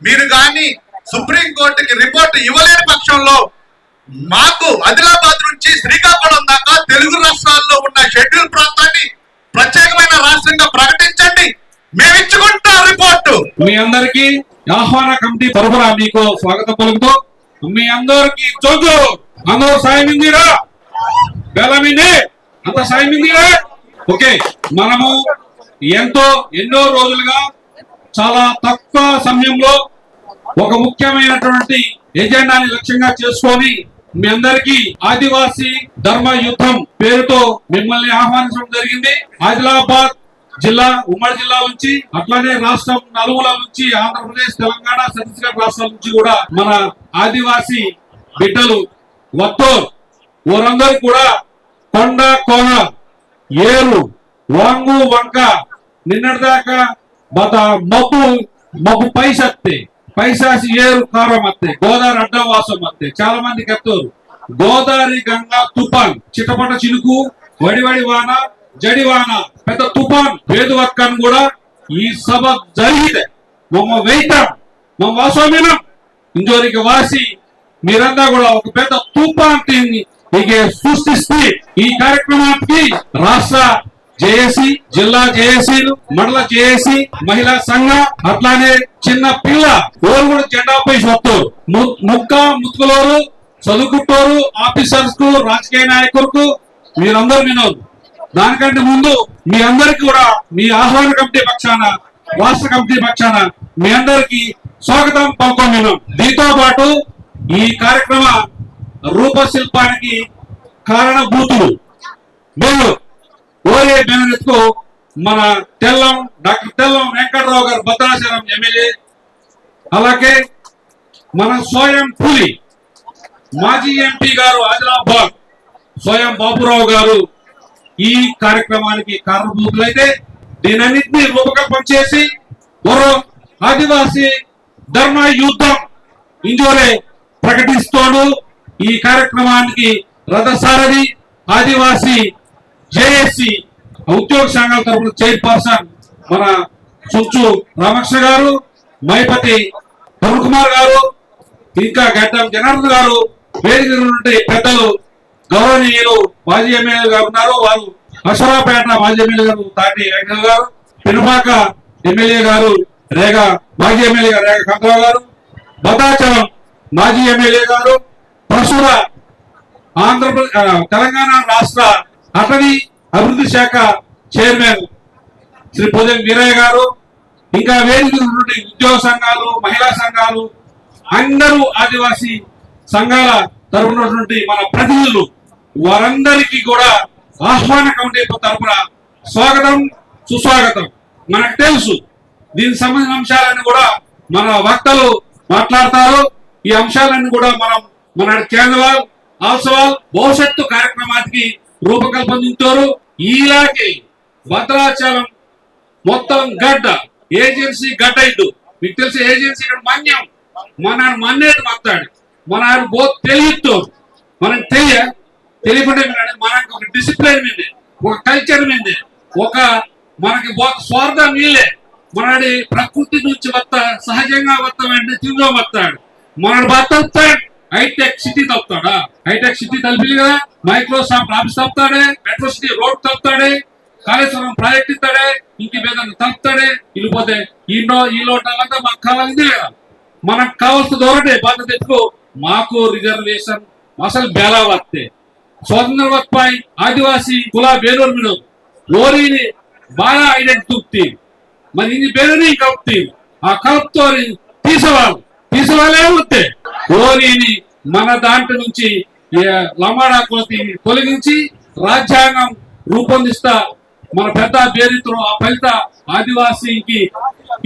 మీరు కానీ సుప్రీంకోర్టుకి రిపోర్ట్ ఇవ్వలేని పక్షంలో మాకు ఆదిలాబాద్ నుంచి శ్రీకాకుళం దాకా తెలుగు రాష్ట్రాల్లో ఉన్న షెడ్యూల్ ప్రాంతాన్ని ప్రత్యేకమైన రాష్ట్రంగా ప్రకటించండి, మేము ఇచ్చుకుంటాం రిపోర్టు. మీ అందరికీ ఆహ్వాన కమిటీ తరఫున మీకు స్వాగతం పలుకుతూ మీ అందరికి చోజు అందరూ సాయమిందిరా బెలమిని అంత సాయమిందిరా. ఓకే, మనము ఎన్నో రోజులుగా చాలా తక్కువ సమయంలో ఒక ముఖ్యమైనటువంటి ఎజెండాని లక్ష్యంగా చేసుకొని మీ అందరికీ ఆదివాసీ ధర్మ యుద్ధం పేరుతో మిమ్మల్ని ఆహ్వానించడం జరిగింది. ఆదిలాబాద్ జిల్లా, ఉమ్మడి జిల్లా నుంచి, అట్లానే రాష్ట్రం నలుగుల నుంచి, ఆంధ్రప్రదేశ్, తెలంగాణ, ఛత్తీస్గఢ్ రాష్ట్రాల నుంచి కూడా మన ఆదివాసీ బిడ్డలు వత్తోర్ వారందరూ కూడా కొండ కోన ఏరు వాంగు వంక నిన్నటిదాకా మబ్బు పైసాసి ఏరు కారం అత్తే గోదావరి అడ్డవాసం అత్తే చాలా మందికి ఎత్తారు. గోదావరి గంగా తుఫాన్ చిటపట చినుకు వడివడి వాన జడివాన పెద్ద తుఫాన్ వేదువక్కను కూడా ఈ సభ జరిగితే మమ్మ వెయితం మమ్మ వాసోమినం ఇంజోరికి వాసి మీరంతా కూడా ఒక పెద్ద తుఫాన్ సృష్టిస్తే ఈ కార్యక్రమానికి రాష్ట్ర జేఏసీ, జిల్లా జేఏసీలు, మండల జేఏసీ, మహిళా సంఘం, అట్లానే చిన్న పిల్ల ఓరు కూడా జెండాపై వస్తారు. ముత్తుకలోరు చదువుకుంటారు, ఆఫీసర్స్ కు, రాజకీయ నాయకులకు మీరందరూ వినోదు. దానికంటే ముందు మీ అందరికి కూడా మీ ఆహ్వాన కమిటీ పక్షాన, రాష్ట్ర కమిటీ పక్షాన మీ అందరికి స్వాగతం పలుకుతున్నాం. దీంతో పాటు ఈ కార్యక్రమ రూపశిల్పానికి కారణభూతులు మీరు ఓరే బెనరెత్కు మన డాక్టర్ తెల్లం వెంకటరావు గారు భద్రాచలం ఎమ్మెల్యే, అలాగే మన స్వయం పులి మాజీ ఎంపీ గారు ఆదిలాబాద్ స్వయం బాబురావు గారు ఈ కార్యక్రమానికి కారణభూతులైతే దీనన్నింటినీ రూపకల్పన చేసి మరో ఆదివాసీ ధర్మ యుద్ధం ఇంజోరే ప్రకటిస్తోడు. ఈ కార్యక్రమానికి రథసారథి ఆదివాసీ జేఏసీ ఉద్యోగ సంఘాల తరఫున చైర్పర్సన్ మన చుంచు రామకృష్ణ గారు, మైపతి తరుణ్ కుమార్ గారు, ఇంకా గడ్డం జనార్దన్ గారు, వేదిక నుండి పెద్దలు గౌరవనీయులు మాజీ ఎమ్మెల్యే గారు ఉన్నారు. వారు అశ్వరాపేట మాజీ ఎమ్మెల్యే గారు తాటి వెంకట గారు, పినపాక ఎమ్మెల్యే గారు మాజీ ఎమ్మెల్యే గారు రేఖ కాంతరావు గారు, భద్రాచలం మాజీ ఎమ్మెల్యే గారు, ప్రస్తుత తెలంగాణ రాష్ట్ర అటవీ అభివృద్ధి శాఖ చైర్మన్ శ్రీ పొదం వీరయ్య గారు, ఇంకా వేదిక నుండి ఉద్యోగ సంఘాలు, మహిళా సంఘాలు, అందరూ ఆదివాసీ సంఘాల తరఫునటువంటి మన ప్రతినిధులు వారందరికీ కూడా ఆహ్వాన కమిటీ తరఫున స్వాగతం సుస్వాగతం. మనకు తెలుసు దీనికి సంబంధించిన అంశాలన్నీ కూడా మన వక్తలు మాట్లాడతారు. ఈ అంశాలన్నీ కూడా మన కేంద్రవాల్ ఆల్సవాల్ భవిష్యత్తు కార్యక్రమానికి రూపకల్పొందించారు. ఇలాగే భద్రాచలం మొత్తం గడ్డ ఏజెన్సీ గడ్డ ఇద్దు మీకు తెలిసి ఏజెన్సీ ఇక్కడ మన్యం మన మన్నేది మాట్లాడు మన తెలియదు మనకు తెలియకుండా మనకు ఒక డిసిప్లిన్ మీద, ఒక కల్చర్ మీద, మనకి స్వార్థం వీళ్ళే మనడి ప్రకృతి నుంచి సహజంగా వస్తామంటే తిరిగి వస్తాడు మనడు బతాడు. హైటెక్ సిటీ తప్పుతాడా? హైటెక్ సిటీ తలిపి కదా, మైక్రోసాఫ్ట్ ఆఫీస్ తప్పుతాడే, మెట్రో సిటీ రోడ్ తప్పుతాడే, కాళేశ్వరం ప్రాజెక్ట్ ఇస్తాడే, ఇంక మీద తప్పుతాడే. వెళ్ళిపోతే ఈ లోటాలంతా మాకు కావాలింది లేదా? మనకు కావాల్సిన ఒకటే బాధ్యత ఎక్కువ. మాకు రిజర్వేషన్ అసలు బేలా వస్తే స్వతంత్ర వత్పాయి ఆదివాసీ కులా ಬೇಲೂರು ಮಿನು ಓರಿನಿ ಬಾಳ ಐಡೆಂಟಿ మరి ఇన్ని ಬೇಲೂರಿ కలుపుతీ ఆ కలుపుతో తీసవాలే వస్తే ఓరిని మన దాంట్లో నుంచి లమాడా కులతి తొలగించి రాజ్యాంగం రూపొందిస్తా మన పెద్ద పేరుతో ఆ ఫలిత ఆదివాసీకి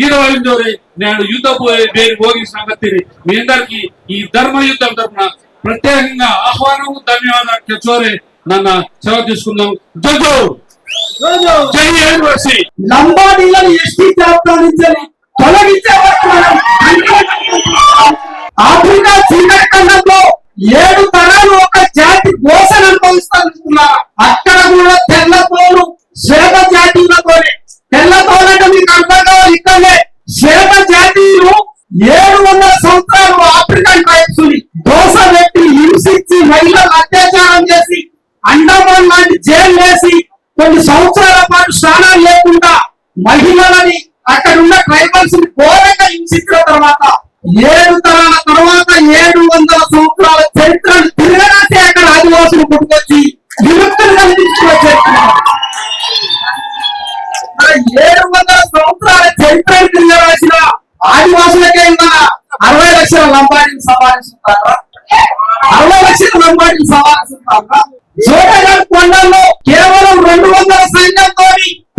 ఈరోజు నేను యుద్ధ పేరు భోగి సంగతిని మీ అందరికి ఈ ధర్మ యుద్ధం తరఫున ప్రత్యేకంగా ఆహ్వానం ధన్యవాదాలు చోరే నన్ను సెలవు తీసుకుందాం. జై ఆదివాసీ. లంబాడీలను ఎస్టీ జాబితా నుంచి తొలగించే వరకు మనం ఆఫ్రికా చీకటి ఖండంలో 7 తరాలు ఒక జాతి ఘోషణ అనుభవిస్తున్నారు. అక్కడ కూడా తెల్లతోలు శ్వేత జాతీయులతోనే, తెల్లతోలంటే మీకు అర్థం కావాలి. ఇక్కడనే శ్వేత జాతీయులు 700 సంవత్సరాలు ఆఫ్రికన్ ట్రైబ్స్ ని దోస పెట్టి హింసించి మహిళలు అత్యాచారం చేసి అండమాన్ లాంటి జైలు వేసి కొన్ని సంవత్సరాల పాటు స్నానాలు లేకుండా మహిళలని అక్కడ ఉన్న ట్రైబల్స్ ని ఘోరంగా హింసించిన తర్వాత 7 తరాల తర్వాత 700 సంవత్సరాల చరిత్రను తిరగరాసి అక్కడ ఆదివాసులు పుట్టుకొచ్చి విముక్తులు కల్పించుకున్న చరిత్ర. 700 సంవత్సరాల చరిత్రను తిరగరాసిన ఆదివాసులకే మన 60 లక్షల లంబాడీలు సవాలిస్తుంటారా? 60 లక్షల లంబాడీలు సవాలిస్తుంటారా? జోడగఢ్ కొండల్లో కేవలం 200 సైన్యంతో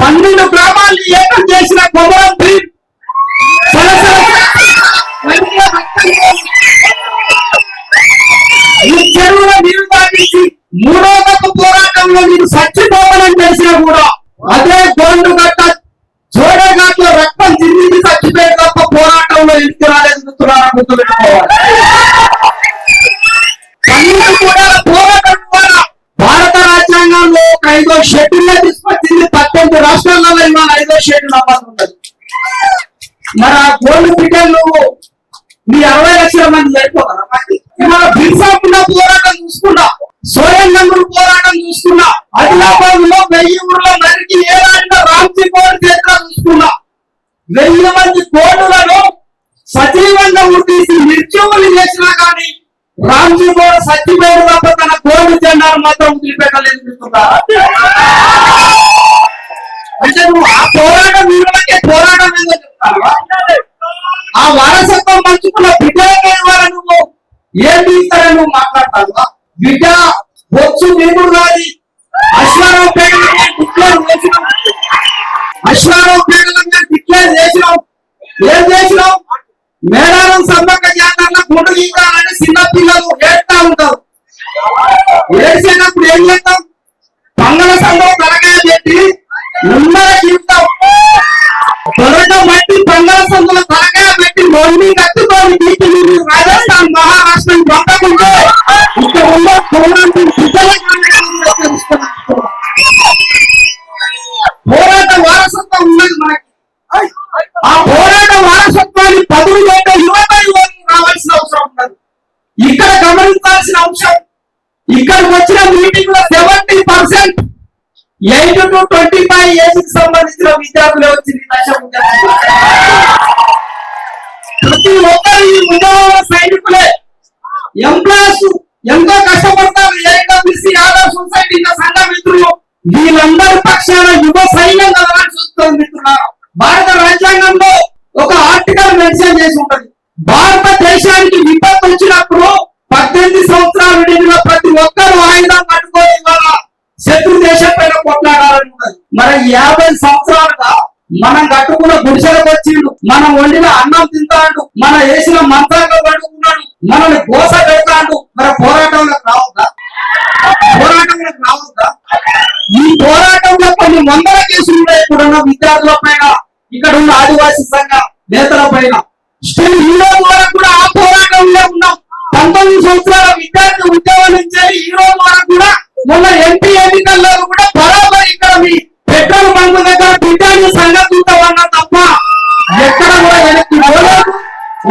12 గ్రామాల్ని ఏకం చేసిన కొమరం భీమ్ ఈ చెరువుల నీరు తాగించి 3వ దఫా పోరాటంలో మీరు చచ్చిపోవాలని తెలిసినా కూడా అదే గోండుగట్ట జోడఘాట్ లో రక్తం జిందికి చచ్చిపోయే తప్ప పోరాటంలో ఇంటికి రాలేదు గుర్తుపెట్టుకోవాలి. 12 కూడా పోరాటం ద్వారా భారత రాజ్యాంగంలో ఒక 5వ షెడ్యూల్ తీసుకొచ్చింది. 18 రాష్ట్రాలలో ఇవాళ 5వ షెడ్యూల్ అమలు ఉన్నది. మరి ఆ గోల్డ్ బిడ్డలు నువ్వు మీ 60 లక్షల మంది సరిపోతారా? ఇవాళ బిర్సాపున్న పోరాటం చూసుకున్నా, సోయం నంగులు పోరాటం చూసుకున్నా, ఆదిలాబాద్ లో 1000 ఊర్ల నరికి ఏలాడిన రామ్జీ గోడ్ చరిత్ర చూసుకున్నా, 1000 మంది కోడులను సజీవంగా ఉడితీసి నిర్జీవులు చేసినా కానీ రామ్జీ గోడ్ సత్యమేడు తప్ప తన గోడు జెండాను మాత్రం వదిలిపెట్టలేదు. అంటే నువ్వు ఆ పోరాటం వీరులకే పోరాటం ఏదో చెప్తావా? ఆ వారసత్వం పంచుకున్న బిడ్డలకే ఇవ్వాలి. నువ్వు ఏం తీస్తారని నువ్వు మాట్లాడతావా? బిడ్డ బొచ్చు దేవుడు కాదు. అశ్వారావు పేటలో డిక్లేర్ చేసినావు, అశ్వారావు పేటలో డిక్లేర్ చేసినావు. ఏం చేసినావు? మేడారం సమ్మక్క జాతరలో గుండు గీకాలని చిన్న పిల్లలు ఏడుతా ఉంటారు. ఏడ్చేటప్పుడు ఏం చేస్తాం? పంగల సంఘం తలకాయ పెట్టి ముందర జీవితం దొరక బట్టి పంగల సంఘంలో తలకాయ పెట్టి మొండి కట్టుకొని తీసి మీరు రాజస్థాన్ మహారాష్ట్రం పంపకుంటే ఇక్కడ ఉన్న పోరాట వారసత్వం ఉన్నది మనకి. ఆ పోరాట వారసత్వాన్ని 10 ఏళ్ళ యువత రావాల్సిన అవసరం ఉన్నది. ఇక్కడ గమనించాల్సిన అంశం, ఇక్కడికి వచ్చిన మీటింగ్ లో 70% 8 to 25 ఏజ్ కి సంబంధించిన విద్యార్థులే వచ్చింది. ప్రతి ఒక్కరు ఈ ఉద్యోగ సైనికులే. ఎంప్లాయీస్ ఎంతో కష్టపడతారు. ఏడబ్ల్యూసీ యాదవ్ సొసైటీ సంఘ మిత్రులు వీళ్ళందరి పక్షాన యువ సైన్యం కదలని చూస్తుంది. మిత్రులారా, భారత రాజ్యాంగంలో ఒక ఆర్టికల్ మెన్షన్ చేసి ఉంటది. భారతదేశానికి విపత్తు వచ్చినప్పుడు 18 సంవత్సరాలు నిండిన ప్రతి ఒక్కరు ఆయుధం పట్టుకొని ఇవాళ శత్రు దేశం పైన కొట్లాడాలని ఉన్నది. మరి 50 సంవత్సరాలుగా మనం కట్టుకున్న గుడిసెలకు వచ్చిండు, మనం వండిన అన్నం తింటాడు, మన వేసిన మంత్రాల్లో పడుకున్నాడు, మనల్ని గోస పెడతాడు. మరి పోరాటంలోకి రావద్దా? పోరాటంలోకి రావద్దా? ఈ పోరాటంలో కొన్ని 100 కేసులు ఉన్నాయి. ఇప్పుడున్న విద్యార్థుల పైన, ఇక్కడ ఉన్న ఆదివాసీ సంఘ నేతల పైన. స్టిల్ ఈ రోజు వరకు కూడా ఆ పోరాటంలో ఉన్నాం. 19 సంవత్సరాల విద్యార్థి ఉద్యోగం నుంచి ఈ రోజు వరకు కూడా మొన్న ఎంపీ ఎన్నికల్లో కూడా బరాబర్ ఇక్కడ మీ పెట్రోల్ బంక్ దగ్గర బిడ్డని సంగతి అన్నా తప్ప ఎక్కడ కూడా వెనక్కి పోలేదు,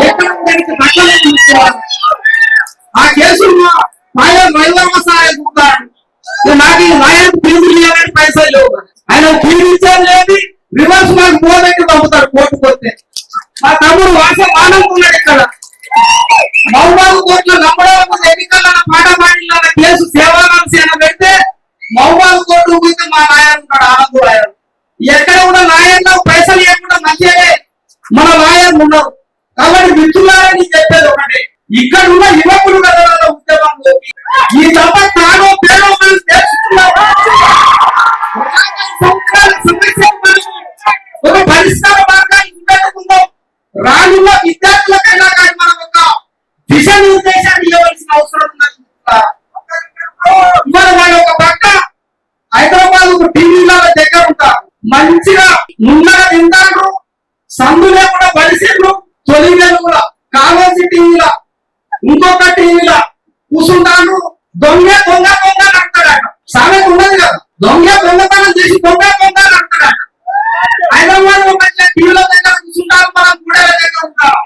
ఎక్కడ వెనక్కి పట్టలేదు. ఆ కేసులు మాయా డ్రైవర్ సహాయం ఉంటాడు. నాకు ఈ మాయానికి ఫీజులు ఇవ్వాలని పైసలు లేవు. ఆయన ఫీజు ఇచ్చేది లేదు, రివర్స్ మాకు పోదెక్కి పంపుతాడు కోర్టుకు వస్తే. మా తమ్ముడు వానం ఉన్నాడు ఇక్కడ మహబాబు కోర్టులో నమ్మడం ఎన్నికల్లో పాట పాడిన కేసు సేవాలంశ పెడితే మహబాబు కోర్టు పోతే మా లాయర్ ఉన్నాడు ఆనంద్ లాయర్. ఎక్కడ కూడా లాయర్లో పైసలు ఇవ్వకుండా మంచిగానే మన లాయర్ ఉన్నారు. కాబట్టి మిత్రులారని చెప్పేది ఒకటి, ఇక్కడ ఉన్న యువకులు కదా ఉద్యమంలో ఈ తప్ప తానో పేరో మనం తెలుసుకున్నాం. ఒక పరిష్కార మార్గాన్ని చూపెట్టుకుందాం. రానున్న విద్యార్థులకైనా కానీ మనం ఒక దిశ నిర్దేశాన్ని ఇవ్వవలసిన అవసరం ఉన్నది. ఇవాళ వాళ్ళు ఒక పక్క హైదరాబాద్ టీవీల దగ్గర ఉంటారు, మంచిగా నున్నగా తింటారు, సందులే కూడా బలిసేట్లు తొలిగలు కూడా కాలేజీ టీవీల ఇంకొక టీవీల కూర్చుంటాను. దొంగ దొంగ దొంగ నడతాడట. సామెత ఉన్నది కదా, దొంగ దొంగతనం చేసి దొంగ దొంగ నడతాడట. హైదరాబాద్ లో మంచిగా టీవీల దగ్గర కూర్చుంటారు, మనం గుడల దగ్గర ఉంటాం.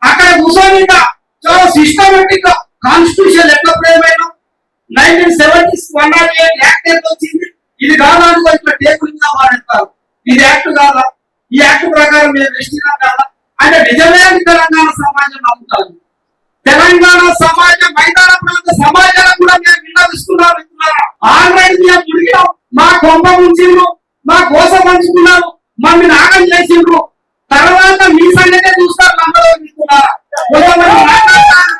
అక్కడ కూర్చొని ఇంకా చాలా సిస్టమేటిక్ గా కాన్స్టిట్యూషన్ ఎట్లా ఫ్రేమ్ అయినా 1970s 108 యాక్ట్ ఎంత వచ్చింది, ఇది కాదానికి ఇట్లా టేబుల్ మీద వాడేస్తారు, ఇది యాక్ట్ కాదా, ఈ యాక్ట్ ప్రకారం మేము ఇస్తున్నాం కాదా అంటే నిజమే తెలంగాణ సమాజం నమ్ముతారు. తెలంగాణ సమాజం మైదాన ప్రాంత సమాజాలకు కూడా మేము విన్నవిస్తున్నాం. ఆల్రెడీ మేము ముడిగాం, మా కొంప ముంచిండ్రు, మా కోస పంచుకున్నారు, మమ్మల్ని నాగం చేసిండ్రు, తర్వాత మీ సంగతే చూస్తారు. కొంతమంది మాట్లాడతారు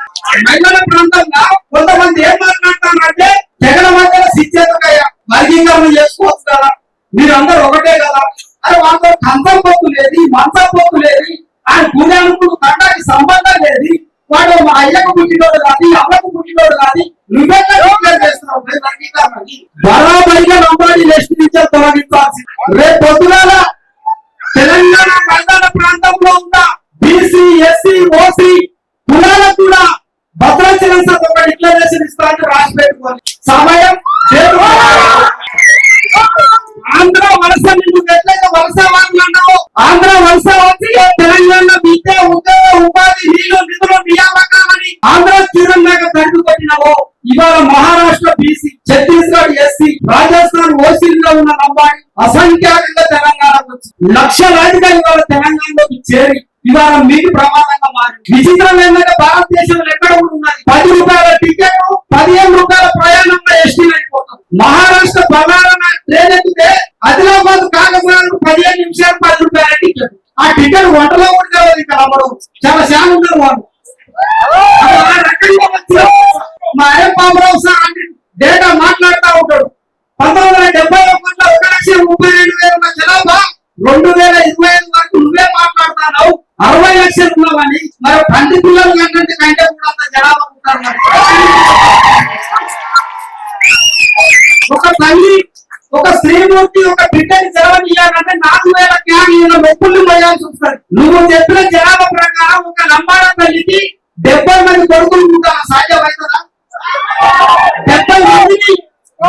మైదాన ప్రాంతంలో, కొంతమంది ఏం మాట్లాడతారంటే జగన్ మధ్యలో శిక్షేతకయ్య వర్గీకరణ చేసుకోవచ్చు కదా, మీరందరూ ఒకటే కదా, అరే వాళ్ళతో కంచం పొత్తు లేదు, మంచం పొత్తు లేదు, ఆయన పూజ అనుకుంటూ కట్టానికి సంబంధం లేదు, వాడు మా అయ్యకు పుట్టినోడు కాదు, అమ్మకు పుట్టినోడు కాదు, నువ్వెట్లా డిక్లేర్ చేస్తున్నావు వర్గీకరణని? బరాబరిగా నంబడి లిస్ట్ నుంచి తొలగించాల్సి. రేపు పొద్దుగాల తెలంగాణ మైదాన ప్రాంతంలో ఉన్న బీసీ, ఎస్సీ, ఓసీ కులాలకు కూడా భద్రాచలం సభ ఒక డిక్లరేషన్ ఇస్తాను రాసి పెట్టుకోవాలి. సమయం ఆంధ్ర వలస, నిన్ను ఎట్లయితే వలస వాళ్ళు అన్నావు, ఆంధ్ర వలస వచ్చి తెలంగాణ విద్య, ఉద్యోగ, ఉపాధి, నీళ్లు, నిధులు, నియామకాలని ఆంధ్ర తీరంగా తడిపి కొట్టినావు. ఇవాళ మహారాష్ట్ర బీసీ, ఛత్తీస్గఢ్ ఎస్సీ, రాజస్థాన్ ఓసీలో ఉన్న నంబాడి అసంఖ్యాకంగా తెలంగాణకు వచ్చి లక్షలాదిగా ఇవాళ తెలంగాణలోకి చేరి ఇవాళ మీకు ప్రమాదంగా మారి. విచిత్రం ఏంటంటే భారతదేశంలో ఎక్కడ కూడా ఉన్నది 10 రూపాయల టికెట్ 15 రూపాయల ప్రయాణంలో ఎస్టీ అయిపోతాం. మహారాష్ట్ర బగారణ ట్రైన్ ఎక్కితే ఆదిలాబాద్ కాగజాలకు 15 నిమిషాలు 10 రూపాయల టికెట్. ఆ టికెట్ వంటలో కూడా ఇక్కడ అమ్మడం చాలా శాన్ ఉంటారు వాళ్ళు. మా అయ్య బాబురావు సార్ అంటే డేటా మాట్లాడుతూ ఉంటాడు. 1971లో 1,32,000 జనాభా 2025 వరకు నువ్వే మాట్లాడుతున్నావు 60 లక్షలు ఉన్నావని. మరి పండి పిల్లలు కంటే కూడా అంత జనాభా ఉంటారు. ఒక తల్లి, ఒక స్త్రీమూర్తి ఒక బిడ్డని జలవనియాలంటే 4,000 క్యాన్ల మొక్కులు పోయాల్సి వస్తుంది. నువ్వు చెప్పిన జనాభా ప్రకారం ఒక లంబాడ తల్లికి 70 మంది కొడుకులు ఉంటారు, సాధ్యమవుతుందా? 70 మందిని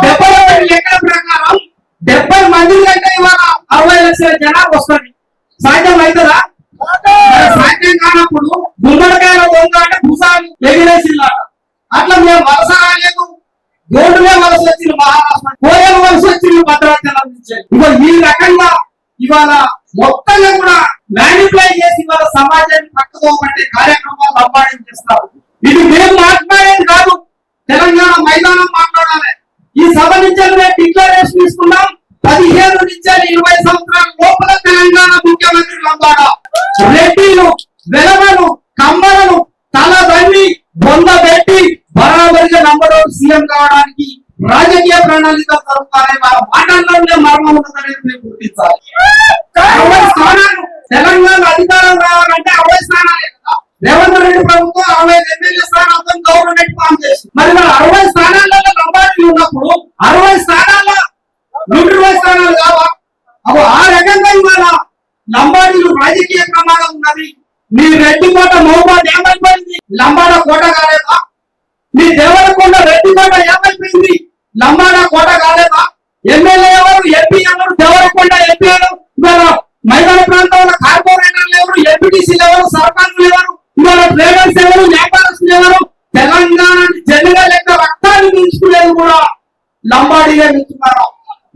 70 మంది లెక్కల ప్రకారం 70 మంది కంటే ఇవాళ 60 లక్షల జనాభా వస్తుంది, సాధ్యం అవుతుందా? సాధ్యం కానప్పుడు గుమ్మడికాయల దొంగ అంటే భూసాలు ఎగిరేసిల్లాట. అట్లా మేము వలస రాలేదు, గోడులే వలస వచ్చింది మహారాష్ట్ర, కోయలు వలస వచ్చింది భద్రాచలం నుంచి. ఇవాళ ఈ రకంగా ఇవాళ మొత్తంగా కూడా మ్యానిపులై చేసి ఇవాళ సమాజాన్ని పక్కదోబట్టే కార్యక్రమాలు లంబాడీ చేస్తారు. ఇది మేము మాట్లాడేది కాదు, తెలంగాణ మైదానం మాట్లాడాలి. ఈ సభ నుంచి మేము డిక్లరేషన్ తీసుకున్నాం. 15 నుంచి 20 సంవత్సరాల లోపల తెలంగాణ ముఖ్యమంత్రి లంబాడ. రెడ్డిలు, వెలమలు, కమ్మలను తలదన్ని బొంద పెట్టి బరాబరిగా నంబర్ సీఎం కావడానికి రాజకీయ ప్రణాళిక జరుగుతారని వాళ్ళ మాటల్లోనే మర్మం ఉన్నదనేది మేము గుర్తించాలి. 60 స్థానాలు తెలంగాణ అధికారం రావాలంటే 60 స్థానాలే కదా. రేవంత్ రెడ్డి ప్రభుత్వం 60 ఎమ్మెల్యే స్థానాలతో గవర్నమెంట్ ఫామ్ చేసి మరి 60 స్థానాలలో లంబాడీలు ఉన్నప్పుడు 60 స్థానాల 120 స్థానాలు కావా? అప్పుడు ఆ రకంగా ఇవాళ లంబాడీలు రాజకీయ ప్రమాదం ఉన్నది. మీ రెడ్డి కోట మహబూబాద్ ఏమైపోయింది? లంబాడ కోట కాలేదా? మీ దేవరకొండ రెడ్డి కోట ఏమైపోయింది? లంబాడ కోట కాలేదా? ఎమ్మెల్యే ఎవరు, ఎంపీ ఎవరు, దేవరకొండ ఎంపీ ఎవరు, ఇవాళ మైదాన ప్రాంతంలో కార్పొరేటర్లు ఎవరు, ఎంపీటీసీలు ఎవరు, సర్పంచులు ఎవరు, ఇవాళ ట్రేడర్స్ ఎవరు, వ్యాపారస్తులు ఎవరు? తెలంగాణని జనగా లెక్క రక్తాన్ని మించుకునేది కూడా లంబాడీగా మించుకున్నారు.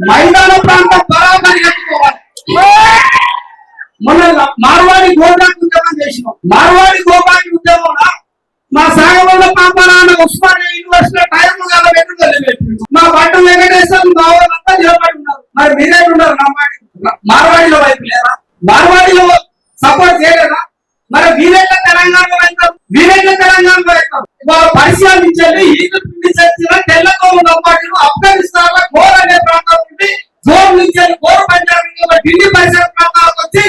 మైదాన ప్రాంతం బరాబరి కట్టుకోవాలి. మొన్న మార్వాడి గోబ్రాక్ ఉద్యమం చేసినాం. మార్వాడి గోబ్రాక్ ఉద్యమంలో మా సాగవల్ల పాపరాన ఉస్మానియా యూనివర్సిటీ టైం గల పెట్టుకోలేదు. మా పట్టు వెంకటేశ్వర బావలంతా నిలబడి ఉన్నారు. మరి మీరే ఉన్నారు మార్వాడిలో వైపు లేదా? మార్వాడిలో సపోర్ట్ చేయలేదా? మరి వీరెట్ల తెలంగాణలో వెళ్తారు, వీరెట్ల తెలంగాణలో వెళ్తారు. వాళ్ళు పరిశీలించాలి. ఈజిప్ట్ నుంచి వచ్చిన తెల్లతో లంబాడీలు ఆఫ్ఘనిస్తాన్ లో గోర్ అనే ప్రాంతం నుండి గోర్ నుంచి గోర్ పంజాబ్ ఢిల్లీ పరిసర ప్రాంతాలకు వచ్చి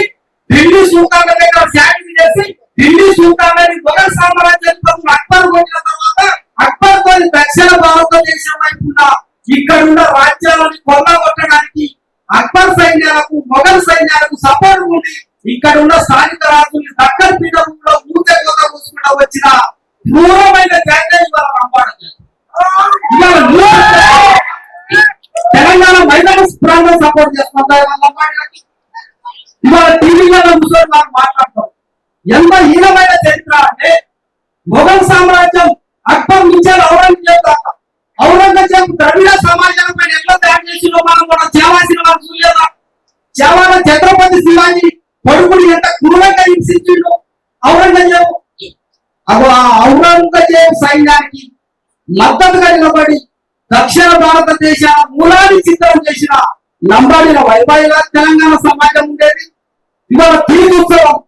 ఢిల్లీ సుల్తాన్ దగ్గర శాంతి చేసి ఢిల్లీ సుల్తాన్ మొఘల్ సామ్రాజ్యం అక్బర్ కొట్టిన తర్వాత అక్బర్ తో దక్షిణ భారతదేశం వైపు ఇక్కడ ఉన్న రాజ్యాలను కొల్లగొట్టడానికి అక్బర్ సైన్యాలకు మొఘల్ సైన్యాలకు సపోర్ట్ ఉండి ఇక్కడ ఉన్న స్థానిక రాజుల్ని దక్కన్ పీఠంలో మూతగా కూసుకుంటూ వచ్చిన క్రూరమైన జాతీయ తెలంగాణ మైదాన ప్రాంతం సపోర్ట్ చేస్తున్నారు. ఇవాళ టీవీలో కూర్చొని మాట్లాడతాం. ఎంత హీనమైన చరిత్ర అంటే మొఘల్ సామ్రాజ్యం అక్బర్ నుంచి ఔరంగజేబ్ దాకా ఔరంగజేబ్ ద్రవిడ సమాజం పైన ఎట్లా తయారు చేసిందో మనం కూడా చేవాల్సిన వాళ్ళు చూడలేదా? చేవాల ఛత్రపతి శివాజీ కొడుకుని ఎంత క్రూరంగా హింసించిండు ఔరంగజేబు. అగో ఆ ఔరంగజేబు సైన్యానికి మద్దతుగా నిలబడి దక్షిణ భారతదేశ మూలాన్ని చిత్రం చేసిన లంబాడీల వైభాయిగా తెలంగాణ సమాజం ఉండేది. ఇవాళ తీరు ఉత్సవం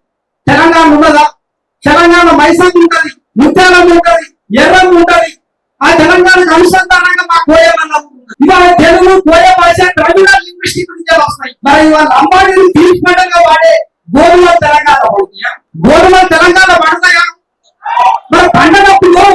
తెలంగాణ ఉన్నదా? తెలంగాణ మైసూరు ఉంటది, ముత్యాలం ఉంటది, ఎర్రం ఉంటది. ఆ తెలంగాణకు అనుసంధానంగా మా కోయమన్న ఇవాళ తెలుగు కోయ భాష ద్రవిడ లింగ్విస్టిక్ నుంచి వస్తాయి. మరి ఇవాళ లంబాడీలు తీర్చిపడంగా వాడే గోధుమలు తెలంగాణ పడుతాయా? గోధుమలు తెలంగాణ పడతాయా? మరి పండగప్పుడు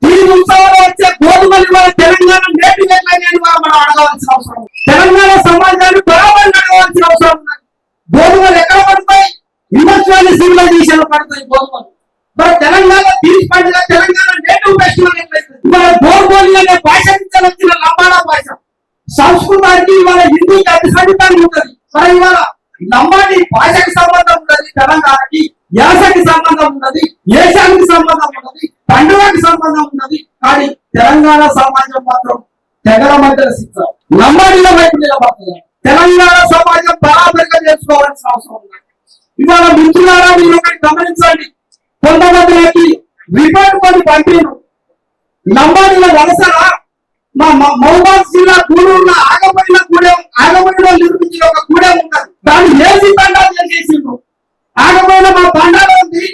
తీరు ఉత్సవంలో వచ్చే గోధుమలు ఇవాళ తెలంగాణ నేటివ్ ఎట్లని మనం అడగవలసిన అవసరం, తెలంగాణ సమాజాన్ని బరాబరి అడగవలసిన అవసరం ఉన్నది. గోధుమలు ఎక్కడ పడతాయి? ఇండస్ట్రియల్ సివిలైజేషన్ పడతాయి గోధుమలు. మరి తెలంగాణ తీర్చి పండుగ తెలంగాణ నేటివ్ ఫెస్టివల్ ఎట్లయితే ఇవాళ గోర్గోలి అనే భాష నుంచి వచ్చిన లంబాడా భాష సంస్కృతానికి ఇవాళ హిందీకి అతి సంగీతాన్ని ఉంటది. మరి ఇవాళ లంబాడి భాషకి సంబంధం ఉన్నది, తెలంగాణకి యాసకి సంబంధం ఉన్నది, ఏషానికి సంబంధం ఉన్నది, పండుగకి సంబంధం ఉన్నది. కానీ తెలంగాణ సమాజం మాత్రం తెగల మధ్యలో శిక్ష లంబాడీల వైపు నిలబడుతుంది. తెలంగాణ సమాజం బరాబరిగా చేసుకోవాల్సిన అవసరం ఉంది. ఇవాళ మిత్రులారా మీరు ఒకటి గమనించండి, కొంతమందికి రిపోర్ట్ కొని పంపిణీ లంబాడీల వలసరా మా మహబూబాద్ జిల్లా గూడూరులో ఆగబడిలో నిర్మించిన ఒక గూడెం ఉంటది. దాన్ని ఏసీ తండాలు చేసిండ్రు. ఆగబడిన మా తండాలో ఉంది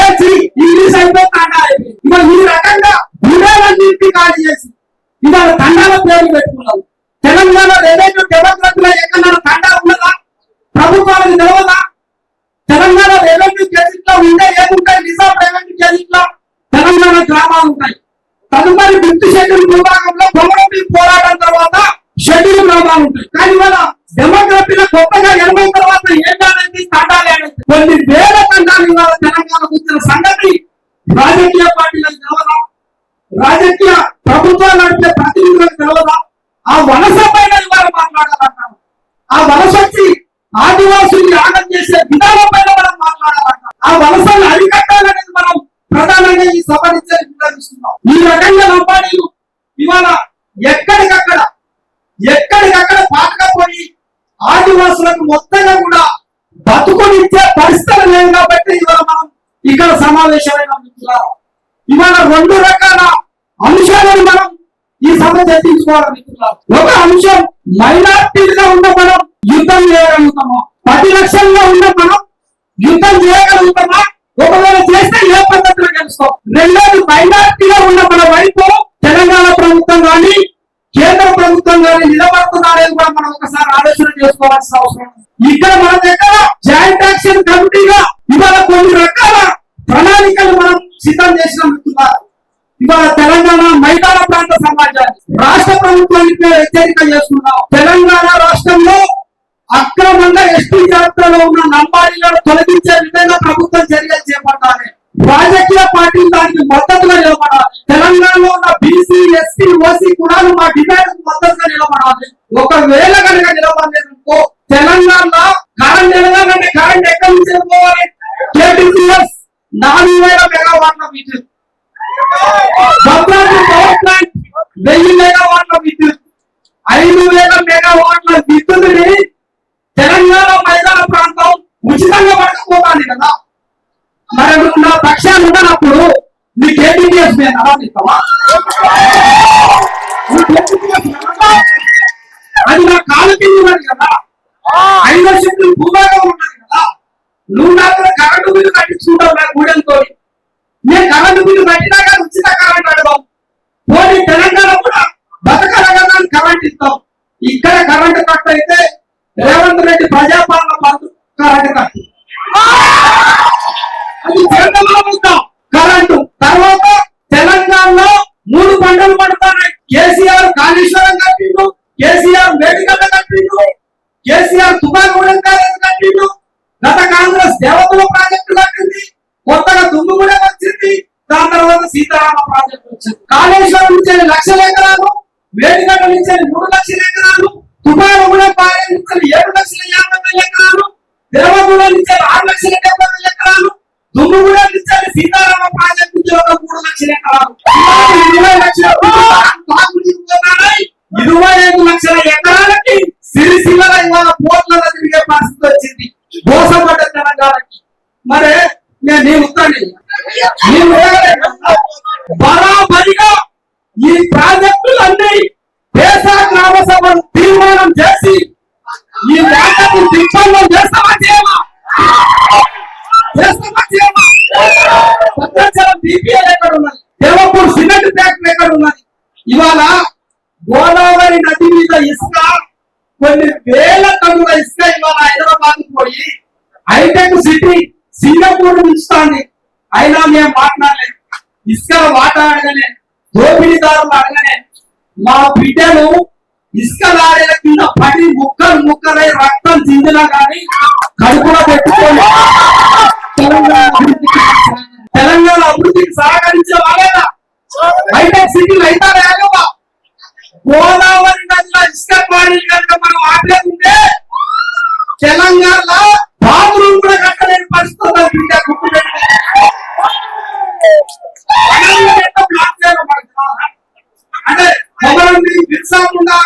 ఏసీ ఇంగ్లీష్ అయిపోయి తండా అయిపోయింది. ఇవాళ ఈ రకంగా గూడెలన్నింటినీ ఖాళీ చేసి ఇవాళ తండాల పేరు పెట్టుకున్నాం. తెలంగాణ రెవెన్యూ డెమోక్రసీలో ఎక్కడ తండా ఉన్నదా? ప్రభుత్వానికి తెలియదా? తెలంగాణ రెవెన్యూ గెజిట్ లో ఉండే ఏముంటాయి? నిజాం రెవెన్యూ గెజిట్ లో తెలంగాణ గ్రామాలు ఉంటాయి. తదుపరి ఫిఫ్త్ షెడ్యూల్ విభాగంలో కొమరవీ పోరాటం తర్వాత షెడ్యూల్ గ్రామాలు ఉంటాయి. కానీ ఇవాళ డెమోగ్రఫీలో కొత్తగా 80 తర్వాత ఏంటనేది తండాలి అనేది కొన్ని వేల తండాలు ఇవాళ తెలంగాణకు వచ్చిన సంగతి రాజకీయ పార్టీలకు తెలవదా? రాజకీయ ప్రభుత్వాలు నడిపే ప్రతినిధులకు తెలవదా? ఆ వలస పైన ఇవాళ మాట్లాడాలంటారు. ఆ వలస వచ్చి ఆదివాసుల్ని ఆగం చేసే విధానం పైన మనం మాట్లాడాలంటాం. ఆ వలసల్ని అరికట్టాలనేది మనం ప్రధానంగా ఈ సభ నుంచి నిర్వహిస్తున్నాం. ఈ రకంగా లంబాడీలు ఇవాళ ఎక్కడికక్కడ పాతకపోయి ఆదివాసులకు మొత్తంగా కూడా బతుకునిచ్చే పరిస్థితులు లేవు. కాబట్టి ఇవాళ మనం ఇక్కడ సమావేశమైన మిత్రులారా ఇవాళ 2 రకాల అంశాలను మనం ఈ సభ చర్చించుకోవాలి మిత్రులారా. ఒక అంశం మైనార్టీలుగా ఉన్న మనం యుద్ధం చేయగలుగుతామా? 10 లక్షల్లో ఉన్న మనం యుద్ధం చేయగలుగుతామా? ఒకవేళ చేస్తే ఏ పద్ధతిలో గెలుస్తాం? రెండోది మైనార్టీలో ఉన్న మన వైపు తెలంగాణ ప్రభుత్వం కానీ కేంద్ర ప్రభుత్వం కానీ నిలబడుతున్నారని కూడా మనం ఒకసారి ఆలోచన చేసుకోవాల్సిన అవసరం ఉంది. ఇక్కడ మన దగ్గర జాయింట్ యాక్షన్ కమిటీగా ఇవాళ కొన్ని రకాల ప్రణాళికలు మనం సిద్ధం చేసిన మిత్రులారా. ఇవాళ తెలంగాణ మైదాన ప్రాంత సమాజాన్ని రాష్ట్ర ప్రభుత్వానికి హెచ్చరిక చేస్తున్నాం. తెలంగాణ రాష్ట్రంలో అక్రమంగా ఎస్టీ జాబితాలో ఉన్న లంబాడీలను తొలగించే విధంగా ప్రభుత్వం చర్యలు చేపట్టాలి. రాజకీయ పార్టీలు దానికి మద్దతుగా నిలబడాలి. తెలంగాణలో ఉన్న బీసీ ఎస్టీ ఓసీ కులాలు మా డిమాండ్ మద్దతుగా నిలబడాలి. ఒకవేళ కనుక నిలబడలేదనుకో తెలంగాణలో కరెంట్ ఎలాగంటే కరెంట్ ఎక్కడి నుంచి వెళ్ళిపోవాలి? KTCS 4000 మెగావాట్ల విద్యుత్, భద్రాద్రి పవర్ ప్లాంట్ 1000 మెగావాట్ల విద్యుత్, 5000 మెగావాట్ల విద్యుత్ని తెలంగాణ మైదాన ప్రాంతం ఉచితంగా పడకపోతాను కదా. మరి నా పక్షాలు ఉన్నప్పుడు నీ KTCS మీద ఆరాధిస్తావా? అది నా కాలు కింద ఉన్నది కదా. 5 లక్షల భూభాగం ఉన్నది కదా. నువ్వు నా దగ్గర కరెంటు బిల్లు కట్టించుకుంటావు నా గూడెంతో. నేను కరెంటు బిల్లు కట్టినా కానీ ఉచిత కరెంట్ అడగం. పోనీ తెలంగాణ కూడా బతకరగదాన్ని కరెంట్ ఇస్తాం. ఇక్కడ కరెంటు కట్ అయితే రేవంత్ రెడ్డి ప్రజాపాలన కరెంటు కట్టు అది చేద్దాం. కరెంటు తర్వాత తెలంగాణలో 3 పంటలు పడతాయి. కేసీఆర్ కాళేశ్వరం కట్టిండు, కేసీఆర్ వేదికల కట్టిండు, కేసీఆర్ తుపాగూడెం కాలేజ్ కట్టిండు. గత కాంగ్రెస్ దేవతల ప్రాజెక్టు కట్టింది, కొత్తగా దుమ్ముగూడెం వచ్చింది, దాని తర్వాత సీతారామ ప్రాజెక్టు వచ్చింది. కాళేశ్వరం నుంచి 1 లక్షల ఎకరాలు, వేదికల నుంచి 3 లక్షల ఎకరాలు, తుపాగూడెం ప్రాజెక్టు నుంచి 7,50,000 ఎకరాలు, దేవగూడెం నుంచి 6,70,000 ఎకరాలు, దుమ్ము కూడా ఇచ్చారు సీతారామ ప్రాజెక్టు నుంచి ఒక 3 లక్షల ఎకరాలు ఇవాళ 20 లక్షల తాగునీరు పోతున్నాయి. 25 లక్షల ఎకరాలకి సిరిసిల్ల ఇవాళ పోట్లలో తిరిగే పరిస్థితి వచ్చింది మోసపడ్డ తెలంగాణకి. మరి నేను ఉత్తాను బరాబరిగా ఈ ప్రాజెక్టులన్నీ దేశ గ్రామ సభను తీర్మానం చేసి ఈ వాటకు దిగ్బంధం చేస్తామా చేయమా? భద్రాచలం బీపీఎల్ ఎక్కడ ఉన్నది? దేవపూర్ సిమెంట్ ఫ్యాక్టరీ ఎక్కడ ఉన్నది? ఇవాళ గోదావరి నది మీద ఇసుక కొన్ని వేల టన్నుల ఇసుక ఇవాళ హైదరాబాద్ పోయి హైటెక్ సిటీ సింగపూర్ ఉంచుతాంది. అయినా మేము మాట్లాడలేదు. ఇసుక వాటా అడగనే, దోపిడీదారులు అడగనే. మా బిడ్డలు ఇసుక లారీల కింద పడి ముక్కలై రక్తం చిందినా కానీ కడుపులో పెట్టుకోండి. తెలంగాణ అభివృద్ధికి సహకరించే వాళ్ళేనా? హైటెక్ సిటీలు అయితే లేవా? గోదావరి నదిలో ఇసుక పానీ కనుక మనం ఆపలేకుంటే తెలంగాణలో బాత్రూమ్ కూడా కట్టలేని పరిస్థితుల్లో బిడ్డ గుర్తు అంటే కొమరండి బిర్సాకుండా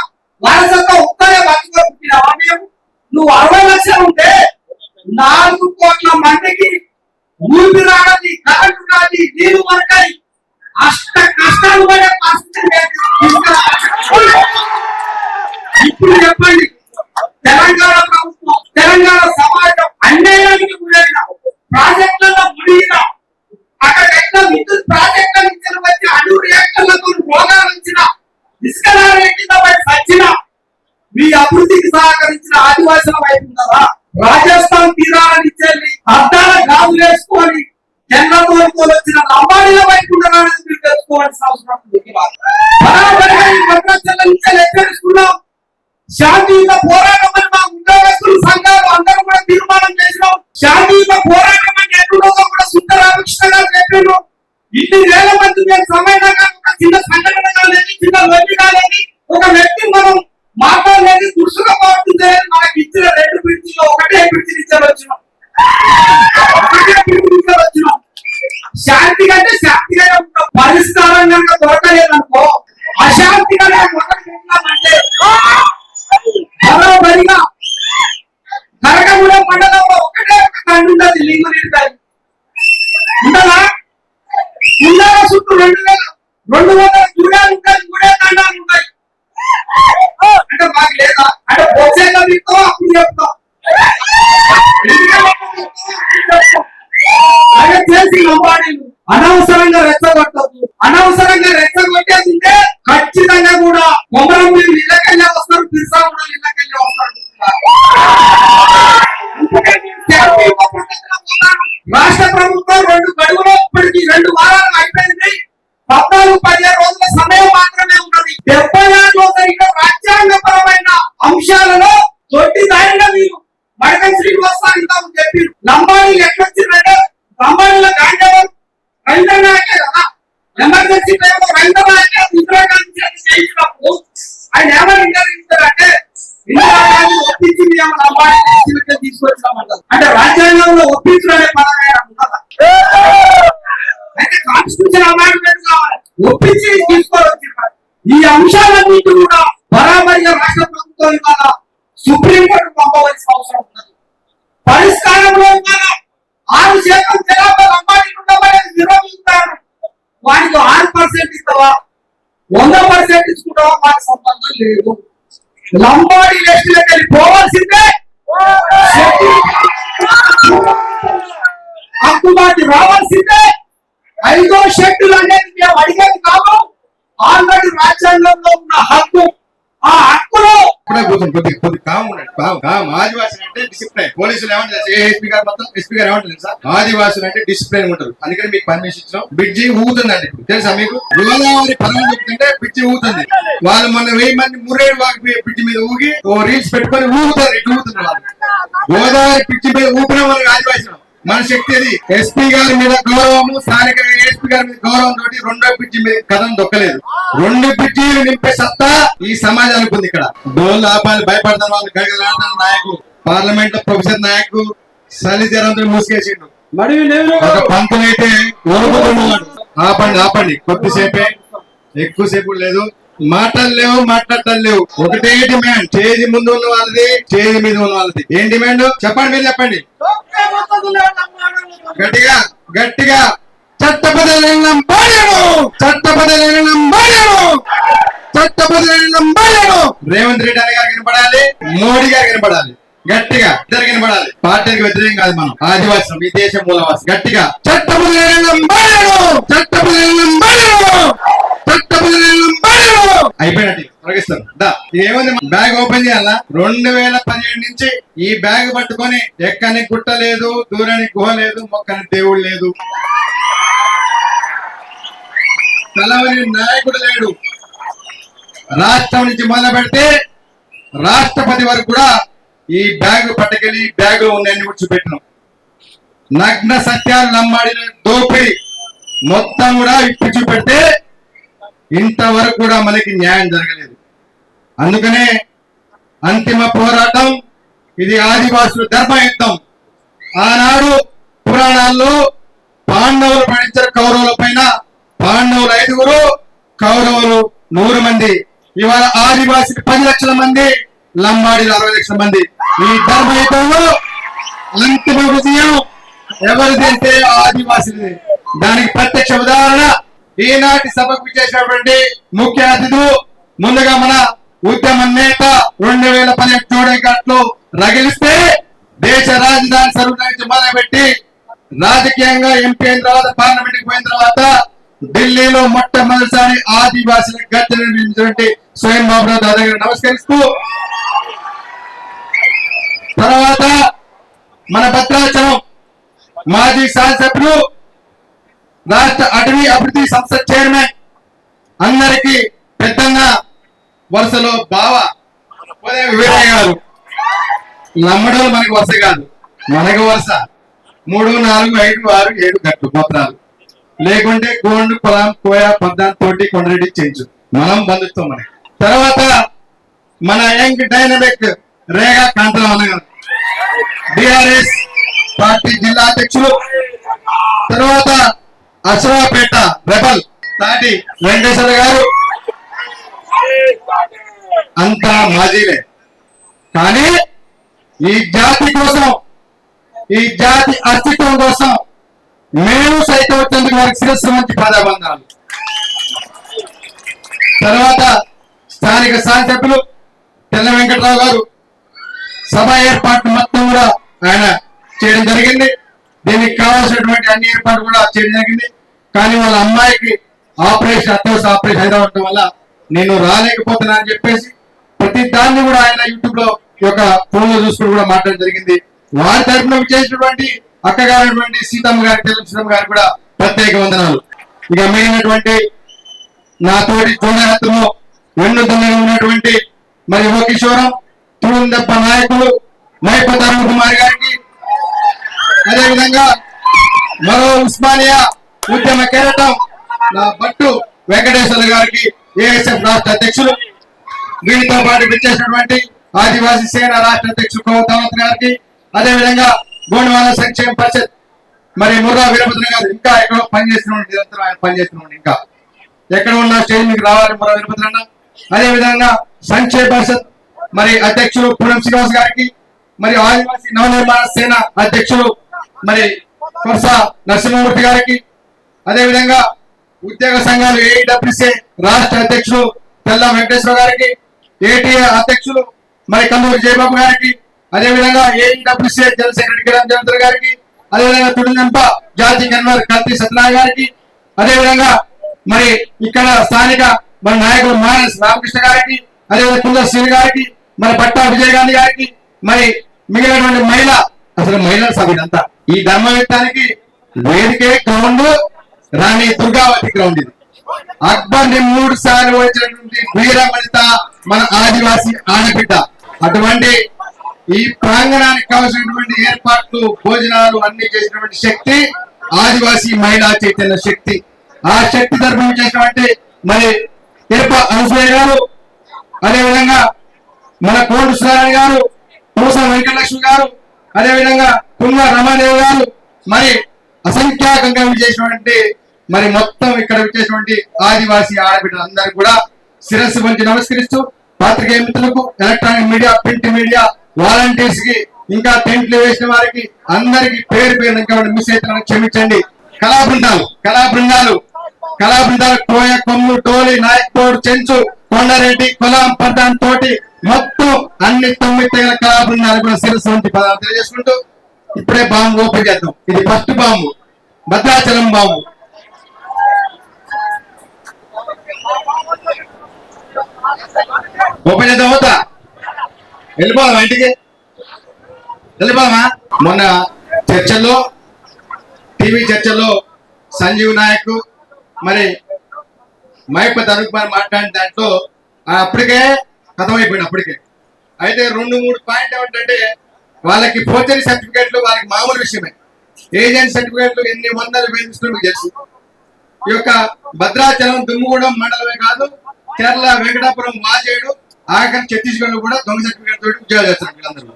వారసత్వం ఒక్కరే బతుకుతున్నావా? మేము నువ్వు 60 లక్షలు ఉంటే 4 కోట్ల మందికి ఊపి రాగలి, కరెంటు రాలి, నీరు వరకాయి కష్టాలు పడే పరిస్థితి ఇప్పుడు చెప్పండి. తెలంగాణ ప్రభుత్వం, తెలంగాణ సమాజం అన్యాయానికి గురైన ప్రాజెక్టులలో మునిగిన అక్కడ ఎట్లా విద్యుత్ ప్రాజెక్టుల నుంచి వచ్చి అణు రియాక్టర్లతో భోగాలు ఇచ్చిన ఇసుక లారీల కింద పడి సచ్చిన మీ అభివృద్ధికి సహకరించిన ఆదివాసుల వైపు ఉన్నారా? రాజస్థాన్ తీరాలను ఇచ్చేది అద్దాల గాజులు వేసుకొని జన్లతో వచ్చిన లంబాడీల వైపు ఉన్నారని మీరు తెలుసుకోవాల్సిన అవసరం ఉంది. భద్రాచలం నుంచి హెచ్చరిస్తున్నాం. శాంతియుత పోరాటం అని మా ఉద్యోగస్తులు సంఘాలు అందరూ కూడా తీర్మానం చేసినాం. శాంతియుత పోరాటం అంటే ఎక్కడో కూడా సుందరామకృష్ణ గారు చెప్పారు. ఇన్ని వేల మంది మేము సమయంగా ఒక చిన్న సంఘటన కాలేదు, చిన్న లొల్లి కాలేదు, ఒక వ్యక్తి మనం మాట్లాడలేదు, దురుసుగా మారుతుంది. మనకి ఇచ్చిన 2 బ్రిడ్జిలో ఒకటే బ్రిడ్జి ఇచ్చారు. శాంతి కంటే శాంతిగానే ఉంటాం. పరిష్కారం కనుక దొరకలేదనుకో అశాంతిగానే మొదలుపెట్టామంటే బరోబరిగా కరకగూడెం మండలంలో ఒకటే ఒక తండ్రి ఉండదు. లింగు నిండాలి ఉండదా? ఉండాల చుట్టూ 200 గూడాలు ఉంటాయి, గూడే తండాలు ఉంటాయి. అంటే మాకు లేదా? అంటే బొచ్చేగా మీకు అప్పుడు చెప్తాం. దయచేసి లంబాడీలు అనవసరంగా రెచ్చగొట్టద్దు. అనవసరంగా రెచ్చగొట్టేసింటే ఖచ్చితంగా కూడా కొమరం మీరు ఇళ్ళకెళ్ళే వస్తారు, బిర్సా కూడా ఇళ్ళకెళ్ళే వస్తారు. రాష్ట్ర ప్రభుత్వం 2 గడువులో ఇప్పటికి 2 వారాలు అయిపోయింది. 14-15 రోజుల సమయం మాత్రమే ఉన్నది. 76 లో జరిగిన రాజ్యాంగపరమైన అంశాలలో తొట్టి దారిగా మీరు మడకం శ్రీనివాస్ ఇంత చెప్పి లంబాడీలు ఎట్లొచ్చిందంటే లంబాడీలో గాంధీ రైతు నాయకే కదా. ఎమర్జెన్సీ టైంలో రైతు నాయకే ఇందిరాగాంధీ చేయించినప్పుడు ఆయన ఏమని ఇంటర్వ్యూస్తారంటే ఇందిరాగాంధీ ఒప్పించింది ఏమో లంబాడీ తీసుకొచ్చినామంటారు. అంటే రాజ్యాంగంలో ఒప్పించడం అనే పదం ఉన్నదా? అయితే కాన్స్టిట్యూషన్ అమెండ్మెంట్ కావాలి, ఒప్పించి తీసుకోవచ్చు. ఈ అంశాలన్నింటి కూడా బరాబరిగా రాష్ట్ర ప్రభుత్వం ఇవాళ సుప్రీంకోర్టు పంపవలసిన అవసరం ఉన్నది. పరిష్కారంలో ఇవాళ 6% జనాభా లంబాడీలు ఉండమనేది విరోధిస్తారు. వాటికి 6% ఇస్తావా, 100% ఇచ్చుకుంటావా మాకు సంబంధం లేదు. లంబాడీ లిస్టులకు వెళ్ళి పోవాల్సిందే. హక్కుబాటి రావాల్సిందే. 5వ షెడ్యూల్ అనేది మేము అడిగేది కాదు. ఆల్రెడీ రాజ్యాంగంలో ఉన్న హక్కు. ఆ హక్కులో కొద్ది కామ్ ఆదివాసులు అంటే డిసిప్లైన్. పోలీసులు ఏమంటారు? ఏఎస్పీ గారు మొత్తం ఎస్పీ గారు ఏమంటారు సార్? ఆదివాసులు అంటే డిసిప్లైన్ ఉంటారు. అందుకని మీకు పర్మిషన్ ఇచ్చినాం. బ్రిడ్జి ఊగుతుందండి. ఇప్పుడు తెలుసా మీకు? గోదావరి పదం చెప్తుంటే బ్రిడ్జి ఊగుతుంది. వాళ్ళు మొన్న 1000 మంది ముర్రేడు వాకి బ్రిడ్జి మీద ఊగి ఓ రీల్స్ పెట్టుకొని ఊగుతారు. ఇటు ఊగుతున్నారు వాళ్ళు. గోదావరి బ్రిడ్జి మీద ఊపిన వాళ్ళకి ఆదివాసులు మన శక్తి అది. ఎస్పీ గారి మీద గౌరవము, స్థానిక ఎస్పీ గారి మీద గౌరవం తోటి 2వ బ్రిడ్జి మీద కథం దొక్కలేదు. 2 బ్రిడ్జీలు నింపే సత్తా ఈ సమాజానికి ఉంది. ఇక్కడ డోల్ ఆపాలి భయపడతారు వాళ్ళు. గడగలాడుతున్న నాయకులు, పార్లమెంట్ లో ప్రొఫెసర్ నాయకులు సలిజరంతో మూసుకేసిండు. మడివి నెహ్రూ ఒక గారు. పంతులైతే ఓడిపోతున్నాడు. ఆపండి కొద్దిసేపే, ఎక్కువసేపు లేదు. మాటలు లేవు, మాట్లాడటం లేవు. ఒకటే డిమాండ్, చేతి ముందు ఉన్న వాళ్ళది, చేతి మీద ఉన్న వాళ్ళది. ఏం డిమాండ్ చెప్పండి, మీరు చెప్పండి గట్టిగా గట్టిగా. చట్టబద్ధ నిర్ణయం బాలేము, చట్టబద్ధ నిర్ణయం బాలేము, చట్టబద్ధ నిర్ణయం బాలేము. రేవంత్ రెడ్డి గారికి వినపడాలి, మోడీ గారికి వినపడాలి, గట్టిగా ఇద్దరికి వినపడాలి. పార్టీకి వ్యతిరేకం కాదు, మనం ఆదివాసం, ఈ దేశం మూలవాసి. గట్టిగా చట్టబద్ధ నిర్ణయం బాలేము, చట్టబద్ధ నిర్ణయం బాలేము, చట్టబద్ధ నిర్ణయం బాలేము. అయిపోయినట్టు తొలగిస్తాను. ఏముంది, బ్యాగ్ ఓపెన్ చేయాలా? 2017 నుంచి ఈ బ్యాగ్ పట్టుకొని ఎక్కని గుట్ట లేదు, దూరని గుహ లేదు, మొక్కని దేవుడు లేదు, తలవని నాయకుడు లేడు. రాష్ట్రం నుంచి మొదలు పెడితే రాష్ట్రపతి వరకు కూడా ఈ బ్యాగ్ పట్టుకెళ్ళి బ్యాగ్ లో ఉన్నాయని కూడా చూపెట్టినాం. నగ్న సత్యాలు నమ్మాడిన దోపిడి మొత్తం కూడా ఇప్పి చూపెడితే ఇంతవరకు కూడా మనకి న్యాయం జరగలేదు. అందుకనే అంతిమ పోరాటం ఇది, ఆదివాసుల ధర్మయుద్ధం. ఆనాడు పురాణాల్లో పాండవులు పడించారు కౌరవుల పైన. పాండవులు 5, కౌరవులు 100 మంది. ఇవాళ ఆదివాసులు 10 లక్షల మంది, లంబాడీలు 60 లక్షల మంది. ఈ ధర్మయుద్ధంలో అంతిమ విజయం ఎవరిది అంటే ఆదివాసులది. దానికి ప్రత్యక్ష ఉదాహరణ ఈనాటి సభకు చేసినటువంటి ముఖ్య అతిథులు. ముందుగా మన ఉద్యమ నేత 2018 చోడేఘాట్లో రగిలిస్తే దేశ రాజధాని సరుకుల నుంచి మొదలుపెట్టి రాజకీయంగా ఎంపీ అయిన తర్వాత, పార్లమెంట్ పోయిన తర్వాత ఢిల్లీలో మొట్టమొదటిసారి ఆదివాసుల గద్దె నిర్మించినటువంటి స్వయం బాబురావు దాదా గారు నమస్కరిస్తూ, తర్వాత మన భద్రాచలం మాజీ శాసనసభ్యులు, రాష్ట్ర అటవీ అభివృద్ధి సంస్థ చైర్మన్, అందరికీ పెద్దన్న వరుసలో బావ వీరయ్య గారు. నమ్మడం మనకి వరుస కాదు, మనకు వరుస 3, 4, 5, 6, 7 గట్టు గోత్రాలు. లేకుంటే కోండు, పొలం, కోయ, పద్దాన్, తోటి, కొండరెడ్డి, చెంచు, మనం బంధుత్వం మనకి. తర్వాత మన యంగ్ డైనమిక్ రేగా కాంతరావు గారు, బిఆర్ఎస్ పార్టీ జిల్లా అధ్యక్షులు. తర్వాత అశ్వాపేట రెబల్ తాటి వెంకటేశ్వర గారు. అంతా మాజీలే, కానీ ఈ జాతి కోసం, ఈ జాతి అస్తిత్వం కోసం మేము సైతం వచ్చేందుకు వారికి శిరస్సు మంచి పాదాబంధాలు. తర్వాత స్థానిక శాసనసభ్యులు తెల్ల వెంకటరావు గారు సభ ఏర్పాటు మొత్తం కూడా ఆయన చేయడం జరిగింది. దీనికి కావాల్సినటువంటి అన్ని ఏర్పాటు కూడా చేయడం జరిగింది. కానీ వాళ్ళ అమ్మాయికి ఆపరేషన్, అత్యవసర ఆపరేషన్ హైదరాబాద్ వల్ల నేను రాలేకపోతున్నా అని చెప్పేసి ప్రతి దాన్ని కూడా ఆయన యూట్యూబ్ లో ఒక ఫోన్ లో చూసుకుని కూడా మాట్లాడడం జరిగింది. వారి తరఫున చేసినటువంటి అక్కగారైనటువంటి సీతమ్మ గారి, తెల్ల సీతమ్మ గారికి కూడా ప్రత్యేక వందనాలు. ఇక మిగిలినటువంటి నా తోటి జోడహత్తులో వెన్నుదన్నగా ఉన్నటువంటి మరి యువ కిషోరం, తుడుందెప్ప నాయకులు మైపతి అరుణ్ కుమార్ గారికి, అదేవిధంగా మరో ఉస్మానియా ఉద్యమ కెరటం నా భట్టు వెంకటేశ్వర గారికి, ఏఎస్ఎఫ్ రాష్ట్ర అధ్యక్షులు, వీరితో పాటు విచ్చేసినటువంటి ఆదివాసీ సేన రాష్ట్ర అధ్యక్షులు కోవతావత్ గారికి, అదేవిధంగా గోండవాన సంక్షేమ పరిషత్ మరి ముర్రా వీరభద్ర గారు, ఇంకా ఎక్కడో పనిచేస్తున్నాడు, నిరంతరం ఆయన పనిచేస్తున్నాడు, ఇంకా ఎక్కడ ఉన్న స్టేజ్ మీకు రావాలి ముర్రా వీరభద్ర అన్న. అదేవిధంగా సంక్షేమ పరిషత్ మరి అధ్యక్షులు పూనం శ్రీనివాస్ గారికి, మరి ఆదివాసీ నవనిర్మాణ సేన అధ్యక్షులు మరి కొరస నరసింహమూర్తి గారికి, అదేవిధంగా ఉద్యోగ సంఘాలు ఏఐడబ్ల్యూసీ రాష్ట్ర అధ్యక్షులు తెల్ల వెంకటేశ్వర గారికి, ఏటీఏ అధ్యక్షులు మరి కల్లూరి జయబాబు గారికి, అదేవిధంగా ఏఐడబ్ల్యూసీ జనరల్ సెక్రటరీ కిరణ్ జయంతర్ గారికి, అదేవిధంగా తుడినంప జాతీయ కన్వీనర్ కల్తీ సత్యనారాయణ గారికి, అదేవిధంగా మరి ఇక్కడ స్థానిక మన నాయకులు మానస్ రామకృష్ణ గారికి, అదేవిధంగా కుందర్ శ్రీని గారికి, మరి పట్టా విజయ్ గాంధీ గారికి, మరి మిగిలినటువంటి మహిళ, అసలు మహిళా సభ్యులంతా ఈ ధర్మయుద్ధానికి వేదికే గ్రౌండ్ రాణి దుర్గావతి గ్రౌండ్. ఇది అక్బర్ ని 3 సార్లు వచ్చినటువంటి వీరమణిత మన ఆదివాసీ ఆడబిడ్డ. అటువంటి ఈ ప్రాంగణానికి కావాల్సినటువంటి ఏర్పాట్లు, భోజనాలు అన్ని చేసినటువంటి శక్తి ఆదివాసీ మహిళా చైతన్య శక్తి. ఆ శక్తి తరఫున చేసినటువంటి మరి తిరుప అనసూయ గారు, అదేవిధంగా మన కోండు సుధారాణి గారు, పూస వెంకటలక్ష్మి గారు, అదేవిధంగా కుంగ రమాదేవి గారు, మరి అసంఖ్యాకంగా విచ్చేసినటువంటి మరి మొత్తం ఇక్కడ విచ్చేసినటువంటి ఆదివాసీ ఆడబిడ్డలందరూ కూడా శిరస్సు వంచి నమస్కరిస్తూ పాత్రికేయ మిత్రులకు, electronic media, print media, volunteers కి, ఇంకా టెంట్లు వేసిన వారికి అందరికి పేరు పేరు ఇంకా మిస్ అయితే క్షమించండి. కళా బృందాలు కోయ, కొమ్ము, టోలి, నాయక్పోడ్, చెంచు, కొండారెడ్డి, కొలాం, పద్దాన్, తోటి మొత్తం అన్ని 9 తెగల కళా బృందాలు కూడా శిరస్సు వంచి పదాలు తెలియజేసుకుంటూ ఇప్పుడే బాంబు ఓపెన్ చేద్దాం. ఇది first bomb, Bhadrachalam bomb. Open చేద్దాం. అవుతా వెళ్ళిపోదామా ఇంటికి? వెళ్ళిపోదామా? మొన్న చర్చల్లో, టీవీ చర్చల్లో సంజీవ్ నాయక్ మరి మైపతి అరుణ్ కుమార్ మాట్లాడిన దాంట్లో అప్పటికే కథమైపోయింది. అప్పటికే అయితే 2-3 పాయింట్ ఏమిటంటే, వాళ్ళకి ఫోర్జరీ సర్టిఫికేట్లు వాళ్ళకి మామూలు విషయమే. ఏజెంట్ సర్టిఫికేట్లు ఎన్ని వందలు వేధిస్తున్నా మీకు తెలుసు. ఈ యొక్క భద్రాచలం, దుమ్ముగూడెం మండలమే కాదు, కేరళ, వెంకటాపురం, వాజేడు, ఆఖరి ఛత్తీస్గఢ్ కూడా దొంగ సర్టిఫికేట్ తోటి ఉద్యోగాలు చేస్తున్నారు వీళ్ళందరూ.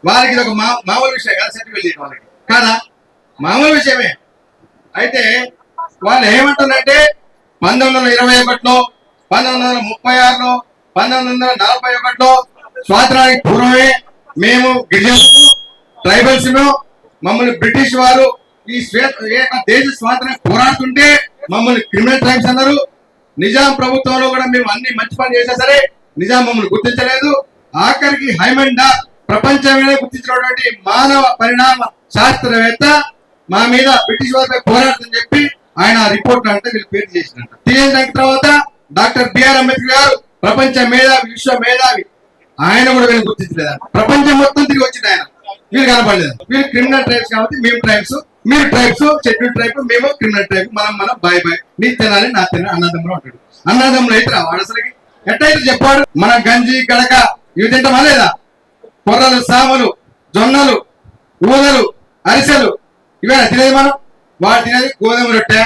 వాళ్ళకి ఇది ఒక మామూలు విషయం కదా, సర్టిఫికేట్ చేయడం వాళ్ళకి కాదా? మామూలు విషయమే. అయితే వాళ్ళు ఏమంటున్నారంటే 1921లో, 1936లో, 1941లో స్వాతంత్రానికి పూర్వమే మేము గిరిజనులు, ట్రైబల్స్ మమ్మల్ని బ్రిటిష్ వారు ఈ దేశ స్వాతంత్రం పోరాడుతుంటే మమ్మల్ని క్రిమినల్ ట్రైబ్స్ అన్నారు. నిజాం ప్రభుత్వంలో కూడా మేము అన్ని మంచి పని చేసినా సరే నిజాం మమ్మల్ని గుర్తించలేదు. ఆఖరికి హైమండా ప్రపంచంలో గుర్తించినటువంటి మానవ పరిణామ శాస్త్రవేత్త మా మీద బ్రిటిష్ వారిపై పోరాడుతుందని చెప్పి ఆయన రిపోర్ట్ అంటే వీళ్ళు పేరు చేసినట్టు. చేసిన తర్వాత డాక్టర్ బిఆర్ అంబేద్కర్ గారు ప్రపంచ మేధావి, విశ్వ మేధావి, ఆయన కూడా వీళ్ళు గుర్తించలేదు. ప్రపంచం మొత్తం తిరిగి వచ్చింది ఆయన, వీళ్ళు కనపడలేదు. వీళ్ళు క్రిమినల్ ట్రైబ్స్ కాబట్టి మేము ట్రైబ్స్, మీరు ట్రైబ్స్, షెడ్యూల్ ట్రైబ్, మేము క్రిమినల్ ట్రైబ్, మనం బాయ్ నీ తినాలి నా తినాలి అన్నదమ్ములు అంటాడు. అన్నదమ్ములు అయితే రావాడు అసలుకి ఎట్టయితే చెప్పాడు. మన గంజి, గడక ఇవి తింటామా లేదా? కొర్రలు, సామలు, జొన్నలు, ఊదలు, అరిసెలు ఇవేనా తినేది మనం? వాడు తినేది గోధుమ రొట్టె,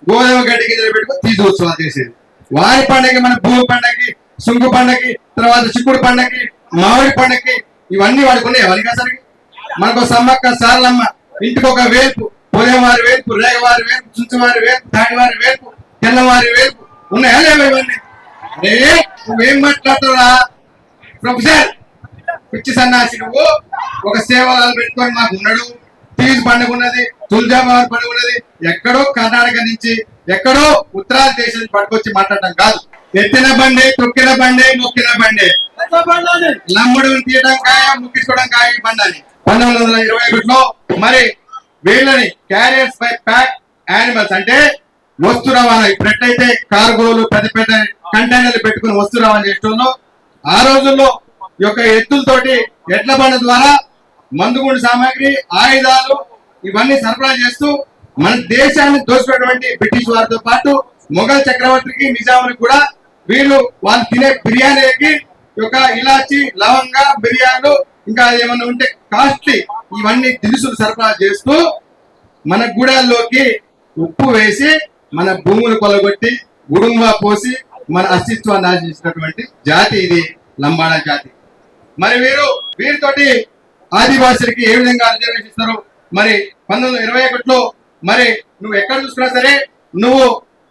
గోధుమ గడ్డి గింజలు పెట్టుకుని తీసి ఉత్సవాలు చేసేది. వారి పండగకి, మన భూమి పండగకి, సుంగు పండగకి, తర్వాత చిక్కుడు పండగకి, మామిడి పండగకి ఇవన్నీ వాడికి ఉన్నాయి. వారికి అసలుకి మనకు సమ్మక్క, సారలమ్మ ఇంటికి ఒక వేల్పు, ఉదయవారి వేల్పు, రేగవారి వేల్పు, చుంచువారి వేల్పు, తాడివారి వేల్పు, తెల్లవారి వేల్పు ఉన్నాయా లేవా ఇవన్నీ? అరే నువ్వేం మాట్లాడుతున్నా ప్రొఫెసర్? పిచ్చి సన్నాసి నువ్వు. ఒక సేవలు పెట్టుకొని మాకు ఉన్నాడు, తీజ్ పండుగ ఉన్నది, తుల్జాబాద్ పండుగ ఉన్నది, ఎక్కడో కర్ణాటక నుంచి ఎక్కడో ఉత్తరాది దేశం నుంచి పట్టుకొచ్చి మాట్లాడటం కాదు. ఎత్తిన బండి, తొక్కిన బండి, మొక్కిన బండి, నమ్ముడు తీయడం ఖాయ, ముక్కించుకోవడం ఖాయ బండి అని 1921లో మరి వీళ్ళని క్యారియర్స్ బై ప్యాక్ యానిమల్స్ అంటే వస్తు రవాణా, ఇప్పుడు ఎట్లయితే కార్గోలు పెద్ద పెద్ద కంటైనర్లు పెట్టుకుని వస్తు రవాణా చేయడంలో ఆ రోజుల్లో ఈ యొక్క ఎత్తులతోటి ఎడ్ల బండి ద్వారా మందుగుండు సామాగ్రి, ఆయుధాలు ఇవన్నీ సరఫరా చేస్తూ మన దేశాన్ని దోచుకున్నటువంటి బ్రిటిష్ వారితో పాటు మొఘల్ చక్రవర్తికి, నిజామునికి కూడా వీళ్ళు వాళ్ళు తినే బిర్యానీకి ఒక ఇలాచి, లవంగ, బిర్యానీలు ఇంకా ఏమన్నా ఉంటే కాస్ట్లీ ఇవన్నీ దినుసులు సరఫరా చేస్తూ మన గూడాల్లోకి ఉప్పు వేసి మన భూములు కొలగొట్టి గుడుంబా పోసి మన అస్తిత్వాన్ని ఆశించినటువంటి జాతి ఇది లంబాడా జాతి. మరి వీరితోటి ఆదివాసులకి ఏ విధంగా రిజర్వేషన్ ఇస్తారు? మరి 1921లో మరి నువ్వు ఎక్కడ చూసుకున్నా సరే నువ్వు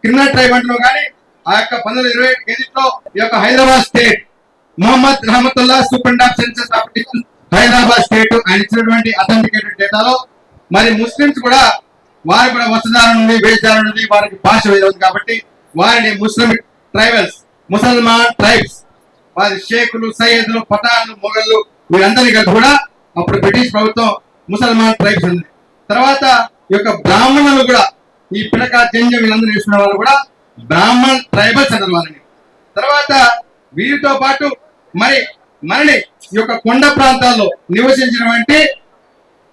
క్రిమినల్ ట్రైబ్ అంటున్నావు, కానీ ఆ యొక్క 1921 గెజిట్లో ఈ యొక్క Hyderabad state Mohammad Rahmatullah superintendent of census of Hyderabad state ఆయన ఇచ్చినటువంటి అథెంటికేటెడ్ డేటాలో మరి ముస్లిమ్స్ కూడా వారి కూడా వస్త్రధారణ ఉంది, వేషధారణ ఉంది, వారికి భాష ఉంది కాబట్టి వారిని ముసల్మాన్ ట్రైబ్స్ వారి షేకులు, సయ్యదులు, పఠాన్లు, మొఘళ్ళు వీరందరినీ కలిపి కూడా అప్పుడు బ్రిటిష్ ప్రభుత్వం ముసల్మాన్ ట్రైబ్స్ ఉంది. తర్వాత ఈ యొక్క బ్రాహ్మణులు కూడా ఈ పిడక, జంజ వీళ్ళందరూ వేసుకున్న వాళ్ళు కూడా బ్రాహ్మణ్ ట్రైబల్స్ అన్నారు వారిని. తర్వాత వీరితో పాటు మరి మనని ఈ యొక్క కొండ ప్రాంతాల్లో నివసించినటువంటి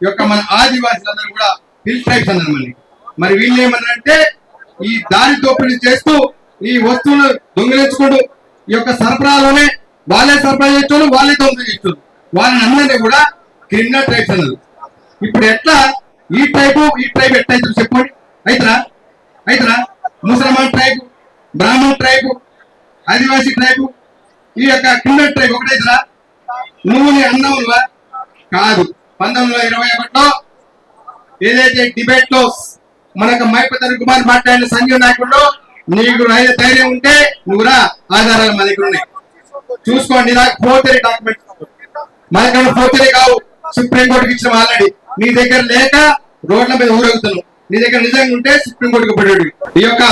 ఈ యొక్క మన ఆదివాసులందరూ కూడా హిల్ ట్రైబ్స్ అన్నారు మనకి. మరి వీళ్ళు ఏమన్నారంటే ఈ దారి దోపిడీ చేస్తూ ఈ వస్తువులు దొంగిలించుకుంటూ ఈ యొక్క సరఫరాలోనే వాళ్ళే సరఫరా చేస్తారు, వాళ్ళే దొంగ చేస్తారు. వాళ్ళని అందరినీ కూడా క్రిమినల్ ట్రైబ్స్ అన్నారు. ఇప్పుడు ఎట్లా ఈ ట్రైబ్ ఎట్లా అవుతారు చెప్పండి? అయితరా ముసల్మాన్ ట్రైబ్, బ్రాహ్మణ్ ట్రైబ్, ఆదివాసీ ట్రైబ్, ఈ యొక్క క్రిమినల్ ట్రైబ్ ఒకటైతరా? నువ్వు నీ అన్నవులువా? కాదు. 1921లో ఏదైతే డిబేట్ లో మనకు మైపతి కుమార్ మాట్లాడిన సంజీవ్ నాయకుడు నీకు ధైర్యం ఉంటే నువ్వు రా, ఆధారాలు మన దగ్గర ఉన్నాయి చూసుకోండి. నాకు ఫోర్జరీ డాక్యుమెంట్ మనకన్నా ఫోర్జరీ కావు, సుప్రీంకోర్టుకి ఇచ్చిన ఆల్రెడీ. నీ దగ్గర లేక రోడ్ల మీద ఊరగుతున్నావు. నీ దగ్గర నిజంగా ఉంటే సుప్రీంకోర్టుకు పడేడు. ఈ యొక్క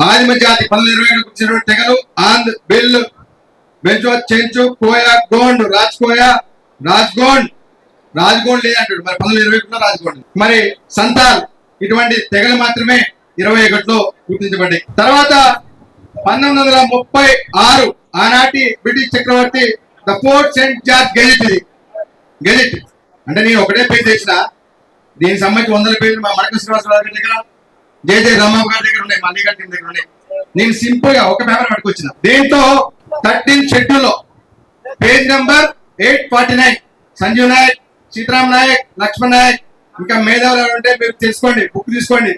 ఆదిమ జాతి 2020 తెగలు ఆంధ్ర బిల్ బెంచో చెంచు కోయా గోండ్ రాజ్గోండ్ లేదంటాడు. మరి 2020 రాజ్గోండ్, మరి సంతాల్, ఇటువంటి తెగలు మాత్రమే 21లో గుర్తించబడ్డాయి. తర్వాత 1936 ఆనాటి బ్రిటిష్ చక్రవర్తి the fort saint George gazette. ఇది గెజెట్ అంటే నేను ఒకటే పేజ్ తెచ్చిన, దీనికి సంబంధించి 100 పేజీలు మా మడక శ్రీనివాసరావు గారి దగ్గర, జే రాంబాబు గారి దగ్గర ఉన్నాయి, మా లీగల్ టీం దగ్గర ఉన్నాయి. నేను సింపుల్ గా ఒక పేపర్ పట్టుకొచ్చిన. దీంతో 13 షెడ్యూల్లో పేజ్ నెంబర్ 849 సంజీవ్ నాయక్, సీతారాం నాయక్, లక్ష్మణ్ నాయక్, ఇంకా మేధావులు ఉంటే మీరు తెలుసుకోండి, బుక్ తీసుకోండి.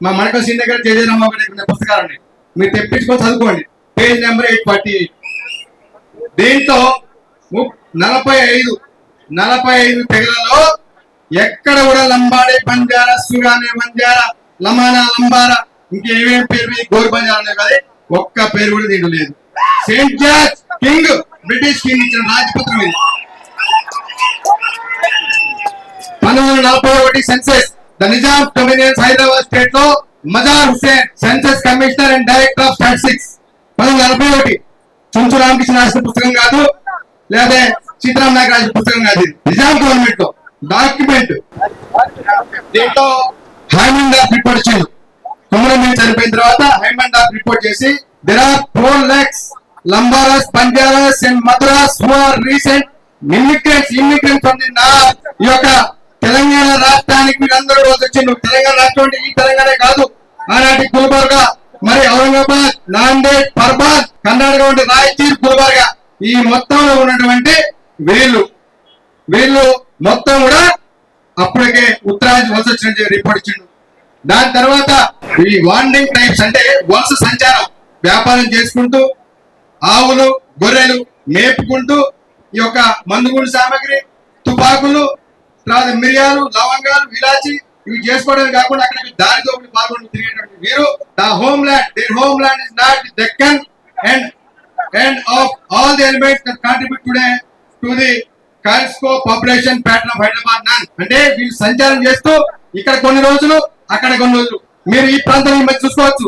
మా మడక సింగ్ దగ్గర జే రాంబాబు గారి దగ్గర పుస్తకాలు ఉన్నాయి, మీరు తెప్పించుకొని చదువుకోండి. Page number 848. దీంతో 45 తెగలలో ఎక్కడ కూడా లంబాడే, బంజారా, సుగానే, బంజారా, లమానా, లంబారా, ఇంకేమేమి పేరు గోరు బంజారా ఉన్నాయి కదా, ఒక్క పేరు కూడా దీంట్లో లేదు. Saint George king, British king ఇచ్చిన రాజపత్రం ఇది. 1941 census, the Nizam dominions Hyderabad state లో Mazhar Hussain census commissioner and director of statistics. 1941 చుంచు రామకృష్ణ రాసిన పుస్తకం కాదు, లేదా సీతారాం నాయక్ రాసిన పుస్తకం కాదు, నిజాం గవర్నమెంట్ లో డాక్యుమెంట్. దీంట్లో హైమండ్ రిపోర్ట్ ఇచ్చింది. కుమరం చనిపోయిన తర్వాత హైమండ్ రిపోర్ట్ చేసి there are 4 lakhs Lambaras, Banjaras and Madras who are recent immigrants from the north. ఈ యొక్క తెలంగాణ రాష్ట్రానికి వీళ్ళందరూ రోజు వచ్చిండు. తెలంగాణ రాష్ట్రం అంటే ఈ తెలంగాణ కాదు, ఆనాటి గుల్బర్గా, మరి ఔరంగాబాద్, నాందేడ్, పర్బాద్, కర్ణాటక ఉంటే రాయచూర్, గుల్బర్గా, ఈ మొత్తంలో ఉన్నటువంటి వీళ్ళు మొత్తం కూడా అప్పటికే ఉత్తరాంధ్ర వలస వచ్చిన రిపోర్ట్ ఇచ్చిండు. దాని తర్వాత ఈ వాండింగ్ ట్రైబ్స్ అంటే వలస సంచారం, వ్యాపారం చేసుకుంటూ ఆవులు, గొర్రెలు మేపుకుంటూ ఈ యొక్క మందుగుండు సామాగ్రి, తుపాకులు, తర్వాత మిరియాలు, లవంగాలు, ఇలాచి ఇవి చేసుకోవడమే కాకుండా అక్కడ దారి దోపిడీ పాల్గొని తిరిగేటువంటి వీరు their homeland is not the Deccan and of all the elements that contribute today to the Kalsko population pattern of Hyderabad none. అంటే వీళ్ళు సంచారం చేస్తూ ఇక్కడ కొన్ని రోజులు, అక్కడ కొన్ని రోజులు. మీరు ఈ ప్రాంతం ఈ మధ్య చూసుకోవచ్చు,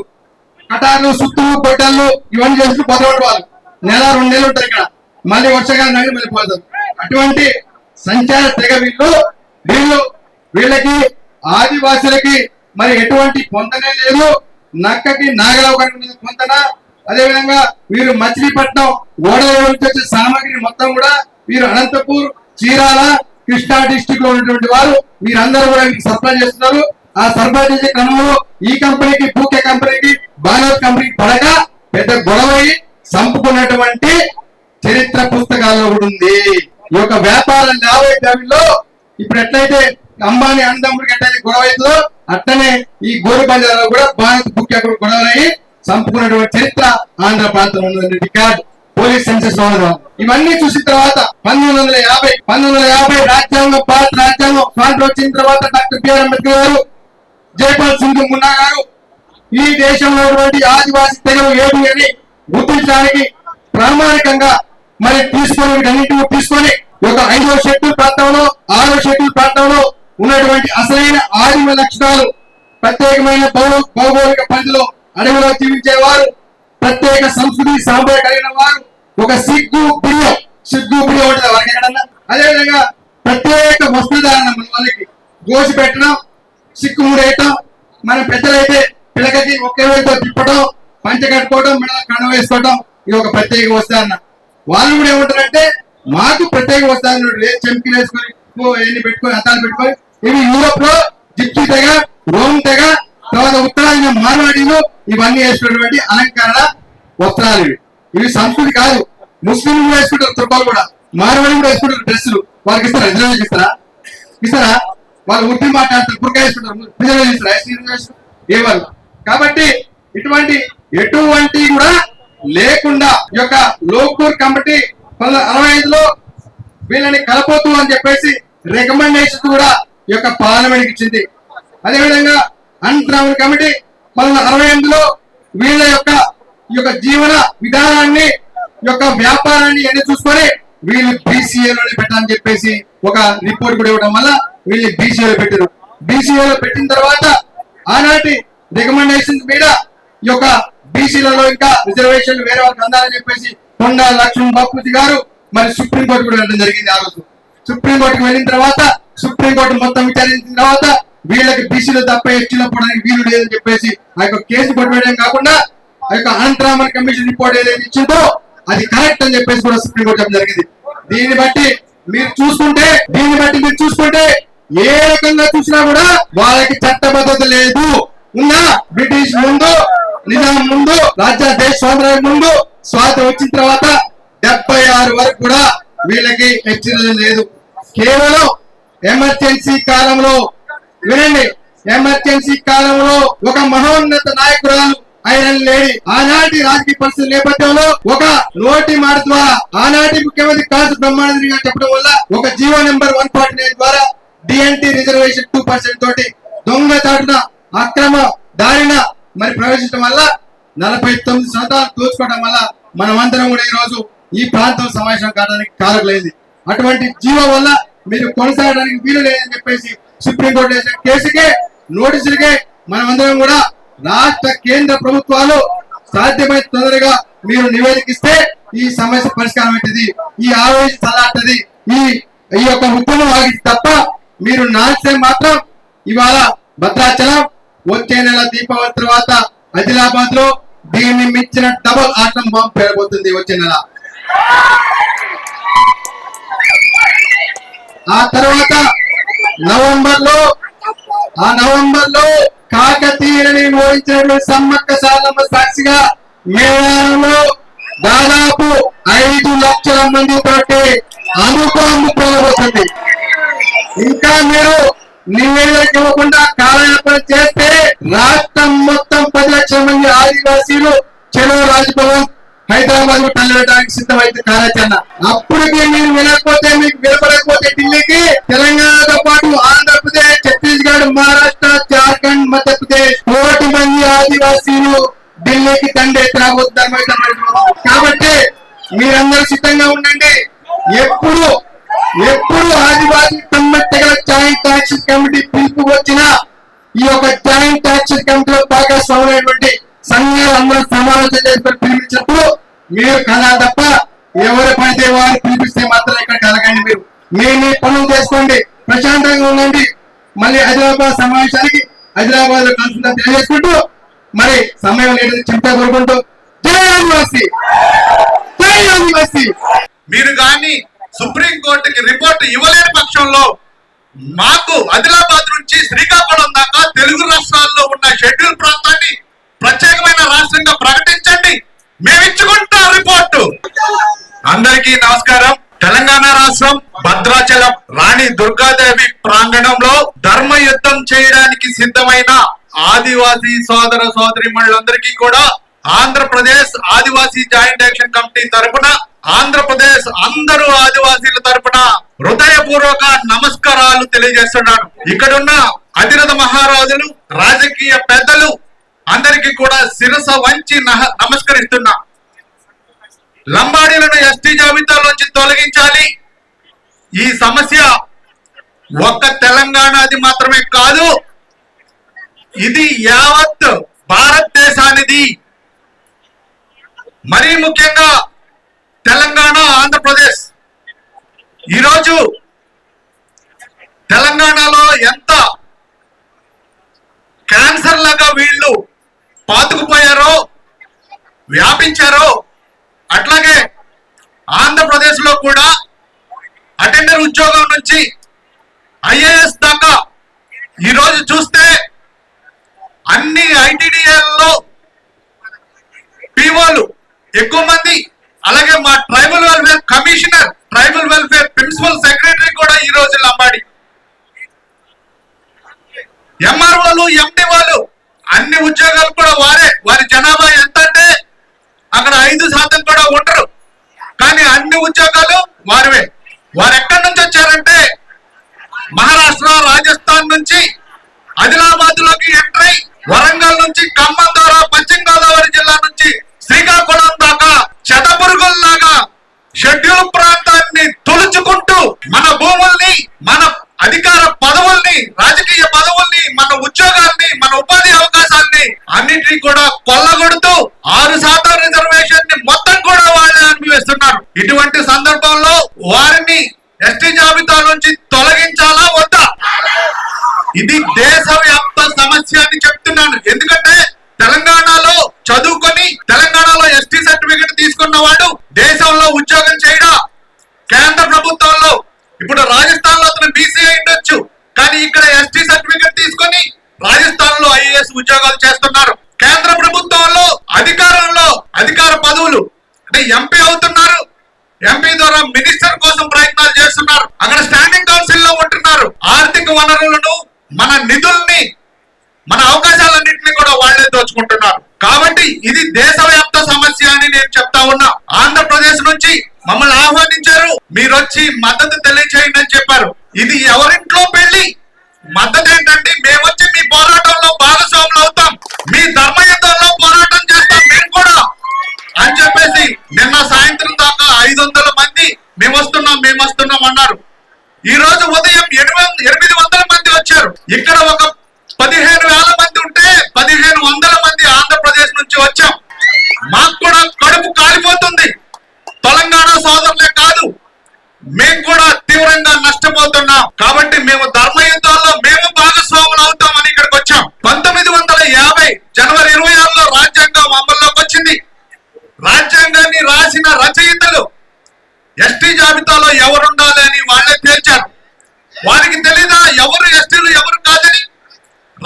కటార్లు, సుత్తులు, పొట్టాలు ఇవన్నీ చేస్తూ పొదవడం వాళ్ళు 1-2 నెలలు ఉంటారు ఇక్కడ, మళ్ళీ వర్షాకాలం నగరం వెళ్ళిపోతారు. అటువంటి సంచార తెగ వీళ్ళకి ఆదివాసులకి మరి ఎటువంటి పొందనే లేదు. నక్కకి నాగరావు గారి పొందన. అదేవిధంగా వీరు మచిలీపట్నం, ఓడల నుంచి వచ్చే సామాగ్రి మొత్తం కూడా వీరు అనంతపూర్, చీరాల, కృష్ణా డిస్టిక్ లో ఉన్నటువంటి వారు వీరందరూ కూడా సరఫరా చేస్తున్నారు. ఆ సరఫరా చేసే క్రమంలో ఈ కంపెనీకి, బూకే కంపెనీకి, బానోత్ కంపెనీకి పడక పెద్ద గొడవ చంపుకున్నటువంటి చరిత్ర పుస్తకాల్లో కూడా ఉంది. ఈ యొక్క వ్యాపార లావాదేవీలో ఇప్పుడు ఎట్లయితే అంబానీ అన్నదమ్ముడికి ఎట్లయితే గొడవ అవుతుందో అట్లనే ఈ గోరు బంజారాలో కూడా బానోత్, బూకే గొడవలయ్యి చంపుకున్నటువంటి చరిత్ర ఆంధ్ర ప్రాంతంలో ఉన్నటువంటి రికార్డ్ పోలీస్ సెన్సెస్ లో. ఇవన్నీ చూసిన తర్వాత 1950 రాజ్యాంగం, భారత రాజ్యాంగం స్వాతంత్రం వచ్చిన తర్వాత డాక్టర్ బిఆర్ అంబేద్కర్ గారు, జైపాల్ సింగ్ మున్నా గారు ఈ దేశంలో ఉన్నటువంటి ఆదివాసీ తెగలు ఏమి అని గుర్తించడానికి ప్రామాణికంగా మరి తీసుకొని ఒక 5వ షెడ్యూల్ ప్రాంతంలో, 6వ షెడ్యూల్ ప్రాంతంలో ఉన్నటువంటి అసలైన ఆదిమ లక్షణాలు, ప్రత్యేకమైన భౌగోళిక పరిధిలో అడవిలో జీవించేవారు, ప్రత్యేక సంస్కృతి సాంప్రదాయం కలిగిన వారు, ఒక సిగ్గు బిడియం ఉంటుంది వాళ్ళకి ఎక్కడన్నా. అదేవిధంగా ప్రత్యేక వస్త్రధారణ, మన వాళ్ళకి గోసి పెట్టడం, సిక్కు ముడేయటం, మన పెద్దలైతే పిల్లకకి ఒకే వైపు తిప్పడం, పంచ కట్టుకోవడం, మెడలో కండ వేసుకోవడం, ఇది ఒక ప్రత్యేక వస్త్రధారణ. వాళ్ళు కూడా ఏమంటారంటే మాకు ప్రత్యేక వస్త్రధారణ లేదు, చెంకిలు వేసుకొని ఎన్ని పెట్టుకొని అద్దాలు పెట్టుకొని. ఇవి యూరోప్ లో జిప్సీ తెగ, రోమ్ తెగ, తర్వాత ఉత్తరాదిన మార్వాడీలు ఇవన్నీ వేసుకున్నటువంటి అలంకరణ వస్త్రాలు. ఇవి సంస్కృతి కాదు. ముస్లింలు వేసుకుంటారు తుర్బాలు కూడా, మార్వాడి కూడా వేసుకుంటారు డ్రెస్సులు. వాళ్ళకి ఇస్తారా? రిజర్వేషన్ ఇస్తారా? వాళ్ళు ఉర్దూ మాట్లాడతారు, పురకా వేసుకుంటారు, రిజర్వేషన్ ఇస్తారా? ఏవారు. కాబట్టి ఎటువంటి కూడా లేకుండా ఈ యొక్క లోక్పూర్ కమిటీ 1965లో వీళ్ళని కలపొద్దు అని చెప్పేసి రికమెండేషన్ కూడా ఈ యొక్క పార్లమెంట్ ఇచ్చింది. అదేవిధంగా అనంతరామన్ కమిటీ 1968లో వీళ్ళ ఈ యొక్క జీవన విధానాన్ని యొక్క వ్యాపారాన్ని అన్ని చూసుకొని వీళ్ళు బీసీఏలోనే పెట్టాలని చెప్పేసి ఒక రిపోర్ట్ కూడా ఇవ్వడం వల్ల వీళ్ళు బీసీఏలో పెట్టారు. బీసీఏలో పెట్టిన తర్వాత ఆనాటి రికమెండేషన్ మీద ఈ యొక్క బీసీలలో ఇంకా రిజర్వేషన్ వేరే వాళ్ళకి అందాలని చెప్పేసి కొండా లక్ష్మణ్ బాపూజీ గారు మరి సుప్రీంకోర్టు కూడా వెళ్ళడం జరిగింది. ఆ రోజు సుప్రీంకోర్టుకు వెళ్ళిన తర్వాత సుప్రీంకోర్టు మొత్తం విచారించిన తర్వాత వీళ్ళకి బీసీలో తప్ప ఎస్టీలో పోవడానికి వీలు లేదని చెప్పేసి ఆ యొక్క కేసు కొట్టవేయడం కాకుండా ఆ యొక్క అనంతరామన్ కమిషన్ రిపోర్ట్ ఏదైతే ఇచ్చిందో అది కరెక్ట్ అని చెప్పేసి కూడా సుప్రీంకోర్టు చెప్పడం జరిగింది. దీన్ని బట్టి మీరు చూసుకుంటే ఏ రకంగా చూసినా కూడా వాళ్ళకి చట్టబద్ధత లేదు. ఉన్న బ్రిటిష్ ముందు, నిజాం ముందు, దేశ స్వాతంత్రం ముందు, స్వాతంత్రం వచ్చిన తర్వాత 76 వరకు కూడా వీళ్ళకి హెచ్చరిక లేదు. కేవలం ఎమర్జెన్సీ కాలంలో వినండి, ఎమర్జెన్సీ కాలంలో ఒక మహోన్నత నాయకురాలు ఐరన్ లేడీ ఆనాటి రాజకీయ పరిస్థితుల నేపథ్యంలో ఒక నోటి మాట ద్వారా ఆనాటి ముఖ్యమంత్రి కాసు బ్రహ్మానందరి గారు చెప్పడం వల్ల ఒక జీవో నెంబర్ 149 ద్వారా డిఎన్టీ రిజర్వేషన్ 2% తోటి దొంగచాటున అక్రమ దారిన మరి ప్రవేశించడం వల్ల 49 శాతాలు దోచుకోవడం వల్ల మనమందరం కూడా ఈ రోజు ఈ ప్రాంతం సమావేశం కావడానికి కారకులైంది. అటువంటి జీవో వల్ల మీరు కొనసాగడానికి వీలు లేదని చెప్పేసి సుప్రీంకోర్టు వేసిన కేసుకే నోటీసులకే మనమందరం కూడా రాష్ట్ర కేంద్ర ప్రభుత్వాలు సాధ్యమైన తొందరగా మీరు నివేదికిస్తే ఈ సమస్య పరిష్కారం అవుతుంది, ఈ ఆవేశం చల్లారుతుంది, ఈ యొక్క ఉద్యమం ఆగింది తప్ప మీరు నాశే మాత్రం ఇవాళ భద్రాచలం వచ్చే నెల దీపావళి తర్వాత ఆదిలాబాద్ లో దీన్ని మించిన డబుల్ ఆటం బాంబు పేరబోతుంది వచ్చే నెల. ఆ తర్వాత నవంబర్ లో కాకతీయులని ఓడించినటువంటి సమ్మక్క సారమ్మ సాక్షిగా మేడారంలో దాదాపు 5 లక్షల మంది తోటి అనుభవం పోలబోతుంది. ఇంకా మీరు నివేదిక ఇవ్వకుండా కాలయాపన చేస్తే రాష్ట్రం మొత్తం 10 లక్షల మంది ఆదివాసీలు చెలో రాజ్భవన్ హైదరాబాద్ కు తరలించడానికి సిద్ధమైతే కార్యాచరణ. అప్పటికి మీరు వినకపోతే, మీకు వినపడకపోతే ఢిల్లీకి తెలంగాణతో పాటు ఆంధ్రప్రదేశ్, ఛత్తీస్గఢ్, మహారాష్ట్ర, జార్ఖండ్, మధ్యప్రదేశ్ 1 మంది ఆదివాసీలు ఢిల్లీకి దండెత్తి రాబోతున్నారు. కాబట్టి మీరందరూ సిద్ధంగా ఉండండి. ఎప్పుడు ఆదివాసీ సమ్మతిగల జాయింట్ యాక్షన్ కమిటీ పిలుపు వచ్చిన ఈ యొక్క జాయింట్ యాక్షన్ కమిటీలో భాగస్వామైనటువంటి సంఘాలు అందరూ సమావేశం చేసుకొని పిలిపించినప్పుడు మీరు కథ తప్ప ఎవరు పడితే వారు పిలిపిస్తే మాత్రం ఇక్కడ కలగండి. మీరు మీ పనులు చేసుకోండి, ప్రశాంతంగా ఉండండి. మళ్ళీ హైదరాబాద్ సమావేశానికి హైదరాబాద్ లో కలుసుకుంటాం తెలియజేసుకుంటూ మరి సమయం లేదని చెప్తా కోరుకుంటూ జై ఆదివాసీ, జై ఆదివాసీ. మీరు కానీ సుప్రీంకోర్టుకి రిపోర్ట్ ఇవ్వలేని పక్షంలో మాకు ఆదిలాబాద్ నుంచి శ్రీకాకుళం దాకా తెలుగు రాష్ట్రాల్లో ఉన్న షెడ్యూల్ ప్రాంతాన్ని ప్రత్యేకమైన రాష్ట్రంగా ప్రకటించండి, మేము ఇచ్చుకుంటాం రిపోర్టు. అందరికీ నమస్కారం. తెలంగాణ రాష్ట్రం భద్రాచలం రాణి దుర్గాదేవి ప్రాంగణంలో ధర్మ యుద్ధం చేయడానికి సిద్ధమైన ఆదివాసీ సోదర సోదరిమణులందరికీ కూడా ఆంధ్రప్రదేశ్ ఆదివాసీ జాయింట్ యాక్షన్ కమిటీ తరపున, ఆంధ్రప్రదేశ్ అందరూ ఆదివాసీల తరపున హృదయపూర్వక నమస్కారాలు తెలియజేస్తున్నాను. ఇక్కడున్న అధిరథ మహారాజులు, రాజకీయ పెద్దలు అందరికీ కూడా శిరస వంచి నమస్కరిస్తున్నా. లంబాడీలను ఎస్టీ జాబితాలోంచి తొలగించాలి. ఈ సమస్య ఒక్క తెలంగాణది మాత్రమే కాదు, ఇది యావత్ భారతదేశానిది. మరీ ముఖ్యంగా తెలంగాణ, ఆంధ్రప్రదేశ్ ఈరోజు తెలంగాణలో ఎంత క్యాన్సర్ లాగా వీళ్ళు పాతుకుపోయారో, వ్యాపించారో, అట్లాగే ఆంధ్రప్రదేశ్ లో కూడా అటెండర్ ఉద్యోగం నుంచి ఐఏఎస్ దాకా ఈరోజు చూస్తే అన్ని ఐటీడీఏల్లో పీఓలు ఎక్కువ మంది, అలాగే మా tribal welfare commissioner, tribal welfare principal secretary కూడా ఈ రోజు లంబాడి. ఎంఆర్ఓలు, ఎండిఓలు అన్ని ఉద్యోగాలు కూడా వారే. వారి జనాభా ఎంత అంటే అక్కడ 5% కూడా ఉండరు, కానీ అన్ని ఉద్యోగాలు వారివే. వారు ఎక్కడి నుంచి వచ్చారంటే మహారాష్ట్ర, రాజస్థాన్ నుంచి ఆదిలాబాద్ లోకి ఎంట్రై వరంగల్ నుంచి ఖమ్మం ద్వారా పశ్చిమ గోదావరి జిల్లా నుంచి శ్రీకాకుళం దాకా చెదపురుగుల్లాగా షెడ్యూల్ ప్రాంతాన్ని తొలుచుకుంటూ మన భూముల్ని, మన అధికార పదవుల్ని, రాజకీయ పదవుల్ని, మన ఉద్యోగాల్ని, మన ఉపాధి అవకాశాల్ని అన్నిటినీ కూడా కొల్లగొడుతూ 6% రిజర్వేషన్ ని మొత్తం కూడా వాళ్ళే అనుభవిస్తున్నారు. ఇటువంటి సందర్భంలో వారిని ఎస్టీ జాబితా నుంచి తొలగించాలా వద్దా? ఇది దేశవ్యాప్త సమస్య అని చెప్తున్నాను. ఎందుకంటే తెలంగాణలో చదువుకొని తెలంగాణలో ఎస్టీ సర్టిఫికెట్ తీసుకున్న వాడు దేశంలో ఉద్యోగం చేయడా? కేంద్ర ప్రభుత్వంలో ఇప్పుడు రాజస్థాన్ లో అతను బీసీ ఉండొచ్చు, కానీ ఇక్కడ ఎస్టీ సర్టిఫికెట్ తీసుకొని రాజస్థాన్ లో ఐఏఎస్ ఉద్యోగాలు చేస్తున్నారు. కేంద్ర ప్రభుత్వంలో అధికారంలో అధికార పదవులు అంటే ఎంపీ అవుతున్నారు, ఎంపీ ద్వారా మినిస్టర్ కోసం ప్రయత్నాలు చేస్తున్నారు, అక్కడ స్టాండింగ్ కౌన్సిల్ లో ఉంటున్నారు. ఆర్థిక వనరులను, మన నిధుల్ని, మన అవకాశాలన్నింటినీ కూడా వాళ్లే దోచుకుంటున్నారు. కాబట్టి ఇది దేశవ్యాప్త సమస్య అని నేను చెప్తా ఉన్నా. ఆంధ్రప్రదేశ్ నుంచి మమ్మల్ని ఆహ్వానించారు, మీరు వచ్చి మద్దతు తెలియచేయండి అని చెప్పారు. ఇది ఎవరింట్లో పెళ్లి? మద్దతు ఏంటంటే మేము వచ్చి మీ పోరాటంలో భాగస్వాములు అవుతాం, మీ ధర్మయుద్ధంలో పోరాటం చేస్తాం మేము కూడా అని చెప్పేసి నిన్న సాయంత్రం దాకా 500 మంది మేము వస్తున్నాం అన్నారు. ఈ రోజు ఉదయం 800 మంది వచ్చారు. ఇక్కడ ఒక 15,000 మంది ఉంటే 1,500 మంది ఆంధ్రప్రదేశ్ నుంచి వచ్చాం. మాకు కూడా కడుపు కాలిపోతుంది. తెలంగాణ సోదరులే కాదు, మేము కూడా తీవ్రంగా నష్టపోతున్నాం. కాబట్టి మేము ధర్మయుద్ధాల్లో మేము భాగస్వాములు అవుతామని ఇక్కడికి వచ్చాం. 1950 జనవరి 26లో రాజ్యాంగం అమల్లోకి వచ్చింది. రాజ్యాంగాన్ని రాసిన రచయితలు ఎస్టీ జాబితాలో ఎవరుండాలి అని వాళ్ళే తేల్చారు. వారికి తెలీదా ఎవరు ఎస్టీలు ఎవరు కాదని?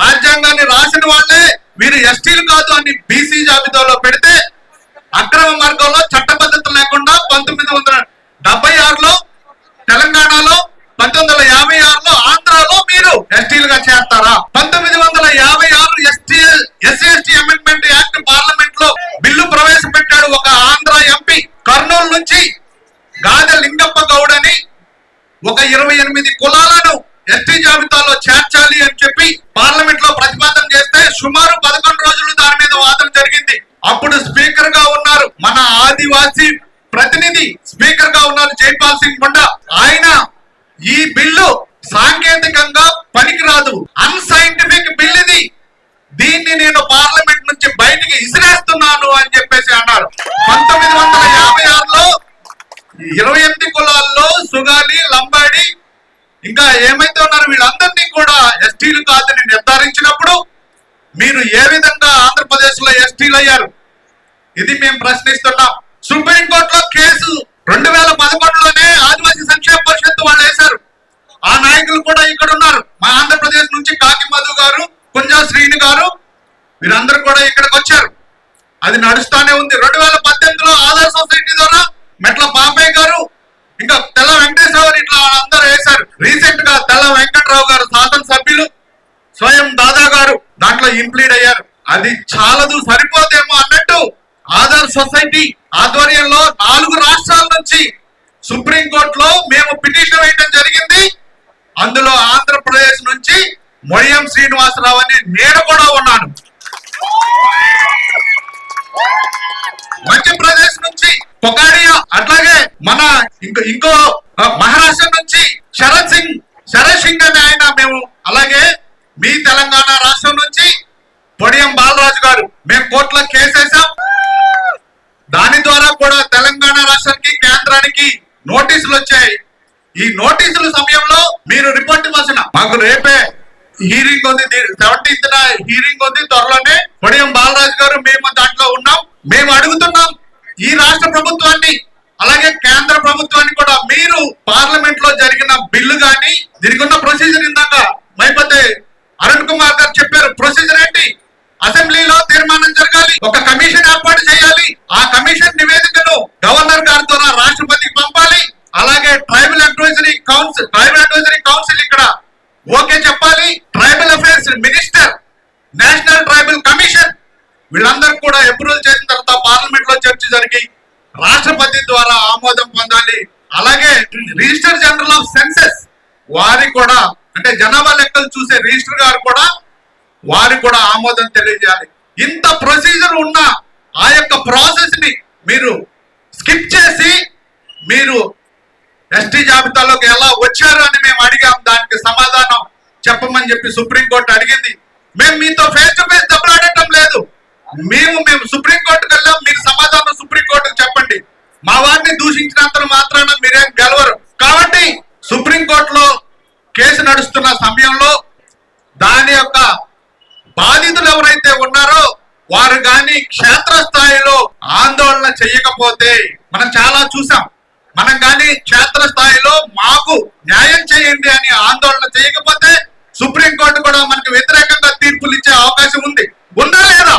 రాజ్యాంగాన్ని రాసిన వాళ్ళే వీరు ఎస్టీలు కాదు అని బీసీ జాబితాలో పెడితే అక్రమ మార్గంలో చట్టబద్ధత లేకుండా 1976లో తెలంగాణలో, 1956లో ఆంధ్రాలో మీరు ఎస్టీలుగా చేస్తారా? 1956 ఎస్సీ అమెండ్మెంట్ యాక్ట్ పార్లమెంట్ లో బిల్లు ప్రవేశపెట్టాడు ఒక ఆంధ్ర ఎంపీ. కర్నూలు నుంచి గాదె లింగప్ప గౌడ్ అని ఒక 28 కులాలను ఎస్టీ జాబితాలో చేర్చాలి అని చెప్పి పార్లమెంట్ లో ప్రతిపాదన చేస్తే సుమారు 11 రోజులు దాని మీద వాదన జరిగింది. అప్పుడు స్పీకర్ గా ఉన్నారు మన ఆదివాసీ ప్రతినిధి, స్పీకర్ గా ఉన్నారు జైపాల్ సింగ్ ముండా. ఆయన ఈ బిల్లు సాంకేతికంగా పనికిరాదు, అన్సైంటిఫిక్ బిల్ ఇది, దీన్ని నేను పార్లమెంట్ నుంచి బయటికి ఇసిరేస్తున్నాను అని చెప్పేసి అన్నారు. 1956లో 28 కులాల్లో సుగాలి, లంబాడి ఇంకా ఏమైతే ఉన్నారు వీళ్ళందరినీ కూడా ఎస్టీలు కాదని నిర్ధారించినప్పుడు మీరు ఏ విధంగా ఆంధ్రప్రదేశ్ లో ఎస్టీలు అయ్యారు? ఇది మేము ప్రశ్నిస్తున్నాం. సుప్రీంకోర్టులో కేసు 2011లోనే ఆదివాసీ సంక్షేమ పరిషత్ వాళ్ళు వేశారు. ఆ నాయకులు కూడా ఇక్కడ ఉన్నారు. మా ఆంధ్రప్రదేశ్ నుంచి కాకి మధు గారు, కుంజా శ్రీని గారు వీరందరూ కూడా ఇక్కడికి వచ్చారు. అది నడుస్తానే ఉంది. 2018లో ఆధార్ సొసైటీ ద్వారా మెట్ల బాబాయ్ గారు, ఇంకా తెల్ల వెంకటేశ్వర ఇట్లా అందరూ వేశారు. రీసెంట్ గా తెల్ల వెంకట్రావు గారు శాసనసభ్యులు, స్వయం దాదా గారు దాంట్లో ఇంప్లీడ్ అయ్యారు. అది చాలదు, సరిపోదేమో అన్నట్టు ఆధార్ సొసైటీ ఆధ్వర్యంలో 4 రాష్ట్రాల నుంచి సుప్రీంకోర్టులో మేము పిటిషన్ వేయడం జరిగింది. అందులో ఆంధ్రప్రదేశ్ నుంచి మొడియం శ్రీనివాసరావు అని నేను కూడా ఉన్నాను. మధ్యప్రదేశ్ నుంచి పొకాడియా, అట్లాగే మన ఇంకో మహారాష్ట్ర నుంచి శరత్ సింగ్ అని ఆయన, మేము అలాగే మీ తెలంగాణ రాష్ట్రం నుంచి పొడియం బాలరాజు గారు మేము కోర్టులో కేసేసాం. దాని ద్వారా కూడా తెలంగాణ రాష్ట్రానికి కేంద్రానికి నోటీసులు వచ్చాయి. ఈ నోటీసుల సమయంలో మీరు రిపోర్ట్ ఇవ్వాల్సిన, మాకు రేపే హీరింగ్ ఉంది, 17th హీరింగ్ ఉంది త్వరలోనే. పొడియం బాలరాజు గారు మేము దాంట్లో ఉన్నాం. మేము అడుగుతున్నాం ఈ రాష్ట్ర ప్రభుత్వాన్ని అలాగే కేంద్ర ప్రభుత్వాన్ని కూడా, మీరు పార్లమెంట్ లో జరిగిన బిల్లు గాని దీనికి ఉన్న ప్రొసీజర్ ఇందాక మైపతి అరుణ్ కుమార్ గారు చెప్పారు. ప్రొసీజర్ ఏంటి? అసెంబ్లీలో తీర్మానం జరగాలి, ఒక కమిషన్ ఏర్పాటు చేయాలి, ఆ కమిషన్ నివేదికను గవర్నర్ గారి ద్వారా రాష్ట్రపతికి పంపాలి, అలాగే ట్రైబల్ అడ్వైజరీ కౌన్సిల్ ఇక్కడ ఓకే చెప్పాలి, tribal affairs minister, national tribal commission వీళ్ళందరూ కూడా అప్రూవల్ చేసిన తర్వాత పార్లమెంట్ లో చర్చ జరిగి రాష్ట్రపతి ద్వారా ఆమోదం పొందాలి. అలాగే రిజిస్టర్ జనరల్ ఆఫ్ సెన్సెస్ వారి కూడా అంటే జనాభా లెక్కలు చూసే రిజిస్టర్ గారు కూడా వారి కూడా ఆమోదం తెలియజేయాలి. ఇంత ప్రొసీజర్ ఉన్న ఆ యొక్క ప్రాసెస్ ని మీరు స్కిప్ చేసి మీరు ఎస్టీ జాబితాలోకి ఎలా వచ్చారు అని మేము అడిగాం. దానికి సమాధానం చెప్పమని చెప్పి సుప్రీంకోర్టు అడిగింది. మేము మీతో ఫేస్ టు ఫేస్ దెబ్బలాడటం లేదు. మేము సుప్రీంకోర్టుకు వెళ్ళాం. మీరు సమాధానం సుప్రీంకోర్టుకు చెప్పండి. మా వారిని దూషించినంత మాత్రాన మీరేం గెలవరు. కాబట్టి సుప్రీంకోర్టులో కేసు నడుస్తున్న సమయంలో దాని యొక్క బాధితులు ఎవరైతే ఉన్నారో వారు గాని క్షేత్రస్థాయిలో ఆందోళన చేయకపోతే, మనం చాలా చూసాం, మనం కానీ క్షేత్రస్థాయిలో మాకు న్యాయం చేయండి అని ఆందోళన చేయకపోతే సుప్రీంకోర్టు కూడా మనకు వ్యతిరేకంగా తీర్పులు ఇచ్చే అవకాశం ఉంది. ఉందా లేదా?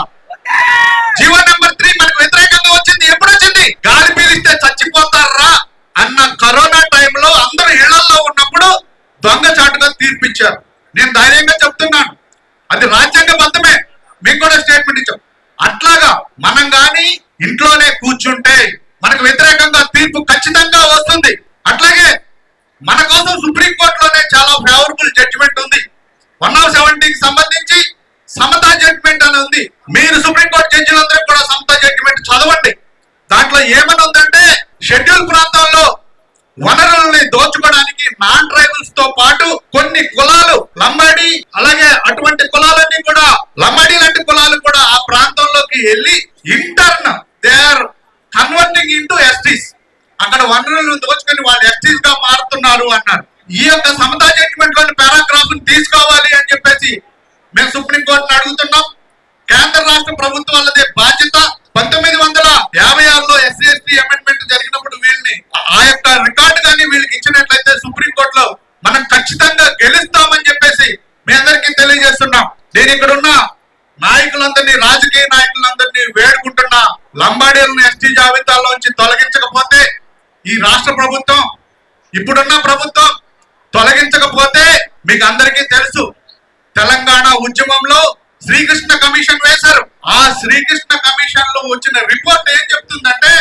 జీవో నెంబర్ 3 మనకు వ్యతిరేకంగా వచ్చింది. ఎప్పుడు వచ్చింది? గాలి పీలిస్తే చచ్చిపోతారా అన్న కరోనా టైంలో అందరూ ఇళ్లలో ఉన్నప్పుడు దొంగచాటుగా తీర్పిచ్చారు. నేను ధైర్యంగా చెప్తున్నాను, అది రాజ్యాంగబద్ధమే. మేము కూడా స్టేట్మెంట్ ఇచ్చాం. అట్లాగా మనం గాని ఇంట్లోనే కూర్చుంటే మనకు వ్యతిరేకంగా తీర్పు ఖచ్చితంగా వస్తుంది. అట్లాగే మన కోసం సుప్రీంకోర్టులోనే చాలా ఫేవరబుల్ జడ్జిమెంట్ ఉంది. 170కి సంబంధించి సమతా జడ్జిమెంట్ అని ఉంది. మీరు సుప్రీంకోర్టు జడ్జిలందరూ కూడా సమతా జడ్జిమెంట్ చదవండి. దాంట్లో ఏమని ఉందంటే, షెడ్యూల్ ప్రాంతాల్లో వనరుల్ని దోచుకోవడానికి నాన్ ట్రైబల్స్ తో పాటు కొన్ని కులాలు, లంబాడి, అలాగే అటువంటి కులాలన్నీ కూడా, లంబాడి లాంటి కులాలు కూడా ఆ ప్రాంతంలోకి వెళ్ళి in turn they are converting into STs. అక్కడ వనరులను దోచుకొని వాళ్ళు ఎస్టీస్ గా మారుతున్నారు అన్నారు. ఈ యొక్క సమతా జడ్జిమెంట్ లోని పారాగ్రాఫ్ తీసుకోవాలి అని చెప్పేసి మేము సుప్రీంకోర్టును అడుగుతున్నాం. కేంద్ర రాష్ట్ర ప్రభుత్వాలదే బాధ్యత. 1956లో ఎస్సీ ఎస్టీ అమెండ్మెంట్ జరిగినప్పుడు వీళ్ళని ఆ యొక్క రికార్డు కానీ వీళ్ళకి ఇచ్చినట్లయితే సుప్రీంకోర్టులో మనం ఖచ్చితంగా గెలుస్తామని చెప్పేసి మీ అందరికీ తెలియజేస్తున్నాం. నేను ఇక్కడ ఉన్న నాయకులందరినీ, రాజకీయ నాయకులందరినీ వేడుకుంటున్నా, లంబాడీలను ఎస్టీ జాబితాలోంచి తొలగించకపోతే ఈ రాష్ట్ర ప్రభుత్వం, ఇప్పుడున్న ప్రభుత్వం తొలగించకపోతే మీకు అందరికీ తెలుసు, తెలంగాణ ఉద్యమంలో శ్రీకృష్ణ కమిషన్ వేశారు. ఆ శ్రీకృష్ణ కమిషన్ లో వచ్చిన రిపోర్ట్ ఏం చెప్తుందంటే,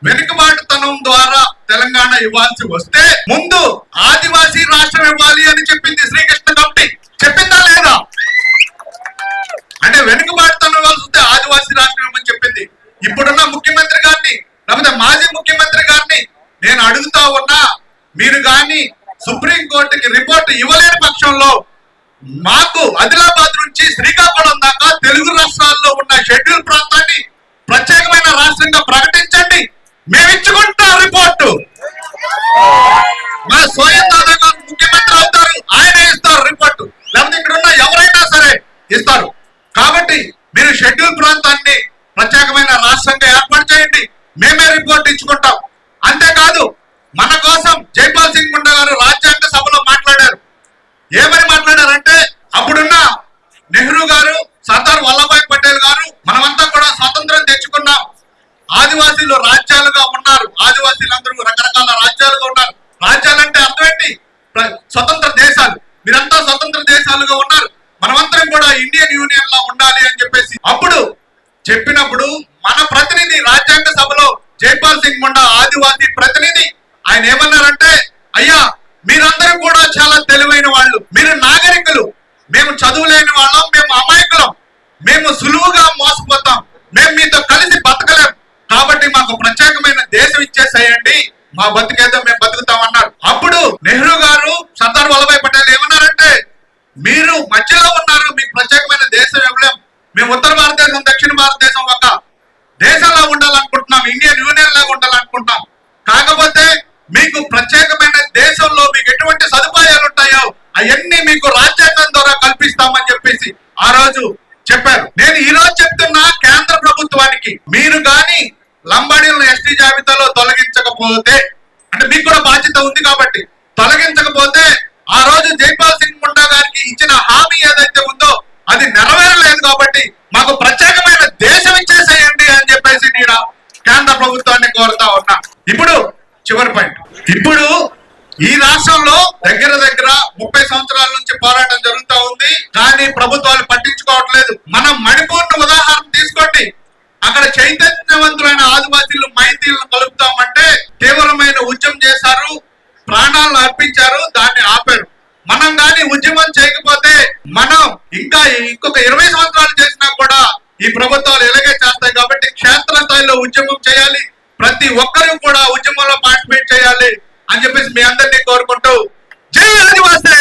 వెనుకబాటుతనం ద్వారా తెలంగాణ ఇవ్వాల్సి వస్తే ముందు ఆదివాసీ రాష్ట్రం ఇవ్వాలి అని చెప్పింది శ్రీకృష్ణ కమిటీ. చెప్పిందా లేదా? అంటే వెనుకబాటుతనం ఇవ్వాల్సి వస్తే ఆదివాసీ రాష్ట్రం ఇవ్వమని చెప్పింది. ఇప్పుడున్న ముఖ్యమంత్రి గారిని, లేకపోతే మాజీ ముఖ్యమంత్రి గారిని నేను అడుగుతా ఉన్నా, మీరు కానీ సుప్రీంకోర్టుకి రిపోర్ట్ ఇవ్వలేని పక్షంలో మాకు ఆదిలాబాద్ నుంచి శ్రీకాకుళం దాకా తెలుగు రాష్ట్రాల్లో ఉన్న షెడ్యూల్ ప్రాంతాన్ని ప్రత్యేకమైన రాష్ట్రంగా ప్రకటించండి. మేము ఇచ్చుకుంటాం రిపోర్టు. మా సోయం దాదా గారు ముఖ్యమంత్రి అవుతారు, ఆయన ఇస్తారు రిపోర్టు, లేకపోతే ఇక్కడ ఉన్న ఎవరైనా సరే ఇస్తారు. కాబట్టి మీరు షెడ్యూల్ ప్రాంతాన్ని ప్రత్యేకమైన రాష్ట్రంగా ఏర్పాటు చేయండి, మేమే రిపోర్ట్ ఇచ్చుకుంటాం. అంతేకాదు మన కోసం జైపాల్ సింగ్ ముండా గారు రాజ్యాంగ సభలో మాట్లాడారు. ఏమని మాట్లాడారంటే, అప్పుడున్న నెహ్రూ గారు, సర్దార్ వల్లభాయ్ పటేల్ గారు, మనమంతా కూడా స్వాతంత్రం తెచ్చుకున్నాం, ఆదివాసీలు రాజ్యాలుగా ఉన్నారు, ఆదివాసీలందరూ రకరకాల రాజ్యాలుగా ఉన్నారు. రాజ్యాలంటే అర్థం ఏంటి? స్వతంత్ర దేశాలు. మీరంతా స్వతంత్ర దేశాలుగా ఉన్నారు, మనమందరం కూడా ఇండియన్ యూనియన్ లా ఉండాలి అని చెప్పేసి అప్పుడు చెప్పినప్పుడు మన ప్రతినిధి రాజ్యాంగ సభలో జైపాల్ సింగ్ ముండా ఆదివాసీ ప్రతినిధి ఆయన ఏమన్నారంటే, అయ్యా మీరందరూ కూడా చాలా తెలివైన వాళ్ళు, మీరు నాగరికులు, మేము చదువులేని వాళ్ళం, మేము అమాయకులం, మేము సులువుగా మోసపోతాం, మేము మీతో కలిసి బతకలేం, కాబట్టి మాకు ప్రత్యేకమైన దేశం ఇచ్చేసేయండి, మా బతుకేదో మేము బతుకుతామన్నారు. అప్పుడు నెహ్రూ గారు, సర్దార్ వల్లభాయ్ పటేల్ ఏమన్నారంటే, మీరు మధ్యలో ఉన్నారు, మీకు ప్రత్యేకమైన దేశం ఇవ్వలేం, మేము ఉత్తర భారతదేశం దక్షిణ భారతదేశం ఒక దేశంలా ఉండాలనుకుంటున్నాం, ఇండియన్ యూనియన్ లాగా ఉండాలనుకుంటున్నాం, కాకపోతే మీకు ప్రత్యేకమైన దేశంలో మీకు ఎటువంటి సదుపాయాలు ఉంటాయో అవన్నీ మీకు రాజ్యాంగం ద్వారా కల్పిస్తామని చెప్పేసి ఆ రోజు చెప్పారు. నేను ఈ రోజు చెప్తున్నా కేంద్ర ప్రభుత్వానికి, మీరు కానీ లంబాడీలను ఎస్టీ జాబితాలో తొలగించకపోతే, అంటే మీకు కూడా బాధ్యత ఉంది కాబట్టి తొలగించకపోతే, ఆ రోజు జైపాల్ సింగ్ ముండా గారికి ఇచ్చిన హామీ ఏదైతే ఉందో అది నెరవేరలేదు కాబట్టి మాకు ప్రత్యేకమైన దేశం ఇచ్చేసేయండి అని చెప్పేసి నేను కేంద్ర ప్రభుత్వాన్ని కోరుతా ఉన్నా. ఇప్పుడు చివరి పాయింట్, ఇప్పుడు ఈ రాష్ట్రంలో దగ్గర 30 సంవత్సరాల నుంచి పోరాటం జరుగుతూ ఉంది, కానీ ప్రభుత్వాలు పట్టించుకోవట్లేదు. మనం మణిపూర్ ఉదాహరణ తీసుకోండి, అక్కడ చైతన్యవంతులైన ఆదివాసీలు మైతీలను కలుపుతామంటే తీవ్రమైన ఉద్యమం చేశారు, ప్రాణాలను అర్పించారు, దాన్ని ఆపారు. మనం కానీ ఉద్యమం చేయకపోతే మనం ఇంకా ఇంకొక 20 సంవత్సరాలు చేసినా కూడా ఈ ప్రభుత్వాలు ఇలాగే చేస్తాయి. కాబట్టి క్షేత్రస్థాయిలో ఉద్యమం చేయాలి, ప్రతి ఒక్కరూ కూడా ఉద్యమంలో పార్టిసిపేట్ చేయాలి అని చెప్పేసి మీ అందరినీ కోరుకుంటూ జై ఆదివాసీ.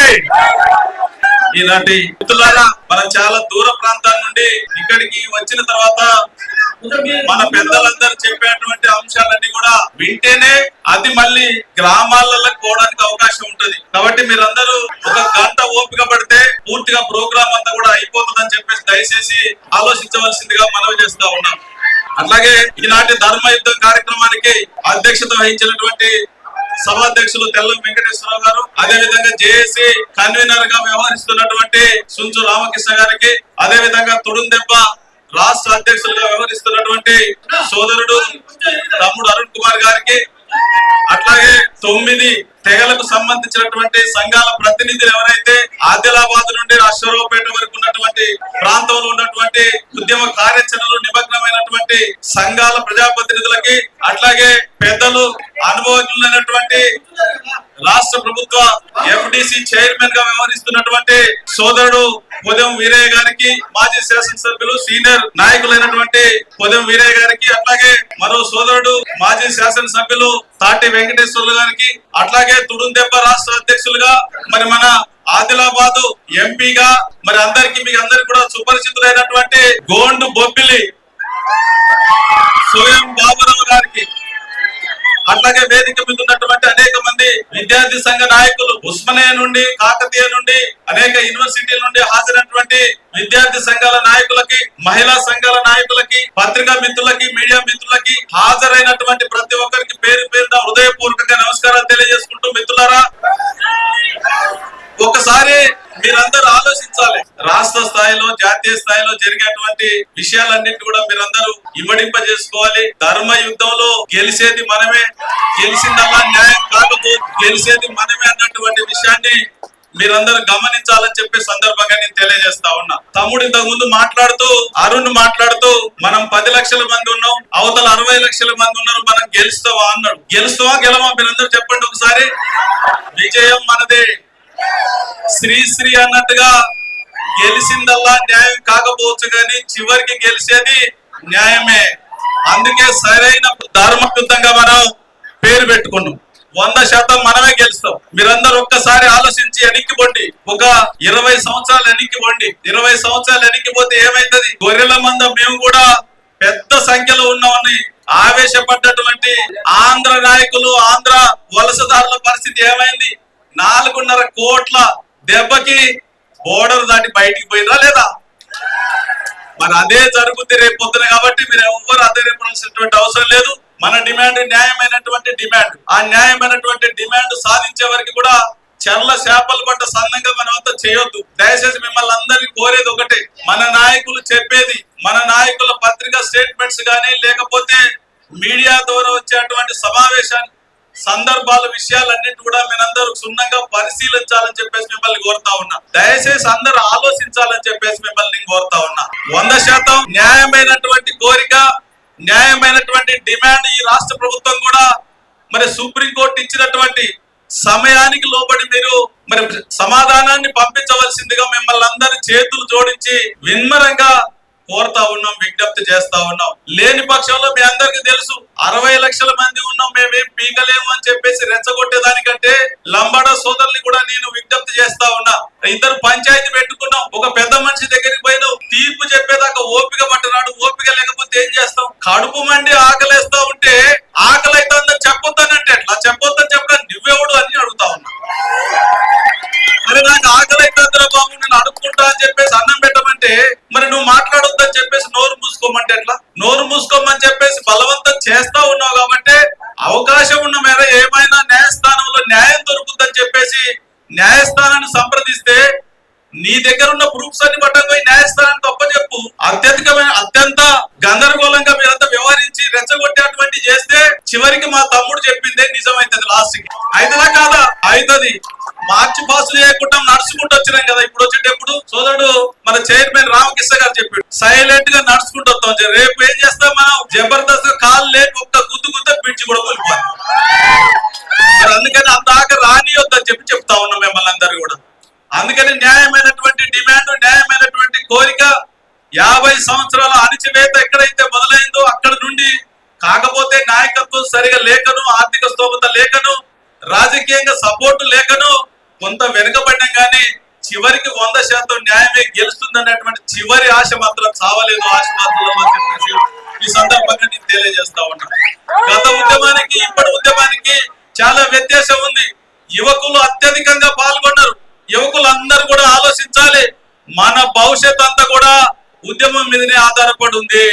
ఈనాటి మిత్రులారా, మనం చాలా దూర ప్రాంతాల నుండి ఇక్కడికి వచ్చిన తర్వాత మన పెద్దలందరూ చెప్పేటువంటి అంశాలన్నీ కూడా వింటేనే అది మళ్ళీ గ్రామాలలో పోవడానికి అవకాశం ఉంటది. కాబట్టి మీరందరూ ఒక గంట ఓపిక పడితే పూర్తిగా ప్రోగ్రామ్ అంతా కూడా అయిపోతుందని చెప్పేసి దయచేసి ఆలోచించవలసిందిగా మనవి చేస్తా ఉన్నాం. అట్లాగే ఈనాటి ధర్మ యుద్ధం కార్యక్రమానికి అధ్యక్షత వహించినటువంటి సభాధ్యక్షులు తెల్లం వెంకటేశ్వరరావు గారు, అదే విధంగా జేఏసీ కన్వీనర్ గా వ్యవహరిస్తున్నటువంటి సుంచు రామకృష్ణ గారికి, అదే విధంగా తుడుందెబ్బ రాష్ట్ర అధ్యక్షులుగా వ్యవహరిస్తున్నటువంటి సోదరుడు తమ్ముడు అరుణ్ కుమార్ గారికి, అట్లాగే 9 తెగలకు సంబంధించినటువంటి సంఘాల ప్రతినిధులు ఎవరైతే ఆదిలాబాద్ నుండి అశ్వరావుపేట వరకు ఉన్నటువంటి ప్రాంతంలో ఉన్నటువంటి ఉద్యమ కార్యాచరణలో నిమగ్నమైనటువంటి సంఘాల ప్రజాప్రతినిధులకి, అట్లాగే పెద్దలు అనుభవజ్ఞులైనటువంటి రాష్ట్ర ప్రభుత్వ ఎఫ్డిసి చైర్మన్ గా వ్యవహరిస్తున్నటువంటి సోదరుడు పొదెం వీరయ్య గారికి, మాజీ శాసనసభ్యులు సీనియర్ నాయకులైనటువంటి పొదెం వీరయ్య గారికి, అట్లాగే మరో సోదరుడు మాజీ శాసనసభ్యులు తాటి వెంకటేశ్వర్లు గారికి, అట్లాగే తుడుందెబ్బ రాష్ట్ర అధ్యక్షులుగా మరి మన ఆదిలాబాద్ ఎంపీగా మరి మీకు అందరికి కూడా సుపరిచితులైనటువంటి గోండు బొబ్బిలి సోయం బాబురావు గారికి, అట్లాగే వేదిక మీద ఉన్నటువంటి అనేక మంది విద్యార్థి సంఘ నాయకులు, ఉస్మానియా నుండి, కాకతీయ నుండి, అనేక యూనివర్సిటీల నుండి హాజరైనటువంటి విద్యార్థి సంఘాల నాయకులకి, మహిళా సంఘాల నాయకులకి, పత్రికా మిత్రులకి, మీడియా మిత్రులకి, హాజరైనటువంటి ప్రతి ఒక్కరికి పేరు పేరున హృదయపూర్వకంగా నమస్కారాలు తెలియజేసుకుంటూ, మిత్రులారా ఒకసారి మీరందరూ ఆలోచించాలి. రాష్ట్ర స్థాయిలో, జాతీయ స్థాయిలో జరిగేటువంటి విషయాలన్నింటి కూడా మీరందరూ ఇమ్మడింపజేసుకోవాలి. ధర్మ యుద్ధంలో గెలిచేది మనమే, గెలిచిందల్లా న్యాయం కాకపోతే గెలిచేది మనమే అన్నటువంటి విషయాన్ని మీరందరూ గమనించాలని చెప్పే సందర్భంగా నేను తెలియజేస్తా ఉన్నా. తమ్ముడు ఇంతకు ముందు మాట్లాడుతూ, అరుణ్ మాట్లాడుతూ, మనం 10 లక్షల మంది ఉన్నాం, అవతల 60 లక్షల మంది ఉన్నారు, మనం గెలుస్తావా అన్నాడు. గెలుస్తావా గెలవా మీరందరూ చెప్పండి ఒకసారి. విజయం మనదే. శ్రీ అన్నట్టుగా గెలిచిందల్లా న్యాయం కాకపోవచ్చు కానీ చివరికి గెలిచేది న్యాయమే. అందుకే సరైన ధర్మయుద్ధంగా మనం పేరు పెట్టుకున్నాం. 100% మనమే గెలుస్తాం. మీరందరూ ఒక్కసారి ఆలోచించి వెనక్కిపోండి. ఒక 20 సంవత్సరాలు వెనక్కిపోండి. 20 సంవత్సరాలు వెనక్కిపోతే ఏమైతుంది? గొర్రెల మంద మేము కూడా పెద్ద సంఖ్యలో ఉన్నామని ఆవేశపడ్డటువంటి ఆంధ్ర నాయకులు, ఆంధ్ర వలసదారుల పరిస్థితి ఏమైంది? 4.5 కోట్ల దెబ్బకి బోర్డర్ దాటి బయటికి పోయిందా లేదా? మరి అదే జరుగుతుంది రేపు పొద్దున. కాబట్టి మీరు ఎవ్వరు అధైర్యపడాల్సినటువంటి అవసరం లేదు. మన డిమాండ్ న్యాయమైనటువంటి డిమాండ్. ఆ న్యాయమైనటువంటి డిమాండ్ సాధించే వరకు కూడా చర్ల చేపలు పట్ట సందంగా మనం అంతా చేయొద్దు. దయచేసి మిమ్మల్ని అందరినీ కోరేది ఒకటే, మన నాయకులు చెప్పేది, మన నాయకుల పత్రికా స్టేట్మెంట్స్ కానీ, లేకపోతే మీడియా ద్వారా వచ్చేటువంటి సమావేశాన్ని సందర్భాలు, విషయాలన్నిటి కూడా మీరందరూ క్షుణ్ణంగా పరిశీలించాలని చెప్పేసి మిమ్మల్ని కోరుతా ఉన్నా. దయచేసి అందరూ ఆలోచించాలని చెప్పేసి మిమ్మల్ని కోరుతా ఉన్నా. 100% న్యాయమైనటువంటి కోరిక, న్యాయమైనటువంటి డిమాండ్ ఈ రాష్ట్ర ప్రభుత్వం కూడా మరి సుప్రీంకోర్టు ఇచ్చినటువంటి సమయానికి లోబడి మీరు మరి సమాధానాన్ని పంపించవలసిందిగా మిమ్మల్ని అందరి చేతులు జోడించి వినమ్రంగా కోరుతా ఉన్నాం, విజ్ఞప్తి చేస్తా ఉన్నాం. లేని పక్షంలో మీ అందరికి తెలుసు 60 లక్షల మంది ఉన్నాం, మేమేం పీకలేము అని చెప్పేసి రెచ్చగొట్టేదానికంటే లంబాడ సోదరులు కూడా నేను విజ్ఞప్తి చేస్తా ఉన్నా. ఇద్దరు పంచాయతీ పెట్టుకున్నాం, ఒక పెద్ద మనిషి దగ్గరికి పోయినావు, తీర్పు చెప్పేదాకా ఓపిక పట్టరాడు. ఓపిక లేకపోతే ఏం చేస్తాం? కడుపు మండి ఆకలేస్తా ఉంటే ఆకలి అవుతుందని చెప్పొద్దనంటే ఎట్లా? చెప్పొద్దని చెప్పడానికి నువ్వెవడు అని అడుగుతా ఉన్నా. మరి నాకు ఆకలి అవుతుందిరా బాబు, నేను అడుక్కుంటా అని చెప్పేసి అన్నం పెట్టమంటే మరి నువ్వు మాట్లాడొద్దని చెప్పేసి నోరు మూసుకోమంటే ఎట్లా? నోరు మూసుకోమని చెప్పేసి బలవంతం చేస్తా ఉన్నావు. కాబట్టి అవకాశం ఉన్న మేర ఏమైనా న్యాయస్థానంలో న్యాయం దొరుకుతుందని చెప్పేసి న్యాయస్థానాన్ని సంప్రదిస్తే నీ దగ్గర ఉన్న ప్రూఫ్స్ అన్ని పట్టకపోయి న్యాయస్థానాన్ని తప్పచెప్పు. అత్యంత గందరగోళంగా మీరంతా వ్యవహరించి రెచ్చగొట్టేటువంటి చేస్తే చివరికి మా తమ్ముడు చెప్పిందే నిజమైతుంది. లాస్ట్ కి అయితదా కాదా? అవుతుంది. మార్చి పాసులు చేయకుండా నడుచుకుంటూ వచ్చినాం కదా. ఇప్పుడు వచ్చేటప్పుడు సోదరుడు మన చైర్మన్ రామకృష్ణ గారు చెప్పాడు, సైలెంట్ గా నడుచుకుంటూ వస్తాం. రేపు ఏం చేస్తాం మనం? జబర్దస్త్ కాలు లేని ఒక్క గుద్దు బ్రిడ్జ్ కూడా కూలిపోవాలి. అందుకని అందాక అని చెప్తా ఉన్నాం మిమ్మల్ని అందరూ కూడా. అందుకని న్యాయమైనటువంటి డిమాండ్, న్యాయమైనటువంటి కోరిక 50 సంవత్సరాల అణిచివేత ఎక్కడైతే మొదలైందో అక్కడ నుండి, కాకపోతే నాయకత్వం సరిగా లేకను, ఆర్థిక స్తోమత లేకను, రాజకీయంగా సపోర్టు లేకను కొంత వెనుకబడినాం, కానీ చివరికి 100% న్యాయమే గెలుస్తుంది అన్నటువంటి చివరి ఆశ మాత్రం చావలేదు, ఆశమాత్రంలో చెప్పేసి ఈ సందర్భంగా నేను తెలియజేస్తా ఉన్నా. గత ఉద్యమానికి ఇప్పటి ఉద్యమానికి చాలా వ్యత్యాసం ఉంది. యువకులు అత్యధికంగా పాల్గొన్నారు. యువకులందరూ కూడా ఆలోచించాలి, మన భవిష్యత్ అంతా కూడా ఉద్యమం మీదనే ఆధారపడి ఉంది.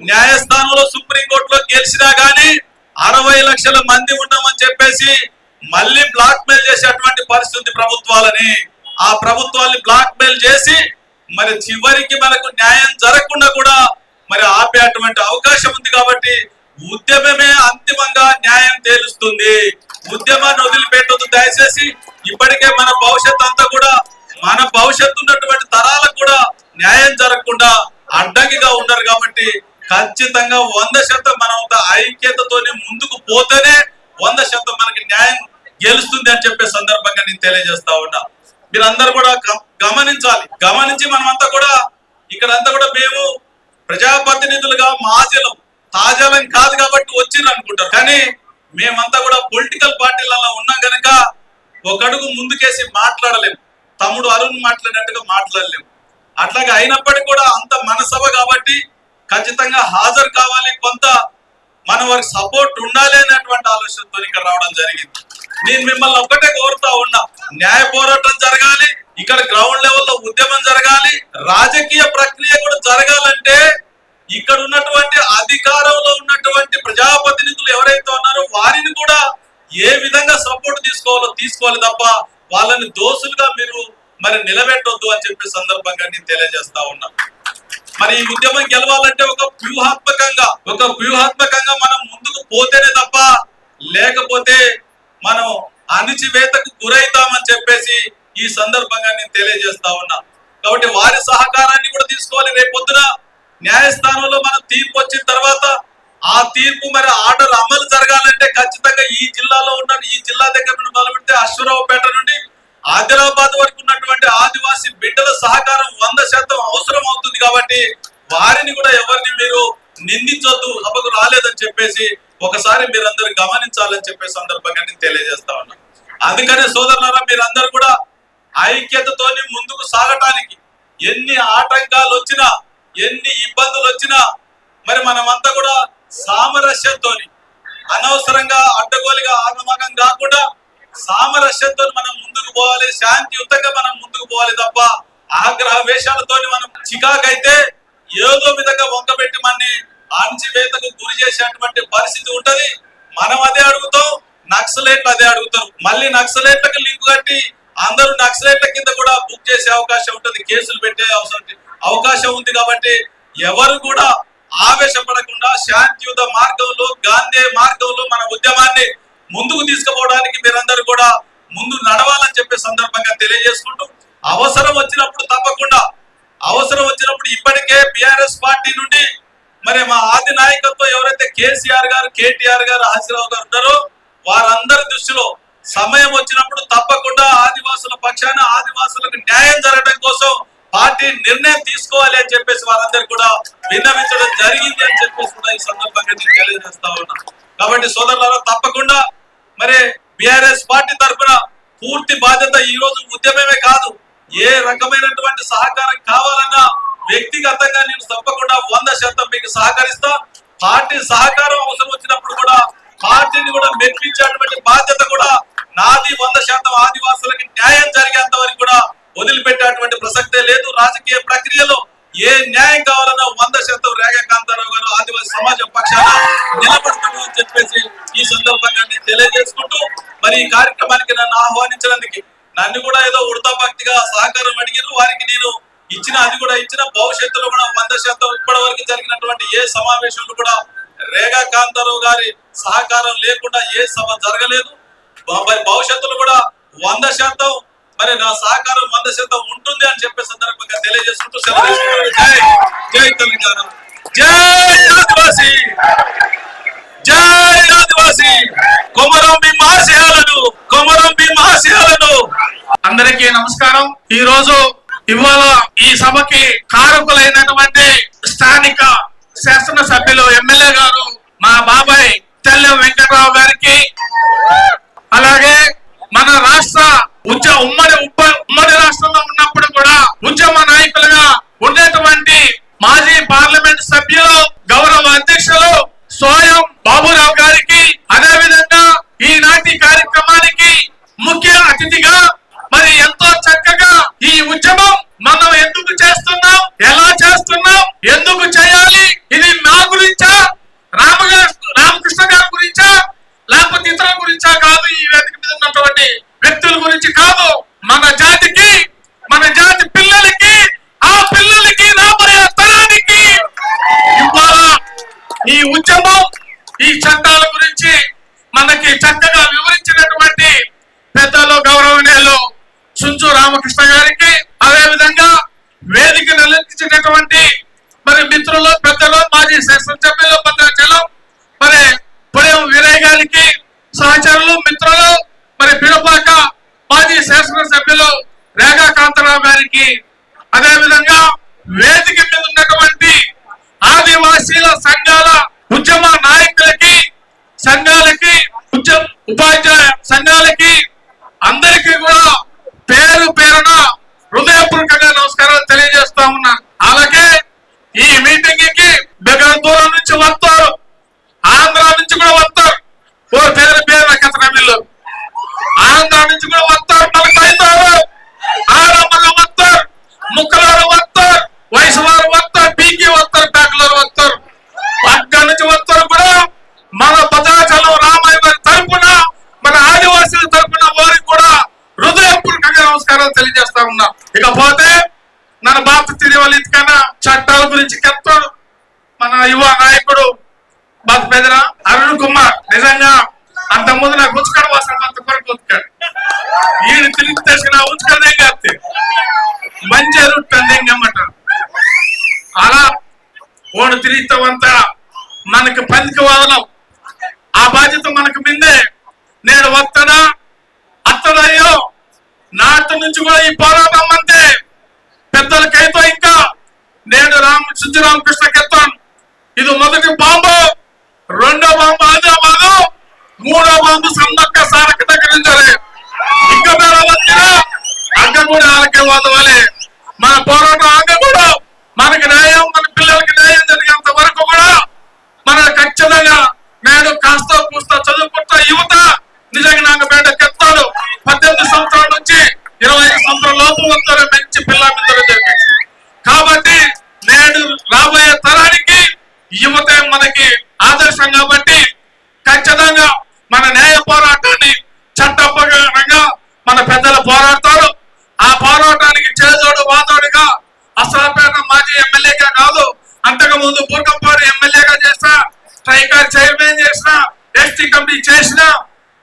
న్యాయస్థానంలో సుప్రీంకోర్టులో గెలిచినా గానీ 60 లక్షల మంది ఉన్నామని చెప్పేసి మళ్ళీ బ్లాక్ మెయిల్ చేసేటువంటి పరిస్థితి ప్రభుత్వాలని. ఆ ప్రభుత్వాన్ని బ్లాక్ మెయిల్ చేసి మరి చివరికి మనకు న్యాయం జరగకుండా కూడా మరి ఆపేటువంటి అవకాశం ఉంది. కాబట్టి ఉద్యమమే అంతిమంగా న్యాయం తేలుస్తుంది. ఉద్యమాన్ని వదిలిపెట్టొద్దు దయచేసి. ఇప్పటికే మన భవిష్యత్ అంతా కూడా, మన భవిష్యత్తు ఉన్నటువంటి తరాలకు కూడా న్యాయం జరగకుండా అడ్డంకిగా ఉన్నారు. కాబట్టి ఖచ్చితంగా 100% మనంతా ఐక్యతతోనే ముందుకు పోతేనే 100% మనకి న్యాయం గెలుస్తుంది అని చెప్పే సందర్భంగా నేను తెలియజేస్తా ఉన్నా. మీరందరూ కూడా గమనించాలి. గమనించి మనమంతా కూడా ఇక్కడంతా కూడా మేము ప్రజాప్రతినిధులుగా మాజీలం, తాజాలం కాదు కాబట్టి వచ్చిండ్రు అనుకుంటారు. కానీ మేమంతా కూడా పొలిటికల్ పార్టీలలో ఉన్నాం కనుక ఒక అడుగు ముందుకేసి మాట్లాడలేము. తమ్ముడు అరుణ్ మాట్లాడినట్టుగా మాట్లాడలేము. అట్లాగే అయినప్పటికీ కూడా అంత మన సభ కాబట్టి ఖచ్చితంగా హాజరు కావాలి, కొంత మన వారికి సపోర్ట్ ఉండాలి అనేటువంటి ఆలోచనతో ఇక్కడ రావడం జరిగింది. నేను మిమ్మల్ని ఒక్కటే కోరుతా ఉన్నా, న్యాయ పోరాటం జరగాలి, ఇక్కడ గ్రౌండ్ లెవెల్లో ఉద్యమం జరగాలి, రాజకీయ ప్రక్రియ కూడా జరగాలంటే ఇక్కడ ఉన్నటువంటి అధికారంలో ఉన్నటువంటి ప్రజాప్రతినిధులు ఎవరైతే ఉన్నారో వారిని కూడా ఏ విధంగా సపోర్ట్ తీసుకోవాలి తప్ప వాళ్ళని దోషులుగా మీరు మరి నిలబెట్టొద్దు అని చెప్పే సందర్భంగా నేను తెలియజేస్తా ఉన్నా. మరి ఈ ఉద్యమం గెలవాలంటే ఒక వ్యూహాత్మకంగా మనం ముందుకు పోతేనే తప్ప, లేకపోతే మనం అణిచివేతకు గురైతామని చెప్పేసి ఈ సందర్భంగా నేను తెలియజేస్తా ఉన్నా. కాబట్టి వారి సహకారాన్ని కూడా తీసుకోవాలి. రేపొద్దున న్యాయస్థానంలో మనం తీర్పు వచ్చిన తర్వాత ఆ తీర్పు మరి ఆర్డర్ అమలు జరగాలంటే ఖచ్చితంగా ఈ జిల్లాలో ఉన్న, ఈ జిల్లా దగ్గర నుండి మొదలుపెడితే అశ్వరావుపేట నుండి ఆదిలాబాద్ వరకు ఉన్నటువంటి ఆదివాసీ బిడ్డల సహకారం 100% అవసరం అవుతుంది. కాబట్టి వారిని కూడా ఎవరిని మీరు నిందించొద్దు, సభకు రాలేదని చెప్పేసి ఒకసారి మీరందరూ గమనించాలని చెప్పే సందర్భంగా నేను తెలియజేస్తా ఉన్నా. అందుకనే సోదరులారా, మీరందరూ కూడా ఐక్యతతోని ముందుకు సాగటానికి ఎన్ని ఆటంకాలు వచ్చినా, ఎన్ని ఇబ్బందులు వచ్చినా మరి మనమంతా కూడా సామరస్యంతో, అనవసరంగా అడ్డగోలుగా ఆగమగం కాకుండా సామరస్యంతో మనం ముందుకు పోవాలి, శాంతియుతంగా మనం ముందుకు పోవాలి తప్ప ఆగ్రహ వేషాలతో మనం చికాకైతే ఏదో విధంగా వంకబెట్టి మనని అణచివేతకు గురి చేసేటువంటి పరిస్థితి ఉంటది. మనం అదే అడుగుతాం, నక్సలైట్లు అదే అడుగుతారు. మళ్ళీ నక్సలైట్లకు లింక్ కట్టి అందరూ నక్సలైట్ల కింద కూడా బుక్ చేసే అవకాశం ఉంటది, కేసులు పెట్టే అవకాశం ఉంది. కాబట్టి ఎవరు కూడా ఆవేశపడకుండా శాంతియుత మార్గంలో, గాంధీ మార్గంలో మన ఉద్యమాన్ని ముందుకు తీసుకుపోవడానికి మీరందరూ కూడా ముందు నడవాలని చెప్పే సందర్భంగా తెలియజేసుకుంటూ, అవసరం వచ్చినప్పుడు తప్పకుండా, అవసరం వచ్చినప్పుడు ఇప్పటికే బిఆర్ఎస్ పార్టీ నుండి మరి మా ఆది నాయకత్వం ఎవరైతే కేసీఆర్ గారు, కేటీఆర్ గారు, హాజీరావు గారు ఉన్నారో వారందరి దృష్టిలో సమయం వచ్చినప్పుడు తప్పకుండా ఆదివాసుల పక్షాన, ఆదివాసులకు న్యాయం జరగడం కోసం పార్టీ నిర్ణయం తీసుకోవాలి అని చెప్పేసి వారందరూ కూడా విన్నవించడం జరిగింది అని చెప్పేసి కూడా ఈ సందర్భంగా నేను తెలియజేస్తా ఉన్నా. కాబట్టి సోదరులారా, తప్పకుండా మరి బిఆర్ఎస్ పార్టీ తరఫున పూర్తి బాధ్యత, ఈ రోజు ఉద్యమమే కాదు, ఏ రకమైనటువంటి సహకారం కావాలన్నా వ్యక్తిగతంగా నేను తప్పకుండా 100% మీకు సహకరిస్తా. పార్టీ సహకారం అవసరం వచ్చినప్పుడు కూడా పార్టీని కూడా మెప్పించేటువంటి బాధ్యత కూడా నాది. 100% ఆదివాసులకి న్యాయం జరిగేంత వరకు కూడా వదిలిపెట్టేటువంటి ప్రసక్తే లేదు. రాజకీయ ప్రక్రియలో ఏ న్యాయం కావాలన్నా 100% రేగా కాంతారావు గారు ఆదివాసీ సమాజం పక్షాన నిలబడుతుంది అని చెప్పేసి ఈ సందర్భంగా నేను తెలియజేసుకుంటూ, మరి ఈ కార్యక్రమానికి నన్ను ఆహ్వానించినందుకు, నన్ను కూడా ఏదో ఉడతా భక్తిగా సహకారం అడిగారు, వారికి నేను ఇచ్చిన, అది కూడా ఇచ్చిన. భవిష్యత్తులో కూడా 100% ఇప్పటి వరకు జరిగినటువంటి ఏ సమావేశంలో కూడా రేగా కాంతారావు గారి సహకారం లేకుండా ఏ సభ జరగలేదు. మరి భవిష్యత్తులో కూడా 100% మరి నా సహకారం 100% ఉంటుంది అని చెప్పే సందర్భంగా తెలియజేసుకుంటూ సెలవు తీసుకుంటున్నాను. జై తెలంగాణ, జై ఆదివాసీ, జై ఆదివాసీ. కొమరం భీం ఆశయాలను అందరికీ నమస్కారం. ఇవాళ ఈ సభకి కారకులైనటువంటి స్థానిక శాసనసభ్యులు ఎమ్మెల్యే గారు మా బాబాయ్ తెల్లం వెంకట్రావు గారికి, అలాగే మన రాష్ట్ర ఉమ్మడి రాష్ట్రంలో ఉన్నప్పుడు కూడా ఉద్యమ నాయకులుగా ఉండేటువంటి మాజీ పార్లమెంట్ సభ్యులు గౌరవ అధ్యక్షులు సోయం బాబురావు గారికి, అదే విధంగా ఈనాటి కార్యక్రమానికి ముఖ్య అతిథిగా మరి ఎంతో చక్కగా ఈ ఉద్యమం మనం ఎందుకు చేస్తున్నాం, ఎలా చేస్తున్నాం, ఎందుకు చేయాలి, ఇది మా గురించా రామకృష్ణ గారి గురించా లేకపోతే ఇతరుల గురించా కాదు, ఈ వేదిక మీద ఉన్నటువంటి వ్యక్తుల గురించి కాదు, మన జాతికి, మన జాతి పిల్లలకి, ఆ పిల్లలకి రాబోయే తరానికి ఇవాళ ఈ ఉద్యమం, ఈ చట్టాల గురించి మనకి చక్కగా వివరించినటువంటి పెద్దలు గౌరవనీయులు సుంచు రామకృష్ణ గారికి, అదే విధంగా వేదిక నిలబెట్టినటువంటి మరి మిత్రులు, పెద్దలు, మాజీ శాసనసభ్యులు భద్రాచలం మరి పొడియం వీరయ్య గారికి, సహచరులు, మిత్రులు, మరి పిడపాక మాజీ శాసనసభ్యులు రేగా కాంతారావు గారికి, అదే విధంగా వేదిక మీద ఉన్నటువంటి ఆదివాసీల సంఘాల ఉద్యమ నాయకులకి, సంఘాలకి, ఉపాధ్యాయ సంఘాలకి అందరికీ కూడా పేరు పేరున హృదయపూర్వకంగా నమస్కారాలు తెలియజేస్తా ఉన్నాను. అలాగే ఈ మీటింగ్ కి దగ్గర దూరం నుంచి వస్తారు, ఆంధ్ర నుంచి కూడా వస్తారు, ఓ పేరు పేరు కథనమిల్లు ఆంధ్ర నుంచి కూడా వస్తారు, మలకైతారు, ఆడమల్ల వస్తారు, ముక్కలారు వస్తారు, వయసు వారు వస్తారు, పీకి వస్తారు, బ్యాకులర్ వస్తారు, అక్కడి నుంచి వస్తారు కూడా మన భద్రాచలం రామయ్య గారి తరపున, మన ఆదివాసీల తరపున వారికి కూడా హృదయపూర్వకంగా నమస్కారాలు తెలియజేస్తా ఉన్నా. ఇకపోతే నన్ను బాధ తెలియాలి కన్నా చట్టాల గురించి చెప్తాడు మన యువ నాయకుడు బాధ పెదర అరుణ్ కుమార్. నిజంగా అంత ముందు నాకు ఉంచుకడ వాసన అంత కొరకు ఉతుకాడు, ఈయన తిరిగి తెచ్చిన ఉంచుకడే కాస్తే మంచి రుట్టందెంగమ్మట అలా ఓడు తిరిగితావంతా మనకి పందికి వదలం, ఆ బాధ్యత మనకు మిందే. నేను వస్తాడా అత్తడయ్యో నాటి నుంచి కూడా ఈ పోరాటం అంతే పెద్దలకైతే ఇంకా నేను సుంచు రామకృష్ణకి ఎత్తాను. ఇది మొదటి బాంబు, రెండో బాంబు ఆదిలాబాదు, మూడో బాంబు సమ్మక్క సారక్క దగ్గర నుంచి ఇంకా మేర వచ్చినా అక్క కూడా ఆలకే వదవాలి. మన పోరాటం ఆగ కూడా మనకి న్యాయం, మన పిల్లలకి న్యాయం జరిగేంత వరకు కూడా మన ఖచ్చితంగా నేను కాస్త కూస్తా చదువుకుంటా యువత నిజంగా నాకు బయటకు ఎత్తాడు. 18 సంవత్సరాల నుంచి 25 సంవత్సరాల లోపు వస్తారు మంచి పిల్లలు చెప్పేసి. కాబట్టి నేడు రాబోయే తరానికి యువత మనకి ఆదర్శం కాబట్టి ఖచ్చితంగా మన న్యాయ పోరాటాన్ని చట్టపరంగా మన పెద్దలు పోరాడతారు. ఆ పోరాటానికి చేదోడు వాదోడుగా అసలపేట మాజీ ఎమ్మెల్యేగా కాదు, అంతకు ముందు బూటంపాడు ఎమ్మెల్యేగా చేసిన, ట్రైకార్ చైర్మన్ చేసిన, ఎస్టీ కమిటీ చేసిన,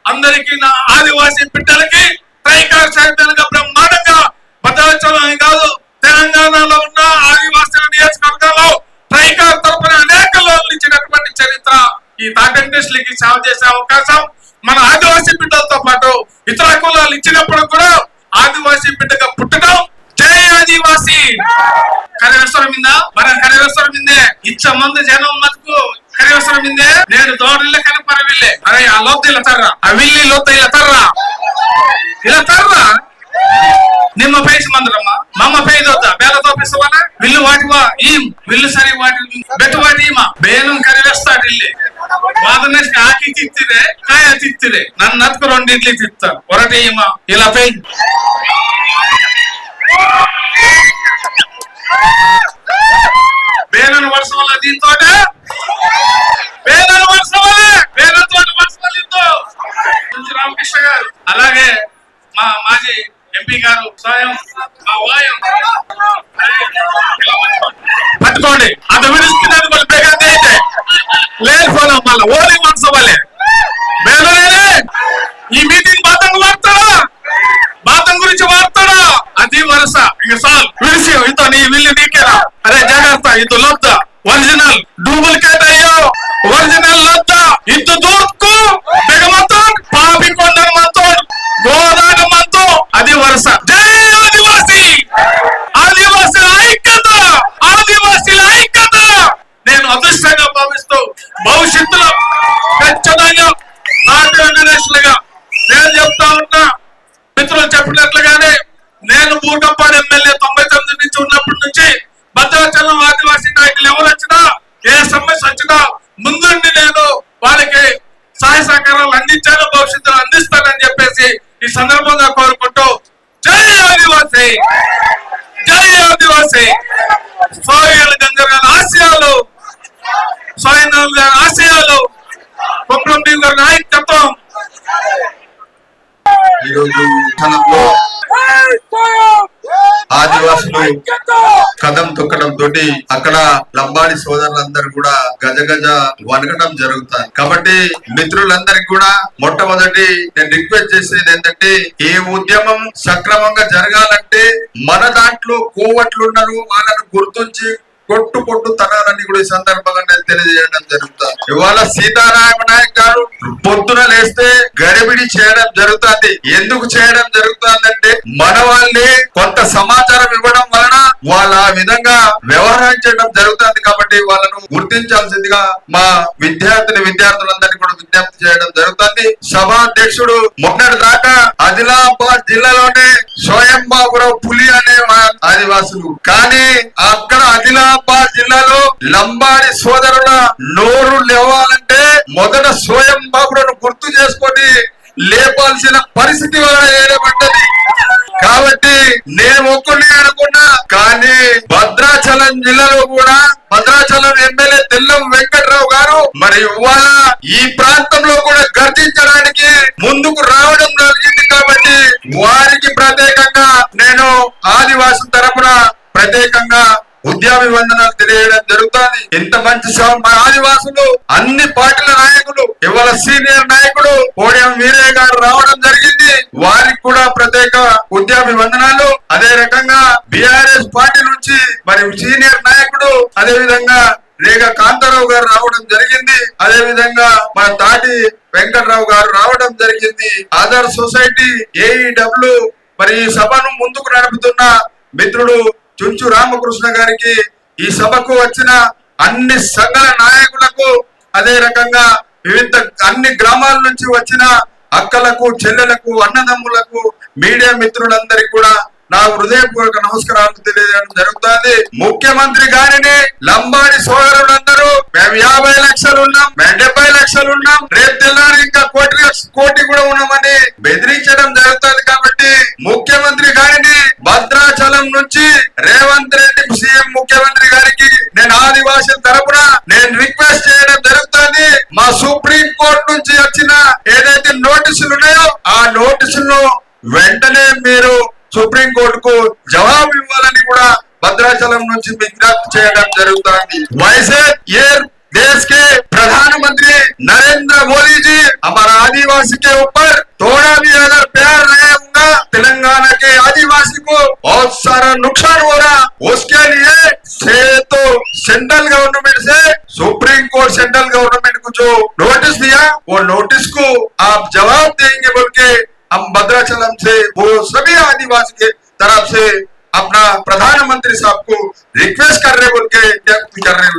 అందరికీ నా ఆదివాసీ బిడ్డలకి ట్రైకార్ చైర్మన్ గా బ్రహ్మాండంగా భద్రాచలం కాదు తెలంగాణలో ఉన్న ఆదివాసీ నియోజకవర్గాల్లో ట్రైకార్ తరపున అనేక లోన్లు ఇచ్చినటువంటి చరిత్ర ఈ తాకంటేస్లకి సేవ చేసే అవకాశం మన ఆదివాసీ బిడ్డలతో పాటు ఇతర కులాలు ఇచ్చినప్పుడు కూడా ఆదివాసీ బిడ్డగా పుట్టడం. జై ఆదివాసీ. కరివేశ్వరం మీద మన కరివేశ్వరం మీదే ఇచ్చ మంది జనం మటుకు కరివేశ్వరం మీదే నేను దోడలే కనపరవిల్లే అరే ఆ లోతు ఇలా తర్రా, ఆ విల్లి లోతు ఇలా తర్రా, ఇలా తర్రా ನಿಮ್ಮ ಪೈಸೆ ಮಂದ್ರಮ್ಮ ಮಮ್ಮ ಪೈದೋತ ಬೇಲతో పిసవన విల్లు వాటివా ఈం విల్లు సరి వాటి బెట్టు వాటి ఈమ బేను కరివేస్తాడు ఇల్లి వాదనేసి ఆకి తిత్తిరే కాయ తిత్తిరే నన్ను నత్కు 2 ఇడ్లీ తిత్తా ఒరటి ఈమ ఇలా పై బేనను వర్షం వల్ల దీంతో బేనను వర్షం వల్ల బేనతో వర్షం వల్ల రామకృష్ణ గారు, అలాగే మా మాజీ ఎంపీ గారు స్వయం పట్టుకోండి అంత విడుస్తున్నది మళ్ళీ బేగంతే లేదు ఫోన్ మళ్ళీ ఓన్లీ వన్స్ అవ్వాలి బేలనే ఈ మీటింగ్ బాతం వాడతాడా, బాతం గురించి వాడతాడా, అది వరుస ఇంక సాల్ విడిసి ఇంత నీ విల్లు నీకేరా అరే జాగ్రత్త ఇంత లొద్ద ఒరిజినల్ డూప్లికేట్ అయ్యో ఒరిజినల్ లొద్ద ఇంత దూరకు బెగమతో పాపి కొండ మంతో గోదాగ మంతో అది వరుస పరిస్థితుల్లో ఖచ్చితంగా నాటి వెంకటేశ్వరులుగా నేను చెప్తా ఉన్నా, మిత్రులు చెప్పినట్లుగానే నేను బూర్గంపాడు ఎమ్మెల్యే 99 నుంచి ఉన్నప్పటి నుంచి భద్రాచలం ఆదివాసీ నాయకులు ఎవరు వచ్చినా ఏ సమస్య వచ్చినా ముందుండి నేను వాళ్ళకి సహాయ సహకారాలు అందించాను, భవిష్యత్తులో అందిస్తానని చెప్పేసి ఈ సందర్భంగా కోరుకుంటూ జై ఆదివాసీ, జై ఆదివాసీ. సోయల్ గంగర్ గారి ఆశయాలు, సోయల్ గారి ఆశయాలు, కొమరం భీమ్ గారి నాయకత్వం. ఈరోజు స్థానంలో ఆదివాసులు కదం తొక్కడం తోటి అక్కడ లంబాడి సోదరులందరూ కూడా గజ గజ వనకడం జరుగుతుంది. కాబట్టి మిత్రులందరికీ కూడా మొట్టమొదటి నేను రిక్వెస్ట్ చేసేది ఏంటంటే, ఏ ఉద్యమం సక్రమంగా జరగాలంటే మన దాంట్లో కోవట్లున్నారు, వాళ్ళను గుర్తించి కొట్టు తనాలని కూడా ఈ సందర్భంగా నేను తెలియజేయడం జరుగుతుంది. ఇవాళ సీతారామ నాయక్ గారు పొద్దున లేస్తే గడిబిడి చేయడం జరుగుతుంది. ఎందుకు చేయడం జరుగుతుందంటే, మన వాళ్ళే కొంత సమాచారం ఇవ్వడం వలన వాళ్ళ ఆ విధంగా వ్యవహరించడం జరుగుతుంది. కాబట్టి వాళ్ళను గుర్తించాల్సిందిగా మా విద్యార్థులందరినీ కూడా విజ్ఞప్తి చేయడం జరుగుతుంది. సభాధ్యక్షుడు మొన్నటి దాకా ఆదిలాబాద్ జిల్లాలోనే స్వయంబాబురావు పులి అనే ఆదివాసులు, కానీ అక్కడ ఆదిలాబాద్ జిల్లాలో లంబాడి సోదరుల నోరు లేవాలంటే మొదట స్వయంబాబులను గుర్తు చేసుకొని లేపాల్సిన పరిస్థితి ఏర్పడ్డది. కాబట్టి నేను ఒక్కడిని అనుకున్నా, కానీ భద్రాచలం జిల్లాలో కూడా భద్రాచలం ఎమ్మెల్యే తెల్లం వెంకట్రావు గారు మరి ఇవాళ ఈ ప్రాంతంలో కూడా గర్జించడానికి ముందుకు రావడం జరిగింది. కాబట్టి వారికి ప్రత్యేకంగా నేను ఆదివాసి తరపున ప్రత్యేకంగా ఉద్యాభివందనాలు తెలియడం జరుగుతుంది. ఇంత మంచి మా ఆదివాసులు అన్ని పార్టీల నాయకులు, ఇవాళ సీనియర్ నాయకుడు కోడియం వీరయ్య గారు రావడం జరిగింది. వారికి కూడా ప్రత్యేక ఉద్యాభివందనాలు. అదే రకంగా బీఆర్ఎస్ పార్టీ నుంచి మరి సీనియర్ నాయకుడు, అదే విధంగా రేగా కాంతారావు గారు రావడం జరిగింది. అదే విధంగా మన తాటి వెంకట్రావు గారు రావడం జరిగింది. ఆదర్ సొసైటీ ఏఈడబ్ల్యూ మరి ఈ సభను ముందుకు నడుపుతున్న మిత్రుడు చుంచు రామకృష్ణ గారికి, ఈ సభకు వచ్చిన అన్ని సంఘాల నాయకులకు, అదే రకంగా వివిధ అన్ని గ్రామాల నుంచి వచ్చిన అక్కలకు, చెల్లెలకు, అన్నదమ్ములకు, మీడియా మిత్రులందరికీ కూడా నా హృదయపూర్వక నమస్కారాలు తెలియజేయడం జరుగుతుంది. ముఖ్యమంత్రి గారిని లంబాడి సోదరులందరూ మేము 50 లక్షలు ఉన్నాం, మేము 70 లక్షలు ఉన్నాం, రేపు తెల్లారి ఇంకా కోటి కూడా ఉన్నామని బెదిరించడం జరుగుతుంది. కాబట్టి ముఖ్యమంత్రి గారిని భద్రాచలం నుంచి రేవంత్ రెడ్డి సీఎం ముఖ్యమంత్రి గారికి నేను ఆదివాసుల తరపున నేను రిక్వెస్ట్ చేయడం జరుగుతుంది. మా సుప్రీం కోర్టు నుంచి వచ్చిన ఏదైతే నోటీసులు ఉన్నాయో ఆ నోటీసులను వెంటనే మీరు సుప్రీం కోర్టుకు జవాబు ఇవ్వాలని కూడా భద్రాచలం నుంచి విజ్ఞప్తి చేయడం జరుగుతుంది. वैसे ये देश के प्रधानमंत्री नरेंद्र मोदी जी हमारा आदिवासी के ऊपर थोड़ा भी अगर प्यार रहे होगा, तेलंगाना के आदिवासी को बहुत सारा नुकसान हो रहा, उसके लिए से तो सेंट्रल गवर्नमेंट से सुप्रीम कोर्ट सेंट्रल गवर्नमेंट को जो नोटिस दिया वो नोटिस को आप जवाब देंगे बोल के हम भद्राचलम से वो सभी आदिवासी के तरफ से अपना प्रधानमंत्री साहब को रिक्वेस्ट कर रहे बोल के कर रहे.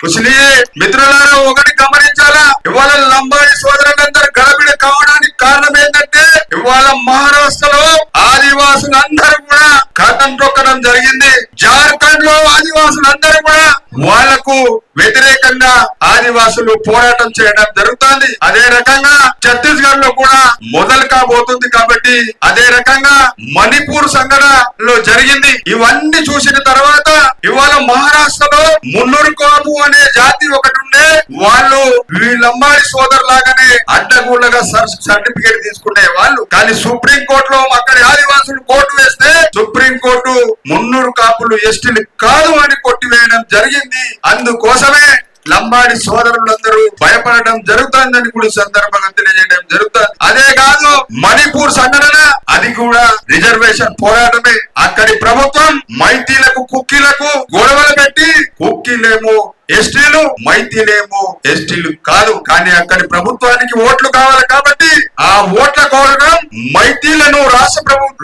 इसलिए మిత్రులారా ఒకటి గమనించాలా, ఇవాళ లంబాడి సోదరులందరూ గడబిడి కావడానికి కారణం ఏంటంటే, ఇవాళ మహారాష్ట్రలో ఆదివాసులందరూ కూడా కథం తొక్కడం జరిగింది. జార్ఖండ్ లో ఆదివాసులందరూ కూడా వాళ్లకు వ్యతిరేకంగా ఆదివాసులు పోరాటం చేయడం జరుగుతుంది. అదే రకంగా ఛత్తీస్గఢ్ లో కూడా మొదలు కాబోతుంది. కాబట్టి అదే రకంగా మణిపూర్ సంఘటనలో జరిగింది. ఇవన్నీ చూసిన తర్వాత ఇవాళ మహారాష్ట్రలో మున్నూరు కాపు అనే జాతి ఒకటి ఉండే, వాళ్ళు వీళ్ళంబాడి సోదరు లాగానే అడ్డగూళ్ళగా సర్టిఫికేట్ తీసుకునే వాళ్ళు. కానీ సుప్రీం కోర్టులో అక్కడి ఆదివాసులు కోర్టు వేస్తే సుప్రీం కోర్టు మున్నూరు కాపులు ఎస్టీలు కాదు అని కొట్టివేయడం జరిగింది. అందుకోసమే లంబాడి సోదరులందరూ భయపడడం జరుగుతుందని కూడా సందర్భంగా తెలియజేయడం జరుగుతుంది. అదే కాదు మణిపూర్ సంఘటన, అది కూడా రిజర్వేషన్ పోరాటమే. అక్కడి ప్రభుత్వం మైతీలకు, కుక్కీలకు గొడవలు పెట్టి ఉక్కీలేమో ఎస్టీలు, మైతీలేమో ఎస్టీలు కాదు. కానీ అక్కడి ప్రభుత్వానికి ఓట్లు కావాలి కాబట్టి ఆ ఓట్ల కోసం మైతీలను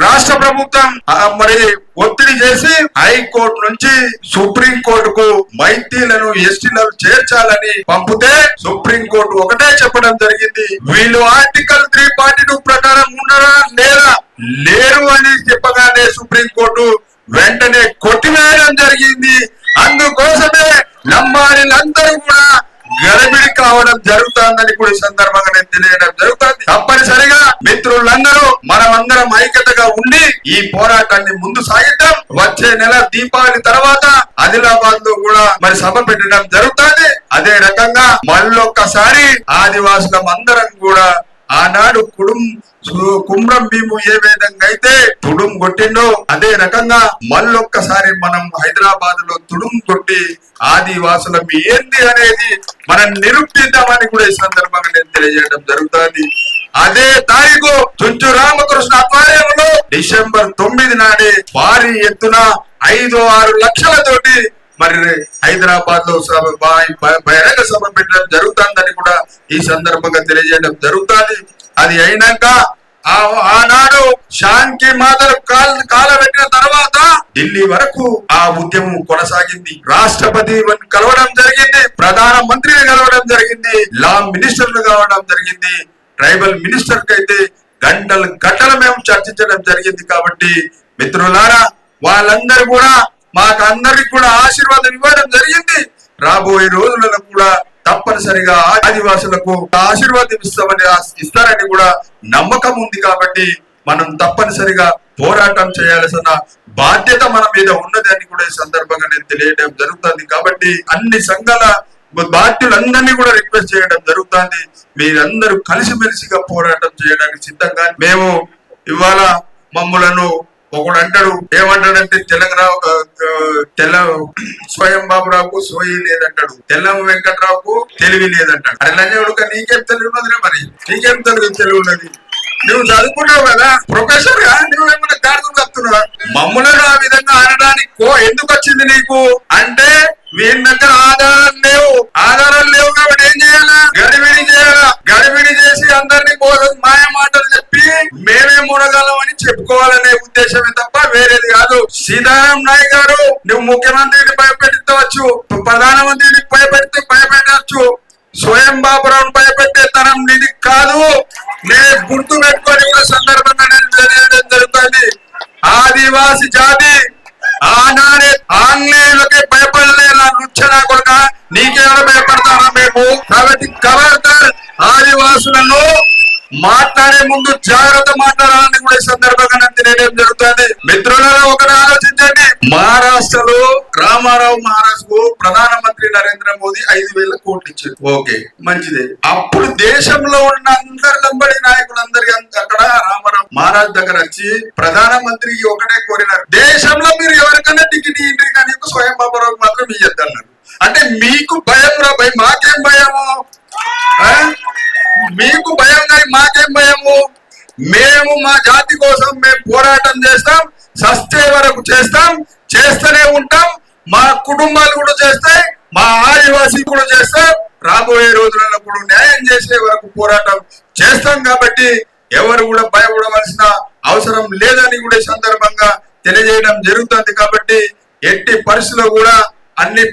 రాష్ట్ర ప్రభుత్వం మరి ఒత్తిడి చేసి హైకోర్టు నుంచి సుప్రీం కోర్టుకు మైతీలను ఎస్టీలను చేర్చాలని పంపితే సుప్రీం కోర్టు ఒకటే చెప్పడం జరిగింది, వీళ్ళు ఆర్టికల్ 342 ప్రకారం ఉన్నారా లేదా, లేరు అని చెప్పగానే సుప్రీం కోర్టు వెంటనే కొట్టివేయడం జరిగింది. అందుకోసమే లంబాడీలందరూ కూడా గడబిడి కావడం జరుగుతుందని కూడా ఈ సందర్భంగా నేను తెలియడం జరుగుతుంది. తప్పనిసరిగా మిత్రులందరూ మనమందరం ఐక్యతగా ఉండి ఈ పోరాటాన్ని ముందు సాగిద్దాం. వచ్చే నెల దీపావళి తర్వాత ఆదిలాబాద్ లో కూడా మరి సభ పెట్టడం జరుగుతుంది. అదే రకంగా మళ్ళొక్కసారి ఆదివాసులం అందరం కూడా ఆనాడు కుమ్రం భీము ఏ విధంగా అయితే తుడుం కొట్టిండో అదే రకంగా మళ్ళొక్కసారి మనం హైదరాబాద్ లో తుడుం కొట్టి ఆదివాసులం ఏంది అనేది మనం నిరూపిద్దామని కూడా ఈ సందర్భంగా నేను తెలియజేయడం జరుగుతుంది. అదే తారీఖు చుంచు రామకృష్ణ ఆధ్వర్యంలో డిసెంబర్ 9 నాడే భారీ ఎత్తున 5-6 లక్షలతోటి మరి హైదరాబాద్ లో బహిరంగ సభ పెట్టడం జరుగుతుందని కూడా ఈ సందర్భంగా తెలియజేయడం జరుగుతుంది. అది అయినాక ఆనాడు శాంతి మాతలు కాలబెట్టిన తర్వాత ఢిల్లీ వరకు ఆ ఉద్యమం కొనసాగింది. రాష్ట్రపతి కలవడం జరిగింది, ప్రధాన మంత్రిని కలవడం జరిగింది, లా మినిస్టర్లు కలవడం జరిగింది, ట్రైబల్ మినిస్టర్ కి అయితే గంటలు మేము చర్చించడం జరిగింది. కాబట్టి మిత్రులారా వాళ్ళందరూ కూడా మాకు అందరికి కూడా ఆశీర్వాదం ఇవ్వడం జరిగింది. రాబోయే రోజులలో కూడా తప్పనిసరిగా ఆదివాసులకు ఆశీర్వాదం ఇస్తారని కూడా నమ్మకం ఉంది. కాబట్టి మనం తప్పనిసరిగా పోరాటం చేయాల్సిన బాధ్యత మన మీద ఉన్నది అని కూడా ఈ సందర్భంగా నేను తెలియడం జరుగుతుంది. కాబట్టి అన్ని సంఘాల బాధ్యులందరినీ కూడా రిక్వెస్ట్ చేయడం జరుగుతుంది, మీరందరూ కలిసిమెలిసిగా పోరాటం చేయడానికి సిద్ధంగా. మేము ఇవాళ మమ్మలను ఒకడు అంటాడు, ఏమంటాడంటే స్వయం బాబురావుకు సోయి లేదంటాడు, తెల్లం వెంకట్రావుకు తెలివి లేదంటాడు. అరే లంజవుడుక నీకేం తెలివి ఉన్నదిరా, మరి నీకేం తెలివి ఉన్నది, నువ్వు చదువుకున్నావు కదా, ప్రొఫెసర్ గా నువ్వేమన్నా గాడుకు చెప్తున్నావా? మమ్ములను ఆ విధంగా అనడానికి ఎందుకు వచ్చింది నీకు అంటే, వీళ్ళ దగ్గర ఆధారాలు లేవు కాబట్టి ఏం చేయాలా, గడిబిడి చేయాలా, గడిబిడి చేసి అందరినీ కోసం మాయ మాటలు చెప్పి మేమే మునగలం అని చెప్పుకోవాలనే ఉద్దేశమే తప్ప వేరేది కాదు. సీతారాం నాయక్ గారు నువ్వు ముఖ్యమంత్రిని భయపెట్టవచ్చు, ప్రధానమంత్రిని భయపెట్టవచ్చు, స్వయం బాబురావును భయపెట్టే తరం నిధి కాదు. నేను గుర్తు పెట్టుకొని కూడా సందర్భంగా నేను తెలియడం జరుగుతుంది. ఆదివాసి జాతి ఆనాడే ఆంగ్లేయులకి భయపడలేదా నృత్యనా కొడుక, నీకేమైనా భయపడతారా మేము? కాబట్టి ఖబర్దార్, ఆదివాసులను మాట్లాడే ముందు జాగ్రత్త మాట్లాడాలని కూడా ఈ సందర్భంగా నేను తెలియడం జరుగుతుంది. మిత్రులలో ఒకటి ఆలోచించండి, మహారాష్ట్రలో రామారావు మహారాజ్కు ప్రధానమంత్రి నరేంద్ర మోదీ 5,000 కోట్లు ఇచ్చారు. ఓకే, మంచిదే. అప్పుడు దేశంలో ఉన్న అందరు లంబడి నాయకులందరికీ అక్కడ రామారావు మహారాజ్ దగ్గర వచ్చి ప్రధానమంత్రికి ఒకటే కోరినారు, దేశంలో మీరు ఎవరికైనా టికెట్ ఇవ్వండి కానీ స్వయం బాబురావుకి మాత్రం ఇయ్యద్దన్నారు. అంటే మీకు భయం రా భయ, మాకేం భయము, మీకు భయం కానీ మాకేం భయము? మేము మా జాతి కోసం మేము పోరాటం చేస్తాం, సస్తే వరకు చేస్తాం, చేస్తూనే ఉంటాం, మా కుటుంబాలు కూడా చేస్తాయి, మా ఆదివాసీ కూడా చేస్తాం, రాబోయే రోజులలో కూడా న్యాయం చేసే వరకు పోరాటం చేస్తాం. కాబట్టి ఎవరు కూడా భయపడవలసిన అవసరం లేదని కూడా ఈ సందర్భంగా తెలియజేయడం జరుగుతుంది. కాబట్టి ఎట్టి పరిస్థితుల్లో కూడా అన్ని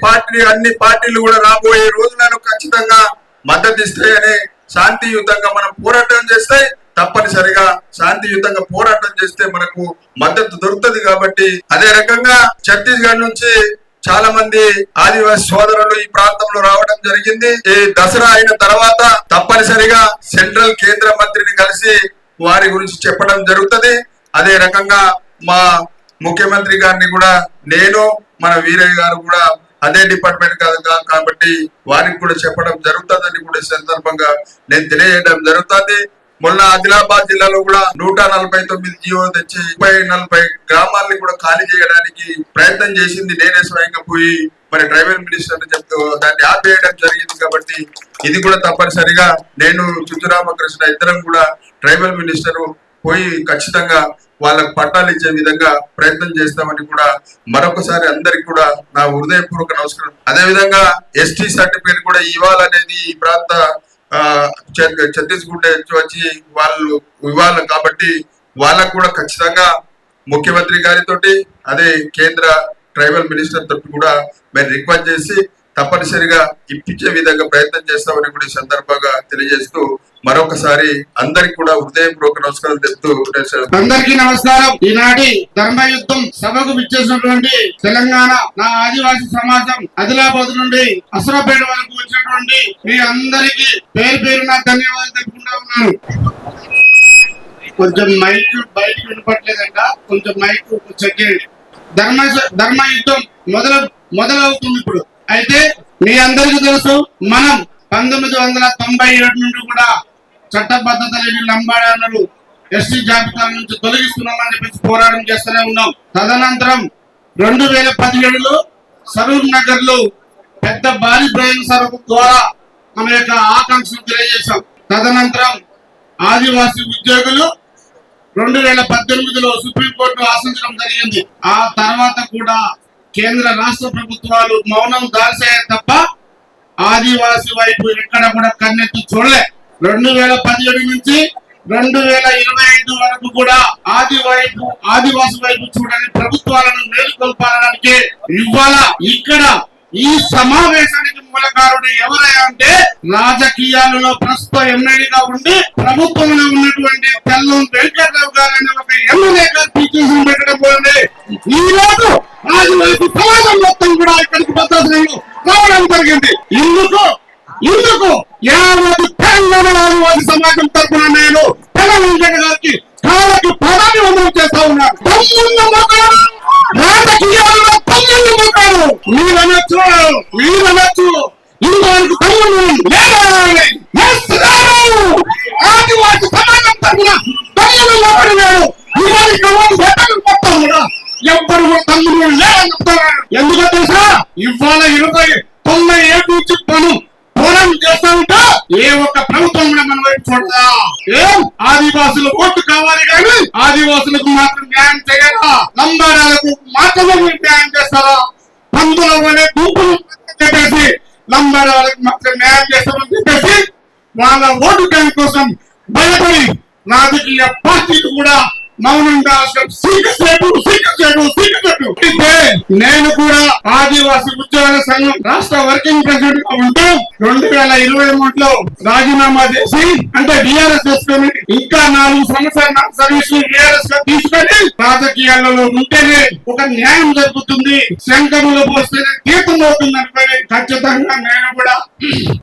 పార్టీలు కూడా రాబోయే రోజులను ఖచ్చితంగా మద్దతు ఇస్తాయని, శాంతియుతంగా మనం పోరాటం చేస్తే తప్పనిసరిగా శాంతియుతంగా పోరాటం చేస్తే మనకు మద్దతు దొరుకుతుంది. కాబట్టి అదే రకంగా ఛత్తీస్గఢ్ నుంచి చాలా మంది ఆదివాసీ సోదరులు ఈ ప్రాంతంలో రావడం జరిగింది. ఈ దసరా అయిన తర్వాత తప్పనిసరిగా సెంట్రల్ కేంద్ర మంత్రిని కలిసి వారి గురించి చెప్పడం జరుగుతుంది. అదే రకంగా మా ముఖ్యమంత్రి గారిని కూడా నేను, మన వీరయ్య గారు కూడా అదే డిపార్ట్మెంట్ కాబట్టి వారికి కూడా చెప్పడం జరుగుతుందని కూడా ఈ సందర్భంగా నేను తెలియజేయడం జరుగుతుంది. మొన్న ఆదిలాబాద్ జిల్లాలో కూడా 149 జీవో తెచ్చి 40 గ్రామాలని కూడా ఖాళీ చేయడానికి ప్రయత్నం చేసింది. నేనే స్వయంగా పోయి మరి ట్రైబల్ మినిస్టర్ చెప్తూ దాన్ని ఆపేయడం జరిగింది. కాబట్టి ఇది కూడా తప్పనిసరిగా నేను చుంచు రామకృష్ణ ఇద్దరం కూడా ట్రైబల్ మినిస్టర్ పోయి ఖచ్చితంగా వాళ్ళకు పట్టాలు ఇచ్చే విధంగా ప్రయత్నం చేస్తామని కూడా మరొకసారి అందరికి కూడా నా హృదయపూర్వక నమస్కారం. అదే విధంగా ఎస్టీ సర్టిఫికేట్ కూడా ఇవ్వాలనేది ఈ ప్రాంత ఛత్తీస్గఢ్ నుంచి వచ్చి వాళ్ళు ఇవ్వాలి కాబట్టి వాళ్ళకు కూడా ఖచ్చితంగా ముఖ్యమంత్రి గారితో అదే కేంద్ర ట్రైబల్ మినిస్టర్ తోటి కూడా మేము రిక్వెస్ట్ చేసి తప్పనిసరిగా ఇప్పించే విధంగా ప్రయత్నం చేస్తామని కూడా ఈ సందర్భంగా తెలియజేస్తూ మరొకసారి అందరికి కూడా హృదయపూర్వక నమస్కారం చెప్తూ అందరికీ నమస్కారం. ఈనాటి ధర్మయుద్ధం సభకు విచ్చేసినటువంటి తెలంగాణ నా ఆదివాసీ సమాజం ఆదిలాబాద్ నుండి అసరాపేట వరకు వచ్చినటువంటి మీ అందరికీ పేరు పేరున ధన్యవాదాలు తెలుపుకుంటా ఉన్నాను. కొంచెం మైక్ బయటకు వినపట్లేదంట, కొంచెం మైక్ చెక్ చేయండి. ధర్మయుద్ధం మొదలవుతుంది ఇప్పుడు. అయితే మీ అందరికీ తెలుసు, మనం 1997 నుండి కూడా చట్టబద్ధత లేని లంబాడాలను ఎస్టీ జాబితా నుంచి తొలగిస్తున్నామని చెప్పేసి పోరాటం చేస్తూనే ఉన్నాం. తదనంతరం 2017లో సరూర్ నగర్ లో పెద్ద భారీ బహిరంగ సభ ద్వారా మన యొక్క ఆకాంక్షలు తెలియజేశాం. తదనంతరం ఆదివాసీ ఉద్యోగులు 2018లో సుప్రీంకోర్టు ఆశించడం జరిగింది. ఆ తర్వాత కూడా కేంద్ర రాష్ట్ర ప్రభుత్వాలు మౌనం దాల్చాయే తప్ప ఆదివాసీ వైపు ఎక్కడ కూడా కన్నెత్తి చూడలే. 2017 నుంచి 2025 వరకు కూడా ఆదివాసీ వైపు చూడని ప్రభుత్వాలను మేలుకొల్పాలడానికి ఇవాళ ఇక్కడ ఈ సమావేశానికి మూలకారుడు ఎవరయ్యా అంటే రాజకీయాలలో ప్రస్తుత ఎమ్మెల్యేగా ఉండి ప్రభుత్వంలో ఉన్నటువంటి తెల్లం వెంకటరావు గారు అనే ఒక ఎమ్మెల్యే గారు పిటిషన్ పెట్టడం పోయింది. ఈ రోజు ఆదివాసీ సమాజం మొత్తం కూడా ఇక్కడికి భద్రాసనంలో రావడం జరిగింది. ఇందుకు యావత్ తెలంగాణ ఆదివాసీ సమాజం తరఫున నేను తెల్ల వెంకట గారికి కాళ్ళకి పదాన్ని అమలు చేస్తా ఉన్నాను. రాజకీయాలలో తమ్ముళ్ళు మొక్కారు. మీరనొచ్చు ఇందుకు తమ్ముళ్ళు ఆదివాసీ సమాజం తరఫున తమ్ముళ్ళు మొక్కడు మొత్తం కూడా ఎవ్వరు కూడా తమ్ముళ్ళు లేదని చెప్తారు. ఎందుకో తెలుసా, ఇవాళ 90 నుంచి పోరాటం చేస్తా ఉంటా ఏ ఒక్క ప్రభుత్వం కూడా మన వైపు చూడదా. ఏం ఆదివాసులు ఓట్లు కావాలి కానీ ఆదివాసులకు మాత్రం న్యాయం చేయరా, లంబాడాలకు మాత్రమే న్యాయం చేస్తారా, పందుల వలె గుంపులు చెప్పేసి లంబాడాలకు మాత్రం న్యాయం చేస్తామని చెప్పేసి వాళ్ళ ఓటు బ్యాంక్ కోసం భయపడి రాజకీయ పార్టీలు కూడా మౌనంగా నేను కూడా ఆదివాసీ ఉద్యోగ సంఘం రాష్ట్ర వర్కింగ్ ప్రెసిడెంట్ గా ఉంటూ 2023లో రాజీనామా చేసి అంటే డిఆర్ఎస్ చేసుకొని ఇంకా 4 సంవత్సరాల సర్వీస్ డిఆర్ఎస్ గా తీసుకొని రాజకీయాలలో ఉంటేనే ఒక న్యాయం జరుగుతుంది, శంకరులు పోస్తేనే తీర్థం అవుతుంది అనుకుని ఖచ్చితంగా నేను కూడా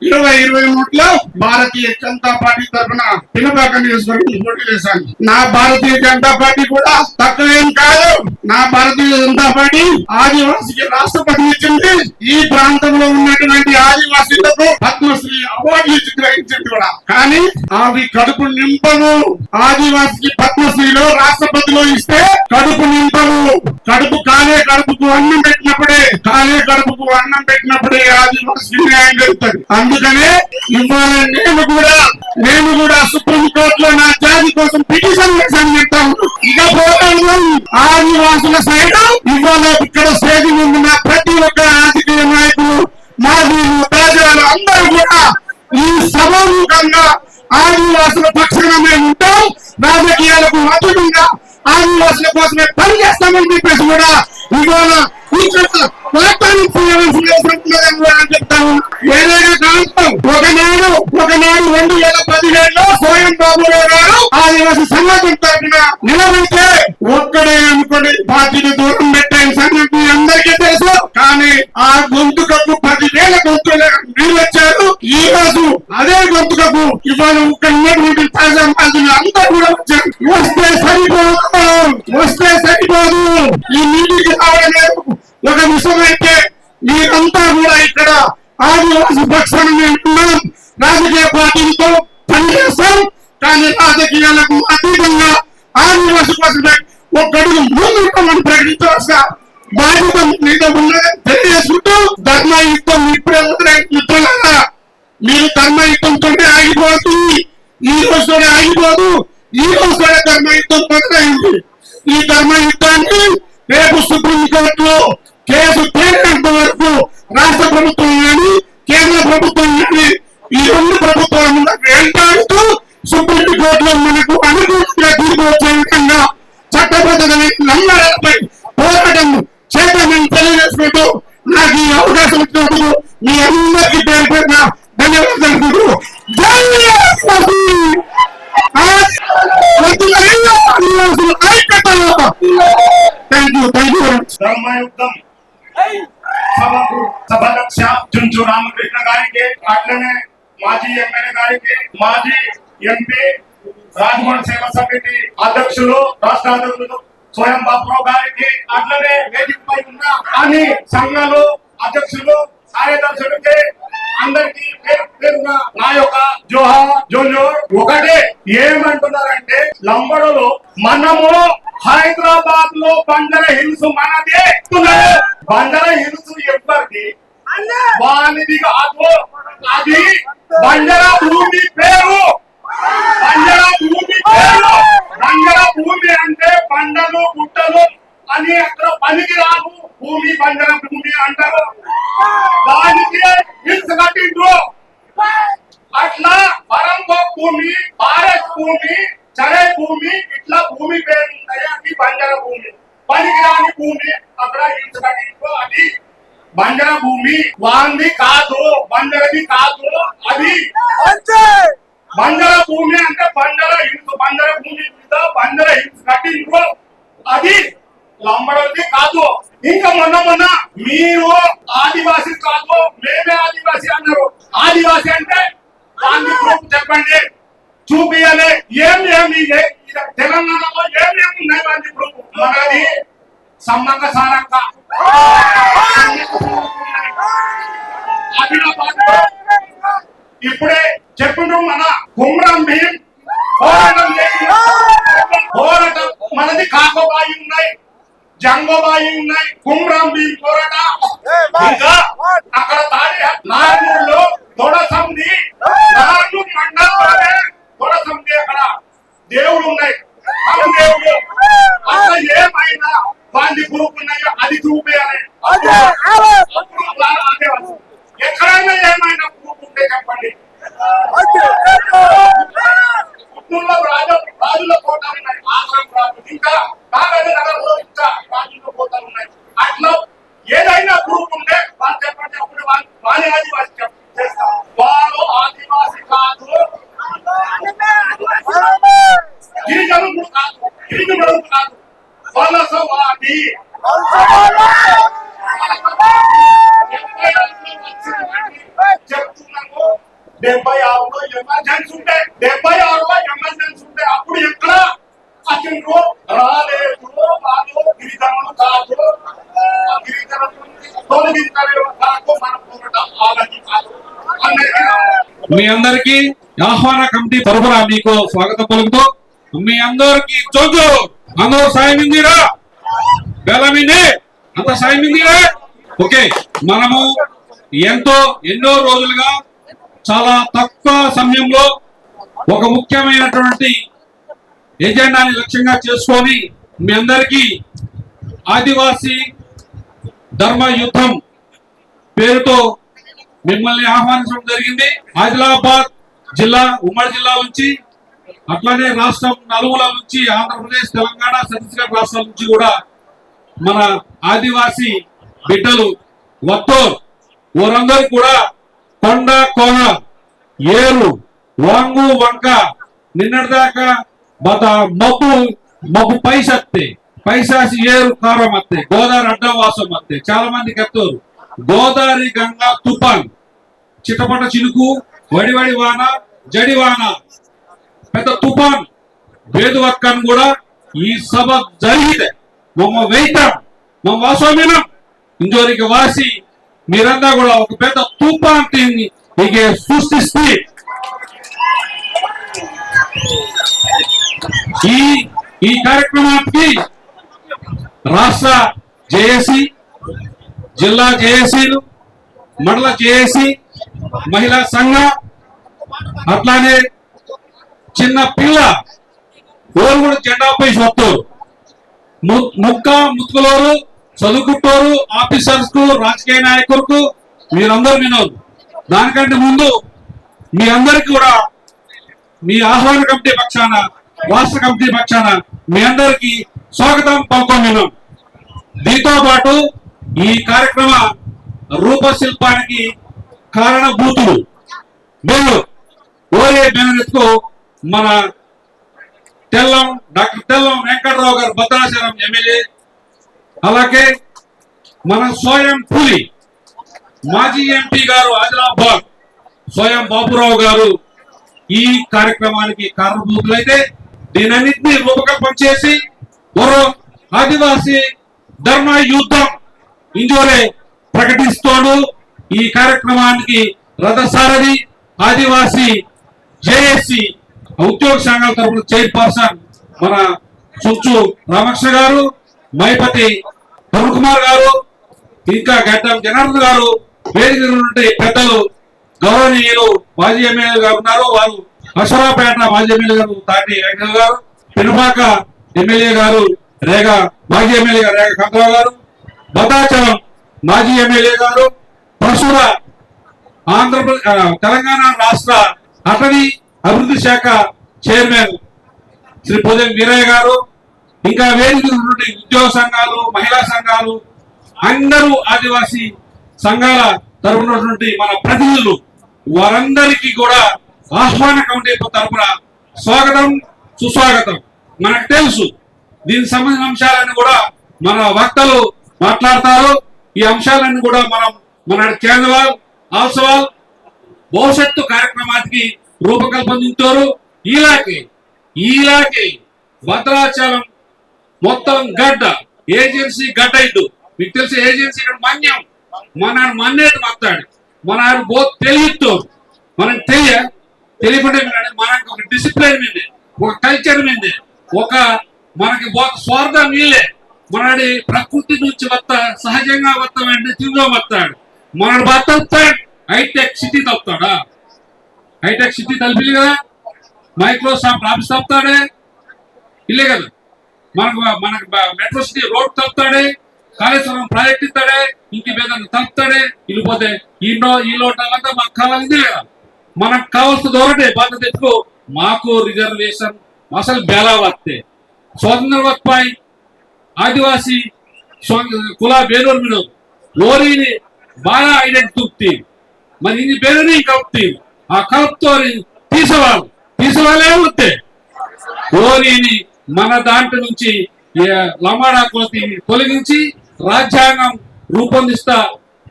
2023లో భారతీయ జనతా పార్టీ తరఫున పినపాక నియోజకవర్గం పోటీ చేశాను. నా భారతీయ జనతా పార్టీ కూడా తక్కువేం కాదు. నా భారతీయ జనతా పార్టీ ఆదివాసీకి రాష్ట్రపతి ఇచ్చింది. ఈ ప్రాంతంలో ఉన్నటువంటి ఆదివాసీలకు పద్మశ్రీ అవార్డులు ఇచ్చి గ్రహించింది కూడా. కానీ అవి కడుపు నింపవు. ఆదివాసీకి పద్మశ్రీలో రాష్ట్రపతిలో ఇస్తే కడుపు నింపవు. కడుపుకు అన్నం పెట్టినప్పుడే ఆదివాసీకి న్యాయం జరుగుతుంది. అందుకనే ఇవాళ నేను కూడా సుప్రీం కోర్టులో నా జాతి కోసం పిటిషన్ వేసాను చెప్తాను. ఇక పోరాటంలో ఆదివాసుల సైడ్ ఇవాళ ఇక్కడ స్టేజ్ ఉన్న ప్రతి ఒక్క రాజకీయ నాయకులు మాజీలు రాజాలు అందరూ కూడా ఈ సభాముఖంగా ఆదివాసుల పక్షాన మేము ఉంటాం, రాజకీయాలకు అతీతంగా ఆదివాసుల కోసమే పనిచేస్తామని చెప్పేసి కూడా ఇవాళ చెప్తాము. ఏదైనా కాదు ఒకనాడు 2017లో స్వయం బాబు గారు ఆదివాసీ సమాజం తరఫున నిలబడితే ఒక్కడే అనుకోండి పార్టీని దూరం పెట్టిన సంగతి అందరికీ తెలుసు. కానీ ఆ గొంతుకకు 10,000 గొంతులు మీరు వచ్చారు. ఈ రోజు అదే గొంతుకకు ఇవాళ ఇక్కడ ఉన్నటువంటి తాజా మాజీలు అందరూ కూడా వచ్చారు. వస్తే సరిపోదు. ఈ నీటికి రావడమే ఒక విషయం అయితే మీరంతా కూడా ఇక్కడ ఆదివాసీ పక్షాన మేము రాజకీయ పార్టీలతో పనిచేస్తాం. కానీ రాజకీయాలకు అతీతంగా ఆదివాసీ కోసమే ఒక అడుగు ముందుంటామని ప్రకటించవలసిన బాధ్యత మీద ఉన్నదని తెలియజేసుకుంటూ ధర్మయుద్ధం ఇప్పుడే మిత్రులారా, మీరు ధర్మయుద్ధంతోనే ఆగిపోతుంది. ఈ రోజుతోనే ఆగిపోదు. ఈ రోజు కూడా ధర్మయుద్ధం మొదలైంది. ఈ ధర్మయుద్ధాన్ని రేపు సుప్రీంకోర్టులో కేసు తేలేంత వరకు రాష్ట్ర ప్రభుత్వం కానీ కేంద్ర ప్రభుత్వం కానీ ఈ రెండు ప్రభుత్వాలను వెంటాడుతూ సుప్రీంకోర్టులో మనకు అనుకూలంగా తీర్పు వచ్చే విధంగా చట్టబద్ధమైన లంఘనలపై పోరాటం చేద్దామని తెలియజేసుకుంటూ నాకు ఈ అవకాశం ఇచ్చినందుకు మీ అందరికీ పేరు పేరున ధన్యవాదాలు. జై ఆదివాసీ! ధర్మయుద్ధం సభాధ్యక్ష చుంచు రామకృష్ణ గారికి, అట్లనే మాజీ ఎమ్మెల్యే గారికి, మాజీ ఎంపీ రాజమండ్రి సేవా సమితి అధ్యక్షులు, రాష్ట్ర అధ్యక్షులు స్వయం బాబురావు గారికి, అట్లనే వేదికపై ఉన్న అన్ని సంఘాలు అధ్యక్షులు, కార్యదర్శులకి అందరికీ పేరు పేరున నా యొక్క జోహార్. ఒకటే ఏమంటున్నారంటే, లంబడలో మనము హైదరాబాద్ లో బంజారా హిల్స్ మనదే. బంజారా హిల్స్ ఎవరిది? వానిది కాదు, అది బంజారా భూమి పేరు. బంజారా భూమి పేరు. బంజారా భూమి అంటే బండలు గుట్టలు అని అక్కడ పనికి రాదు భూమి, బంజారా భూమి అంటారు. దానికి హిల్స్ కట్టిండ్రు. అట్లా పరంప భూమి, భారత్ భూమి, చరే భూమి, ఇట్లా భూమి పేరు ఉంటాయి. అది బంజారా భూమి. పనికి రాని భూమి అక్కడ హిల్స్ కట్టిండ్రు. అది బంజారా భూమి. వాంది కాదు, బంజారాది కాదు. అది బంజారా భూమి అంటే బంజారా హిల్స్. బంజారా భూమి మీద బంజారా హిల్స్ కట్టిండ్రు. అది లంబడది కాదు. ఇంకా మొన్న మీరు ఆదివాసి కాదు, మేమే ఆదివాసి అన్నారు. ఆదివాసి అంటే గాంధీ గ్రూప్ చెప్పండి, చూపియాలి. ఏమి తెలంగాణలో ఏమేమి ఉన్నాయి గాంధీ గ్రూప్? మనది సమ్మక్క సారక్క, ఆదిలాబాద్. ఇప్పుడే చెప్పిండ్రు మన కుమ్రం భీం పోరాటం మనది. కాకోబాయి ఉన్నాయి, జంగోబాయి ఉన్నాయి, కుమ్రం భీం పోరాట. ఇంకా అక్కడ నార్నూరులో దొడసంది, నార్నూరు మండలంలోనే దొడసంది. అక్కడ దేవుడు ఉన్నాయి, దేవుడు. అక్కడ ఏమైనా గాంధీ గ్రూప్ ఉన్నాయో అది చూపేయాలి. ఎక్కడైనా ఏమైనా గ్రూప్ ఉంటే చెప్పండి. పుత్తూరులో రాజుల కోటలు ఉన్నాయి, ఆశ్రమ రాజు. ఇంకా కాగజనగర్లో ఇంకా రాజుల కోటలు ఉన్నాయి. అట్లా ఏదైనా గ్రూప్ ఉంటే వాళ్ళు చెప్పండి. అప్పుడు వాళ్ళ ఆదివాసి చేస్తాం. వాళ్ళు ఆదివాసి కాదు, గిరిజనులు కాదు, గిరిజనులు కాదు, వలసవాది. చెప్తున్నాము. 76లో ఎమర్జెన్సీ ఉంటే, 76లో ఎమర్జెన్సీ ఉంటే అప్పుడు ఎక్కడ అసలు రాలేదు. వాళ్ళు గిరిజనులు కాదు, గిరిజనులు తొలగించలేదు కాదు, మన పోరాటం ఆగది కాదు. మీ అందరికి ఆహ్వాన కమిటీ తరఫున మీకు స్వాగతం పలుకుతూ, మీ అందరికి జోజో అందరూ సాయమిందిరా, బెలమింది అంత సాయమిందిరా. ఓకే, మనము ఎన్నో రోజులుగా చాలా తక్కువ సమయంలో ఒక ముఖ్యమైనటువంటి ఎజెండాని లక్ష్యంగా చేసుకొని మీ అందరికీ ఆదివాసీ ధర్మ యుద్ధం పేరుతో మిమ్మల్ని ఆహ్వానించడం జరిగింది. ఆదిలాబాద్ జిల్లా, ఉమ్మడి జిల్లా నుంచి, అట్లానే రాష్ట్రం నలుమూల నుంచి, ఆంధ్రప్రదేశ్, తెలంగాణ, ఛత్తీస్గఢ్ రాష్ట్రాల నుంచి కూడా మన ఆదివాసీ బిడ్డలు వత్తోర్ ఊరందరూ కూడా కొండ కోన ఏరు వాంగు వంక నిన్నటిదాకా బత మబ్బు పైసాసి ఏరు కారం అత్తే, గోదావరి అడ్డవాసం అత్తే, చాలా మందికి ఎత్తారు. గోదావరి గంగా తుఫాన్, చిటపట చినుకు, వడివడి వాన, జడివాన, పెద్ద తుఫాన్ వేదువక్కను కూడా ఈ సభ జరిగితే మమ్మ వెయితాం, మమ్మ వాసోమినం ఇంజోరికి వాసి మీరంతా కూడా ఒక పెద్ద తుఫాన్ టీని ఇక సృష్టిస్తే ఈ కార్యక్రమానికి రాష్ట్ర జేఏసీ, జిల్లా జేఏసీలు, మండల జేఏసీ, మహిళా సంఘ, అట్లానే చిన్న పిల్ల ఓరు కూడా జెండా పై వస్తారు ముక్క ముత్తుకలోరు చదువుకుంటారు ఆఫీసర్స్ కు రాజకీయ నాయకులకు మీరందరూ వినరు. దానికంటే ముందు మీ అందరికి కూడా మీ ఆహ్వాన కమిటీ పక్షాన రాష్ట్ర కమిటీ పక్షాన మీ అందరికి స్వాగతం పలుకుతున్నాం. దీంతో పాటు ఈ కార్యక్రమ రూపశిల్పానికి కారణభూతులు మేము ఓరే బెనరెత్కు మన డాక్టర్ తెల్లం వెంకటరావు గారు భద్రాచలం ఎమ్మెల్యే, అలాగే మన స్వయం పులి మాజీ ఎంపీ గారు ఆదిలాబాద్ స్వయం బాబురావు గారు ఈ కార్యక్రమానికి కారణభూతులైతే దీనన్నింటినీ రూపకల్పన చేసి మరో ఆదివాసీ ధర్మ యుద్ధం ఇంజోరే ప్రకటిస్తోడు. ఈ కార్యక్రమానికి రథసారథి ఆదివాసీ జేఏసీ ఉద్యోగ సంఘాల తరఫున చైర్పర్సన్ మన చుంచు రామకృష్ణ గారు, మైపతి అరుణ్ కుమార్ గారు, ఇంకా గడ్డం జనార్దన్ గారు, వేదిక నుండి పెద్దలు గౌరవనీయులు మాజీ ఎమ్మెల్యే గారు ఉన్నారు. వారు అశ్వరాపేట మాజీ ఎమ్మెల్యే గారు తాటి వెంకట గారు, పినపాక ఎమ్మెల్యే గారు రేగా మాజీ ఎమ్మెల్యే గారు రేగా కాంతరావు గారు, భద్రాచలం మాజీ ఎమ్మెల్యే గారు, ప్రస్తుత తెలంగాణ రాష్ట్ర అటవీ అభివృద్ధి శాఖ చైర్మన్ శ్రీ పొదం వీరయ్య గారు, ఇంకా వేదిక నుండి ఉద్యోగ సంఘాలు, మహిళా సంఘాలు, అందరూ ఆదివాసీ సంఘాల తరఫునటువంటి మన ప్రతినిధులు వారందరికీ కూడా ఆహ్వాన కమిటీ తరఫున స్వాగతం సుస్వాగతం. మనకు తెలుసు దీనికి సంబంధించిన అంశాలన్నీ కూడా మన వక్తలు మాట్లాడతారు. ఈ అంశాలన్నీ కూడా మనం మన కేంద్రవాల్ ఆల్సవాల్ భవిష్యత్తు కార్యక్రమానికి రూపకల్పొందించారు. ఇలాగే భద్రాచలం మొత్తం గడ్డ ఏజెన్సీ గడ్డ ఇద్దు మీకు తెలిసి ఏజెన్సీ మన్యం మన మన్నేది మాట్లాడు మన తెలియతారు మనం తెలియకుండా మనకి ఒక డిసిప్లిన్ మీద ఒక కల్చర్ మీద మనకి ఒక స్వార్థం వీలే మనడి ప్రకృతి నుంచి సహజంగా వస్తామంటే తిరిగి వస్తాడు మనడు బతాడు హైటెక్ సిటీ తప్పుతాడా హైటెక్ సిటీ తలిపి కదా మైక్రోసాఫ్ట్ ఆఫీస్ తప్పుతాడే ఇల్లే కదా మనకు మెట్రో సిటీ రోడ్ తప్పుతాడే కాళేశ్వరం ప్రాజెక్ట్ ఇస్తాడే ఇంటి మీద తప్పుతాడే వెళ్ళిపోతే ఈ లోటంతా మాకు కావాలింది లేదా మనకు కావాల్సిన దూరటే బాధ తెచ్చుకో మాకు రిజర్వేషన్ అసలు బేలా వస్తే స్వతంత్ర వత్పాయి ఆదివాసీ కుల ಬೇಲೂರು ಮಿನು ಓರಿನಿ ಬಾಳ ಐಡೆಂಟಿ మరి ఇది ಬೇರೆ కలుపుతీ ఆ కలుపుతోని తీసవాలే వస్తే ఓరిని మన దాంట్లో నుంచి లమాడా కులతి తొలగించి రాజ్యాంగం రూపొందిస్తా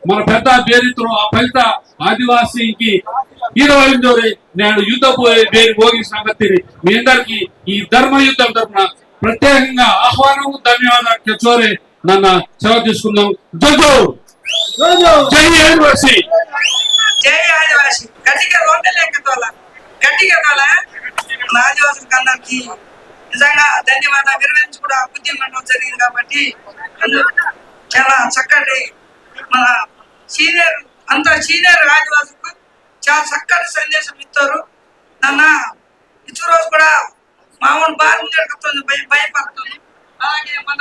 మన పెద్ద పేరుతో ఆ ఫలిత ఆదివాసీకి ఈరోజు నేను యుద్ధ పేరు భోగి సంగతి మీ అందరికి ఈ ధర్మ యుద్ధం తరఫున ప్రత్యేకంగా ఆహ్వానం ధన్యవాదాలు చోరే నన్ను సెలవు తీసుకుందాం. జై ఆదివాసీ జై ఆదివాసీ గట్టిగా రోడ్డలేకతోల గట్టిగా తోల ఆదివాసులకు అందరికి నిజంగా ధన్యవాదాలు విరమించి కూడా బుద్ధి మండలం జరిగింది కాబట్టి చాలా చక్కటి మన సీనియర్ ఆదివాసులకు చాలా చక్కటి సందేశం ఇస్తారు. నన్న ఇచ్చు రోజు కూడా మామూలు బాగా జరుగుతుంది భయపడుతుంది. అలాగే మన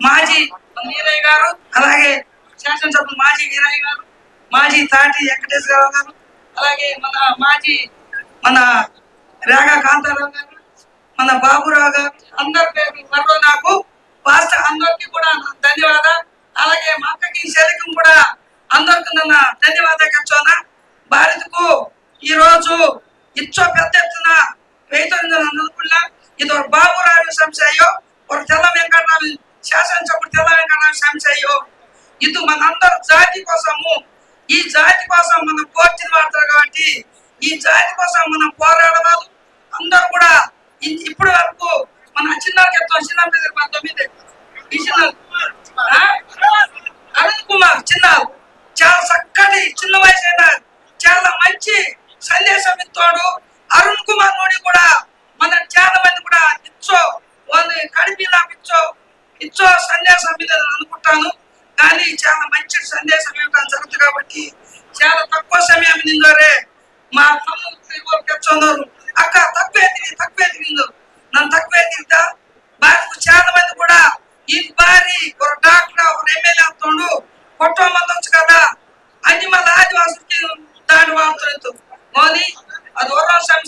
మాజీ వీరయ్య గారు, అలాగే శాసనసభ్యులు మాజీ వీరయ్య గారు, మాజీ తాటి వెంకటేశ్వరరావు గారు, అలాగే మన రేగా కాంతారావు గారు, మన బాబురావు గారు, అందరి పేరు మరో నాకు వాస్తవ అందరికి కూడా ధన్యవాదాలు. అలాగే మా అక్కకి శరీరం కూడా అందరికి నన్న ధన్యవాదాలు కచ్చోనా. భారత్కు ఈ రోజు ఇచ్చో పెద్ద ఎత్తున రైతులందరూ ఇది ఒక బాబురావు సంశయో ఒక తెల్ల వెంకటరావు శాసనసభ్యుడు తెల్ల వెంకటరావు సంశయో ఇది మనందరూ జాతి కోసము ఈ జాతి కోసం మనం కోర్టుని వాడతారు కాబట్టి ఈ జాతి కోసం మనం పోరాడవాలి. అందరూ కూడా ఇప్పటి వరకు మన చిన్న 19 ఈ చిన్న అరుణ్ కుమార్ చాలా చక్కటి చిన్న వయసు అయినా చాలా మంచి సందేశం ఇస్తాడు. అరుణ్ కుమార్ నోడి కూడా మన చాలా మంది కూడా కడిపిలా ఇచ్చో సందేశం మీద అనుకుంటాను. కానీ చాలా మంచి సందేశం ఇవ్వడం జరుగుతుంది కాబట్టి చాలా తక్కువ సమయం నిందోరే మా తమ్ముడు అక్క తక్కువే తిరిగిందో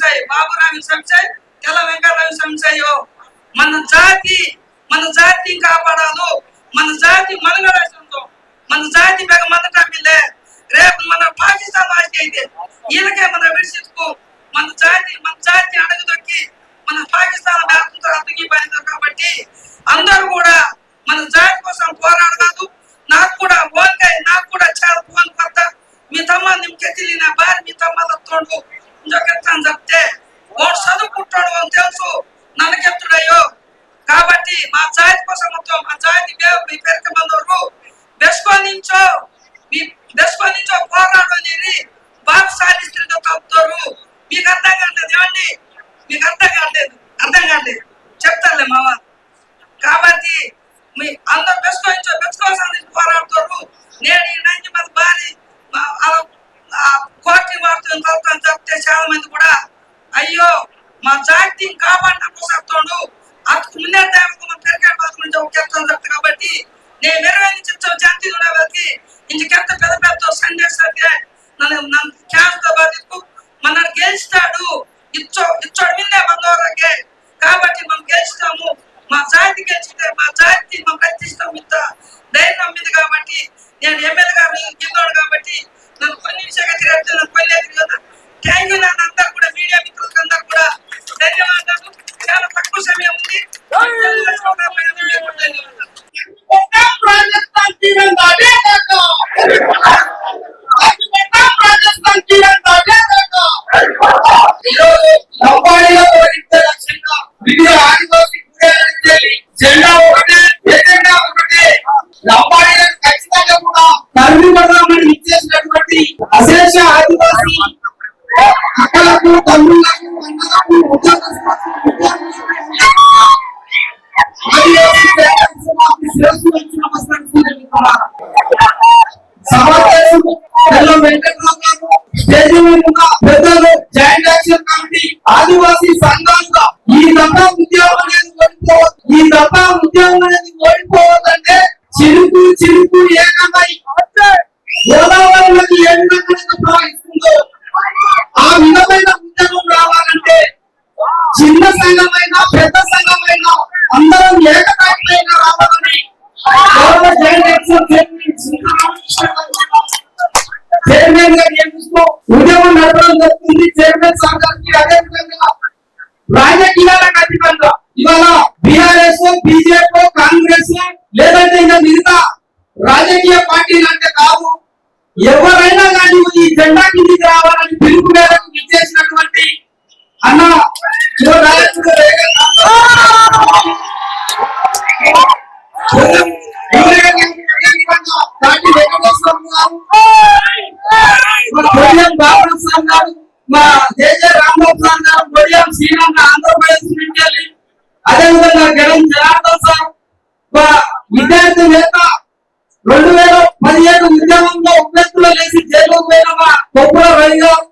సంసాయి, బాబురావి సంసాయి, తెల్ల వెంకటరావి సంసాయో మన జాతి కాపాడాలి. మన జాతి మనుగడేస్తుందో మన జాతి బెగ మందటమిల్లే రేపు మన పాకిస్తాన్ వాసి అయితే ఈయనకే మన విడిసికు మన జాతి అడగదొక్కి మన పాకిస్తాన్ వ్యాప్తంతో అతగిపోయింది. కాబట్టి అందరూ కూడా మన జాతి కోసం పోరాడదు. నాకు కూడా ఓన్గా నాకు కూడా చాలా ఫోన్ కొత్త మీ తమ్మ నిమ్కెత్తి నా భార్య మీ తమ్మల తోడు ఇంకొకెత్తాను చెప్తే వాడు చదువుకుంటాడు అని తెలుసు నన్నకెత్తుడయ్యో. కాబట్టి మా జాతి కోసం మొత్తం మా జాతి మీ పెరక మందరు బెస్కొనించో పోరాడు అనేది బాబు సాధిస్తుందో తప్పుతారు. మీకు అర్థం కాలేదు ఏమండి, మీకు అర్థం కాలేదు చెప్తారులే మామ. కాబట్టి మీ అందరూ బెస్కోసం పోరాడుతారు. నేను ఈ 90 మంది భారీ కోటి వాడుతుంది చదువుతాను చెప్తే చాలా మంది కూడా అయ్యో మా జాతిని కాపాడిన చెప్తాడు అతకు ముందే పెరకాయ బాధ గురించి ఒక చెప్తాను చెప్తా. కాబట్టి నేను నిర్వహించే జాతి కూడా వెళ్ళి ఇంటికెంత పెద్ద సందేశాలకే నన్ను క్యాన్సర్ బాధితు మన గెలుస్తాడు ఇచ్చోడు మిన్నే బంధువులకే. కాబట్టి మనం గెలుస్తాము. మా జాతి గెలిచితే మా జాతి మా ప్రతిష్టం ఇంత ధైర్యం మీద. కాబట్టి నేను ఎమ్మెల్యే గారు గెలిచాడు కాబట్టి నన్ను కొన్ని విషయంగా తిరగచ్చు నన్ను కొన్ని కదా. Thank you. నన్ను అందరూ కూడా మీడియా మిత్రులకు అందరూ కూడా ధన్యవాదాలు. చాలా తక్కువ సమయం ఉంది. జెండా ఒకటే ఎజెండా ఒకటే లంబాడీలను ఖచ్చితంగా కూడా తరిమి కొడదామని ఇచ్చేసినటువంటి అశేష ఆదివాసీ అక్కలకు తమ్ముళ్లకు అన్నలకు పెద్దలు జాయింట్ యాక్షన్ కమిటీ ఆదివాసీ సంఘాలుగా ఈ దఫా ఉద్యోగం అనేది ఓడిపోవద్దంటే చిరుకు ఏకమై గోదావరి నది ఏ విధంగా ప్రవహిస్తుందో ఆ విధమైన ఉద్యమం రావాలంటే చిన్న సంఘమైన పెద్ద సంఘమైన అందరం ఏకతాటిపైన రావాలని చైర్మన్ గా నియమిస్తూ ఉద్యమం నడపడం జరుగుతుంది. చైర్మన్ సార్గారికి అదేవిధంగా రాజకీయాలకు అతీతంగా ఇవాళ బీఆర్ఎస్, బీజేపీ, కాంగ్రెస్ లేదంటే ఇంకా మిగతా రాజకీయ పార్టీలు అంటే కాదు, ఎవరైనా కానీ ఈ జెండా కిందికి రావాలని పిలుపు మేరకు ఇచ్చేసినటువంటి అన్న మా జేజే రాంబాబు సార్ గారు, కొడియం శ్రీరామ్ ఆంధ్రప్రదేశ్ నుంచి అదేవిధంగా గెలం జనార్దన్ సార్ విద్యార్థి నేత 2017 ఉద్యమంలో ఉప్పెత్తులో లేచి జైలుకు పోయిన మా కొప్పుల రవి గారు,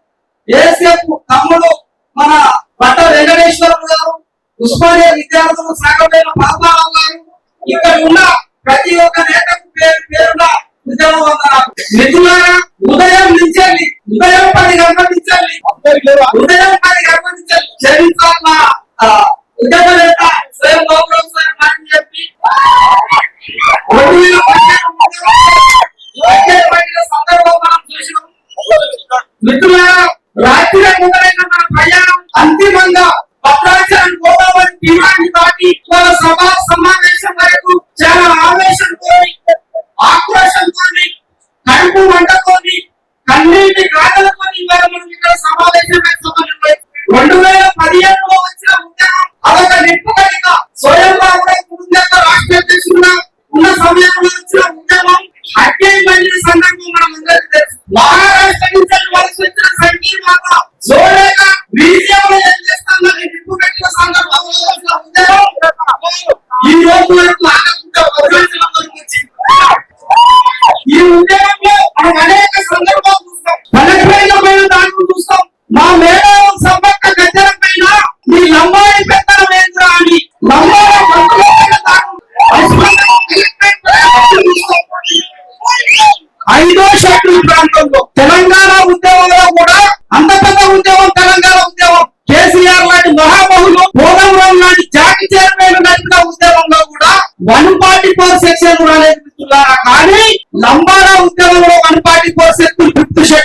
ఏసీఎఫ్ తమ్ముడు మన బట్ట వెంకటేశ్వరరావు గారు, ఉస్మానియా విద్యార్థులు సాగపోయిన పాపారావు గారు, ఇక్కడ ఉన్న ప్రతి ఒక్క నేతకు పేరున ఉద్యమం వందనాలు. మిత్రులారా, ఉదయం 10 గంటల నుంచి చరిత్ర ఉద్యమ నేత స్వయం గౌరవ్ సార్ అని చెప్పి 2017 సందర్భం మనం చూసినాం. మిత్రులారా, రాత్రి మొదలైన మన ప్రయాణం అంతిమంగా భద్రాచలం గోదావరి తీరాన్ని దాటి మన సభా సమావేశం వరకు చాలా ఆవేశంతో, ఆక్రోశంతో, కడుపు మంటతోని, కన్నీటి గాథలతో ఇవాళ మనం ఇక్కడ సమావేశమైన 2017లో వచ్చిన ఉద్యమం అదొక నిప్పుకటిక. స్వయం రాష్ట్ర అధ్యక్షుడుగా ఉన్న సమయంలో వచ్చిన ఉద్యమం అత్యమైన సందర్భం మనం అందరికీ తెలుసు. మహారాష్ట్ర నుంచి వలస వచ్చిన సంకీర్ మాత జోరేగా బీజేపీ ఏం చేస్తుందని నిప్పుకట్టిన సందర్భంలో వచ్చిన ఉద్యమం ఈ రోజు వరకు ఆగకుండా భద్రాచలం వరకు వచ్చింది. ఈ ఉద్యమంలో మనం అనేక సందర్భాలు చూస్తాం, పైన దాంట్లో చూస్తాం. మా మేడం సమ్మక్క గద్దెల పైన మీ లంబాడి పెద్దల వేంద్ర అని ఐదో షెడ్యూల్ ప్రాంతంలో తెలంగాణ ఉద్యమంలో కూడా అంత పెద్ద ఉద్యమం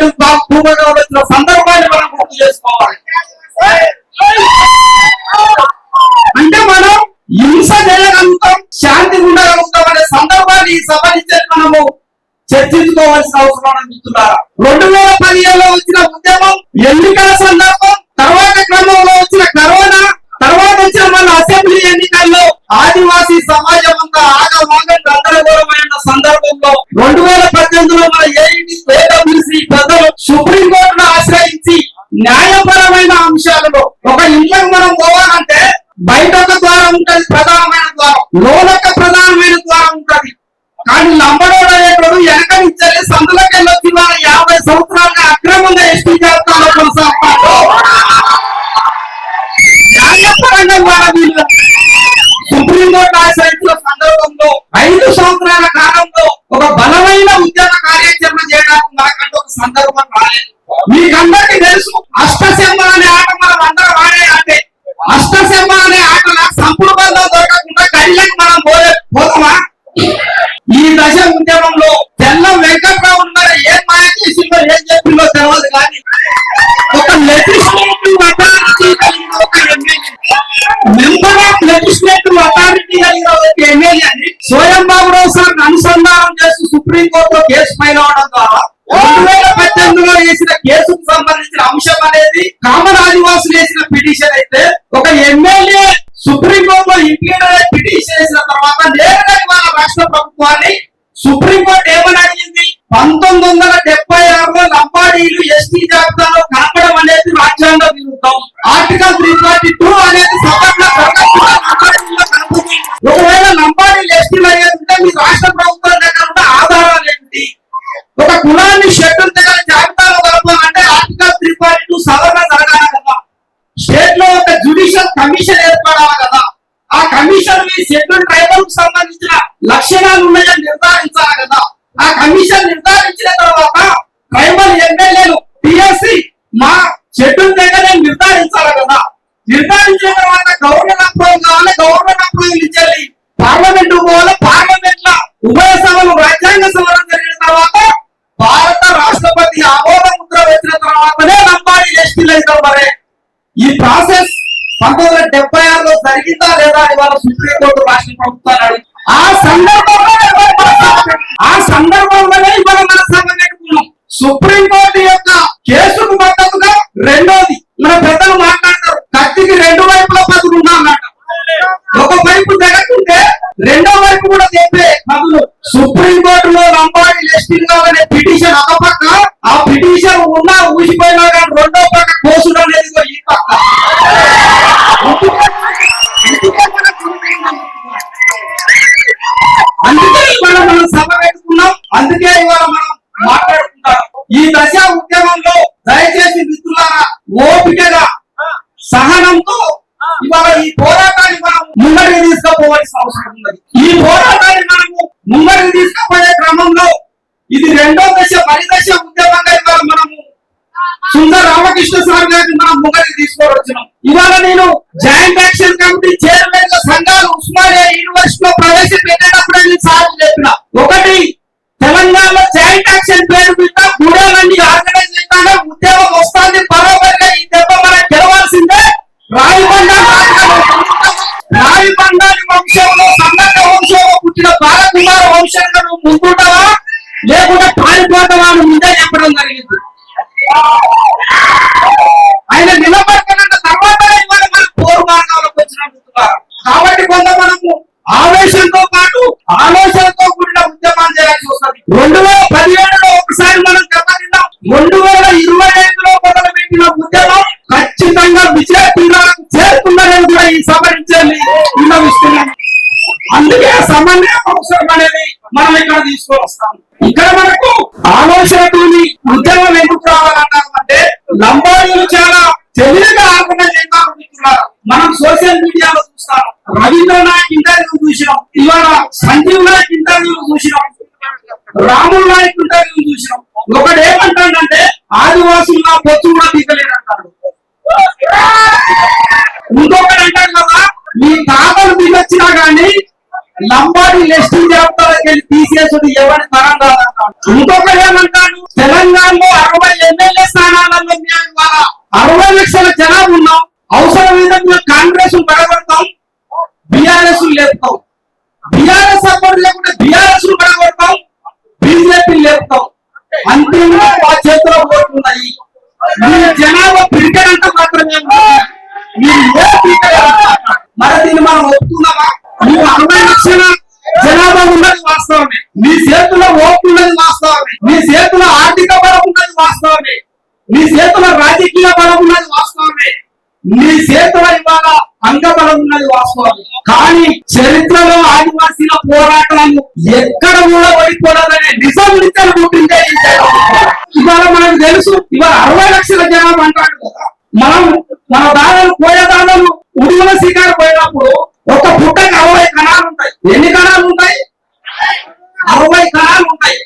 షెడ్యూల్ భూమిగా వచ్చిన సందర్భాన్ని మనం గుర్తు చేసుకోవాలి. అంటే మనం హింస చేయగలుగుతాం, శాంతి ఉండగలుగుతాం అనే సందర్భాన్ని ఈ సభ నుంచి మనము చర్చించుకోవాల్సిన అవసరం అనిపిస్తున్నారు. 2015లో వచ్చిన ఉద్యమం, ఎన్నికల సందర్భం, తర్వాత క్రమంలో వచ్చిన కరోనా, తర్వాత వచ్చిన మన అసెంబ్లీ ఎన్నికల్లో ఆదివాసీ సమాజం అంతా ఆగమాగం గందరగోళమైన సందర్భంలో 2018లో మన ఏడబ్ల్యూసీ పెద్దలు సుప్రీంకోర్టును ఆశ్రయించి న్యాయపరమైన అంశాలలో ఒక ఇంట్లోకి మనం పోవాలంటే బయట ఒక ద్వారం ఉంటది, ప్రధానమైన ద్వారం, లోనొక ప్రధానమైన ద్వారం ఉంటది. కానీ లంబడోడు అనేటోడు వెనక నుంచి సందులకి వెళ్ళొచ్చి 50 సంవత్సరాలుగా అక్రమంగా ఎస్టీ జాబితాలో కొనసాగుతాడు. న్యాయపరంగా వాళ్ళ వీళ్ళు సుప్రీంకోర్టు ఆశ్రయించిన సందర్భంలో 5 సంవత్సరాల కాలంలో ఒక బలమైన ఉద్యమ కార్యాచరణ చేయడానికి మనకంటూ ఒక సందర్భం రాలేదు. మీకందరికీ తెలుసు, అష్టశమ్మ అనే ఆట మనం అందరం ఆడే ఆటే. అష్టశమ్మ అనే ఆటల సంపూర్ణ బంధం దొరకకుండా కళ్ళకి మనం పోదామా? ఈ దశ ఉద్యమంలో తెల్లం వెంకట్రావు మరి ఏం మాయ చేసిందో ఏం చెప్పిందో తెలియదు, కానీ ఒక లెజిస్లేటివ్ అథారిటీ కలిగిన ఒక MLA, member of legislative authority కలిగిన ఒక ఎమ్మెల్యేని స్వయం బాబురావు సార్ అనుసంధానం చేస్తూ సుప్రీంకోర్టులో కేసు ఫైల్ అవడం ద్వారా 2018లో వేసిన కేసుకు సంబంధించిన అంశం అనేది కామన్ ఆదివాసులు వేసిన పిటిషన్ అయితే, ఒక ఎమ్మెల్యే సుప్రీంకోర్టులో ఇంప్లీడ్ పిటిషన్ వేసిన తర్వాత నేరుగా వాళ్ళ రాష్ట్ర ప్రభుత్వాన్ని సుప్రీంకోర్టు ఏమని అడిగింది? 1976లో లంబాడీలు ఎస్టీ జాబితాలో కలపడం అనేది రాజ్యాంగ విరుద్ధం. ఆర్టికల్ 342 అనేది సభలో ఒకవేళ లంబాడీలు ఎస్టీలు అయ్యేది మీ రాష్ట్ర ప్రభుత్వం దగ్గర ఉన్న ఆధారాలు ఏంటి? ఒక కులాన్ని షెడ్యూల్ దగ్గర జాబితాలో కలపాలంటే ఆర్టికల్ 342 సవరణ జరగాలి కదా. స్టేట్ లో ఒక జ్యుడిషియల్ కమిషన్ ఏర్పడాలి కదా. ఆ కమిషన్ మీ షెడ్యూల్ ట్రైబల్ కు సంబంధించిన లక్షణాలు ఉన్నాయని నిర్ధారించాలి కదా. ఆ కమిషన్ నిర్ధారించిన తర్వాత ట్రైబల్ ఎమ్మెల్యేలు టిఎస్సి మా షెడ్యూల్ దగ్గర నిర్ధారించాలి కదా. నిర్ధారించిన తర్వాత గవర్నర్ అప్రూవల్ కావాలి, గవర్నర్ అప్రూవల్ ఇచ్చేది పార్లమెంట్ పోవాలి, పార్లమెంట్ లో ఉభయ సభలు రాజ్యాంగ సవరణ జరిగిన తర్వాత భారత రాష్ట్రపతి ఆమోద ముద్ర వచ్చిన తర్వాతనే లంబాడీ ఎస్టీలు అవుతారు. మరి ఈ ప్రాసెస్ 1976లో జరిగిందా లేదా అని వాళ్ళ సుప్రీంకోర్టు రాష్ట్ర ప్రభుత్వాలు ఆ సందర్భంలోనే ఇవాళ మన సభ పెట్టుకున్నాం. సుప్రీంకోర్టు యొక్క కేసుకు మద్దతుగా రెండోది మన పెద్దలు మాట్లాడతారు, కత్తికి 2 వైపుల పదులు ఉన్నాయన్నమాట. ఒక వైపు జరగకుంటే రెండో వైపు కూడా చెప్పే పదులు. సుప్రీంకోర్టులో లంబాడీ ఎస్టీలు కావాలనే పిటిషన్ ఒక పక్క, ఆ పిటిషన్ ఉన్నా ఊసిపోయినా కానీ రెండో పక్క కోసుడు అనేది ఈ పక్క. అందుకే ఇవాళ మనం సభ పెట్టుకున్నాం, అందుకే ఇవాళ మనం మాట్లాడుకుంటాం. ఈ దశ ఉద్యమంలో దయచేసి మిత్రులారా ఓపికగా సహనంతో ఇవాళ ఈ పోరాటాన్ని మనం ముందరికి తీసుకుపోవాల్సిన అవసరం ఉన్నది. ఈ పోరాటాన్ని మనము ముందరికి తీసుకుపోయే క్రమంలో ఇది రెండో దశ పరిదశ ఉద్యమంగా ఇవాళ మనము సుందర రామకృష్ణ సార్ గారిని మనం ముందరికి తీసుకువచ్చినాం. ఇవాళ నేను జాయింట్ యాక్షన్ కమిటీ చైర్మన్ గా సంఘాలు ఉస్మానియా యూనివర్సిటీలో ప్రవేశపెట్టేటప్పుడు నేను సార్ చెప్పిన ఒకటి, తెలంగాణలో జాయింట్ యాక్షన్ పేరు మీద గూడాలన్నీ ఆర్గనైజ్ చేస్తానే ఉద్యమం వస్తుంది. బరోబరిగా ఈ దెబ్బ మనం గెలవాల్సిందే. రాయిబండారి వంశంలో సంగత వంశంలో పుట్టిన బాలకుమార వంశంగా నువ్వు ముందుంటావా లేకుంటే పారిపోతావా అని ముందే చెప్పడం జరిగింది. ఆయన నిలబడుతున్న తర్వాత ఇవాళ మన పోరు మార్గాలకు వచ్చినట్టున్నారు. కాబట్టి కొంత మనము ఆవేశంతో పాటు ఆలోచనతో కూడిన ఉద్యమాలు చేయాల్సి వస్తుంది. 2017లో ఒకసారి మనం దెబ్బతిన్నాం. 2025లో మొదలు పెట్టిన ఉద్యమం ఖచ్చితంగా విజయ తీరాలకు చేరుతుందనేది కూడా ఈ సభ నుంచి విన్నవిస్తున్నాం. అందుకే సమన్వయం అవసరం అనేది మనం ఇక్కడ తీసుకొని వస్తాం. ఇక్కడ మనకు ఆలోచనతోని ఉద్యమం ఎందుకు రావాలన్నారంటే లంబాడీలు చాలా తెలివిగా ఆర్గనైజ్ అవుతున్నారు. మనం సోషల్ మీడియాలో చూస్తాం, రవీంద్రనాథ్ ఇంటర్వ్యూ చూసినాం, ఇవాళ సంజీవ్ నాయక్ ఇంటర్వ్యూ చూసినాం, రాముల్ నాయక్ ఇంటర్వ్యూ చూసినాం. ఒకడు ఏమంటాడంటే ఆదివాసులుగా పొత్తు కూడా దిగలేదంటాడు. ఇంకొకటి అంటాడు కదా, మీ తాతలు దిగొచ్చినా గానీ లంబాడి ఎస్టీ జాబితాలోకి వెళ్ళి తీసేసుడు ఎవరి తరం కాదంటాడు. ఇంకొకరు ఏమంటాడు, తెలంగాణలో 60 ఎమ్మెల్యే స్థానాలలో మేము ఇవాళ 60 లక్షల జనాభా ఉన్నాం, అవసరం విధంగా కాంగ్రెస్ పడగొడతాం, బీఆర్ఎస్ లేపుతాం, బీఆర్ఎస్ సపోర్ట్ లేకుంటే బీఆర్ఎస్ పడగొడతాం, బీజేపీ లేపుతాం. అంతిమంగా మా చేతిలో పోతున్నాయి. మీ జనాభా పెరిగారంటే మాత్రమే మీరు ఏ మరి దీన్ని మనం ఒప్పుకున్నామా? మీరు 60 లక్షల జనాభా ఉన్నది వాస్తవమే, మీ చేతిలో ఓట్లు ఉన్నది వాస్తవమే, మీ చేతిలో ఆర్థిక బలం ఉన్నది వాస్తవమే, మీ చేతిలో రాజకీయ బలం ఉన్నది వాస్తవమే, మీ చేతిలో ఇవాళ అంగబలం ఉన్నది వాస్తవమే. కానీ చరిత్రలో ఆదివాసీల పోరాటాలు ఎక్కడ కూడా ఓడిపోలేదనే నిజం నిచ్చలుకుంటుంటే ఇవాళ మనకు తెలుసు. ఇవాళ 60 లక్షల జనాభా అంటాడు కదా, మన దాదాపు కోయదాదాలు ఉడుగుల శిఖారు పోయినప్పుడు ఒక పుట్టకి 60 కణాలు ఉంటాయి. ఎన్ని కణాలు ఉంటాయి? 60 కణాలు ఉంటాయి.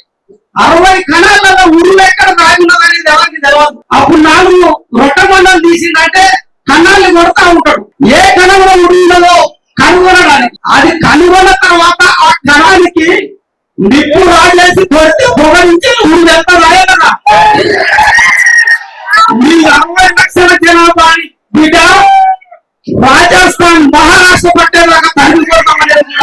60 కణాలలో ఉడుగు ఎక్కడ రాగున్నది అనేది ఎవరికి తెలియదు. అప్పుడు 4 రొట్టె మండలు తీసిందంటే కణాన్ని కొడతా ఉంటాడు. ఏ కణంలో ఉడుగులో కనుగొనడానికి, అది కనుగొన్న తర్వాత ఆ కణానికి నిప్పు రాజేసి కొడితే పొగ నుంచి ఉడుగు ఎంత రాయగలరా? మీ 60 లక్షల జనాభా బిడ్డ రాజస్థాన్ మహారాష్ట్ర పట్టేలాగా తరిగిపోతామనేది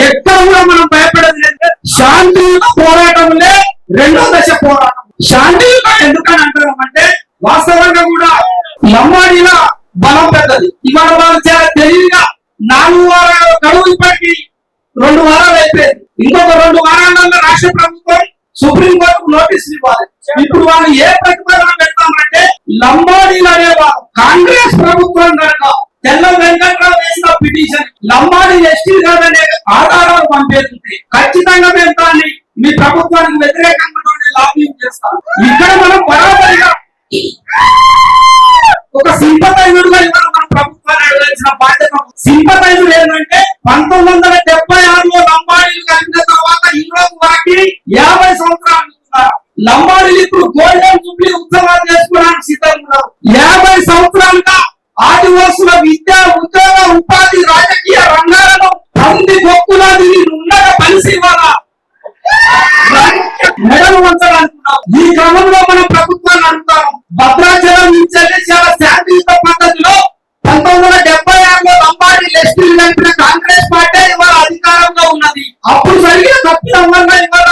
ఎక్కడ కూడా మనం భయపడేది లేదు. శాంతియుత పోరాటంలో 2వ దశ పోరాటం. శాంతియుత ఎందుకని అంటారంటే వాస్తవంగా కూడా లంబాడీల బలం పెద్దది. ఇవాళ వాళ్ళు చాలా తెలివిగా 4 వారాల గడువు ఇప్పటికి 2 వారాలు అయిపోయింది. ఇంకొక 2 వారాలలో రాష్ట్ర ప్రభుత్వం సుప్రీంకోర్టుకు నోటీసులు ఇవ్వాలి. ఇప్పుడు వాళ్ళు ఏ ప్రతిపాదన పెడతామంటే లంబాడీలు అనేవారు కాంగ్రెస్ ప్రభుత్వం కనుక తెల్ల వెంకట్రావు వేసిన పిటిషన్ లంబాడీ ఎస్టీ కాదనే ఆధారాలు పంపేస్తుంది. ఖచ్చితంగా మేము దాన్ని మీ ప్రభుత్వానికి వ్యతిరేకంగా లాబింగ్ చేస్తాం. ఇక్కడ మనం బరాబరిగా ఒక సింపతైజుడుగా ఇవాళ మన ప్రభుత్వాన్ని అడగాల్సిన బాధ్యత. సింపతైజుడు ఏంటంటే 1976లో లంబాడీలు కలిగిన తర్వాత ఈ రోజు వరకు 50 సంవత్సరాలు లంబాడీలు ఇప్పుడు గోల్డెన్ జూబ్లీ ఉత్సవాలు చేసుకోవడానికి సిద్ధంగా ఉన్నారు. 50 సంవత్సరాలుగా ఆదివాసుల విద్య, ఉద్యోగ, ఉపాధి, రాజకీయ రంగాలను పంది గొక్కులాది ఉండగా కలిసి ఇవాళ మెడలు వంచాలనుకున్నాం. ఈ క్రమంలో మనం ప్రభుత్వాన్ని అడుగుతాం. భద్రాచలం నుంచి చాలా శాంతియుత పద్ధతిలో 1976లో లంబాడీ ఎస్టీలు కలిపిన కాంగ్రెస్ పార్టీ ఇవాళ అధికారంలో ఉన్నది. అప్పుడు జరిగిన తప్పిదం వల్ల ఇవాళ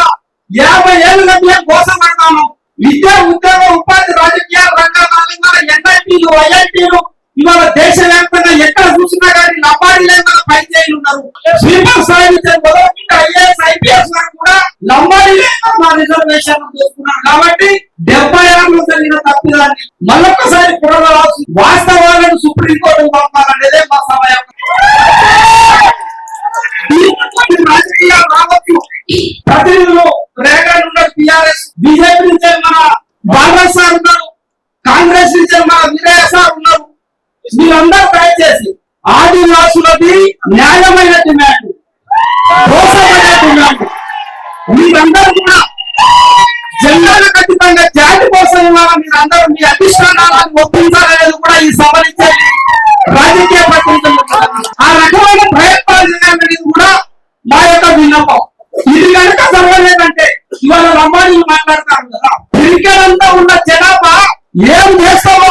50 ఏళ్ళుగా మేము మోసపడతాము. విద్య, ఉద్యోగ, ఉపాధి, రాజకీయ రంగాల ఎన్ఐటీలు, ఐఐటీలు ఇవాళ దేశవ్యాప్తంగా ఎక్కడ చూసినా కానీ లంబాడీలే మన పైచేయులు ఉన్నారు. స్వీపర్ స్థాయి నుంచి మొదలుపెట్టి ఐఏఎస్, ఐపీఎస్ వరకు కూడా లంబాడీలే మా రిజర్వేషన్ చూసుకున్నారు. కాబట్టి 76లో జరిగిన తప్పిదాన్ని మరొకసారి పునరాలోచి వాస్తవాలను సుప్రీంకోర్టుకు పంపాలనేదే మా సమయం. రాజకీయాలు రావచ్చు. ప్రతినిధులు రేగన్ ఉన్నారు, టిఆర్ఎస్, బీజేపీ నుంచి మన బాలరాజ్ సార్ ఉన్నారు, కాంగ్రెస్ నుంచి మన విజయ సార్ ఉన్నారు. వీళ్ళందరూ దయచేసి ఆదివాసులది న్యాయమైన డిమాండ్, మోసమైన డిమాండ్, మీరందరూ కూడా జెండాలు ఖచ్చితంగా జాతి కోసం ఇవాళ మీరందరూ మీ అధిష్టానాలను ఒప్పించాలనేది కూడా ఈ సభనిచ్చేది రాజకీయ ప్రతినిధులు. ఆ రకమైన ప్రయత్నాలు చేయాలనేది కూడా మా యొక్క విన్నపం. ఇది కనుక జరగలేదంటే ఇవాళ లంబాడీలు మాట్లాడతారు కదా, పిరికెలంతా ఉన్న జనాభా ఏం చేస్తామో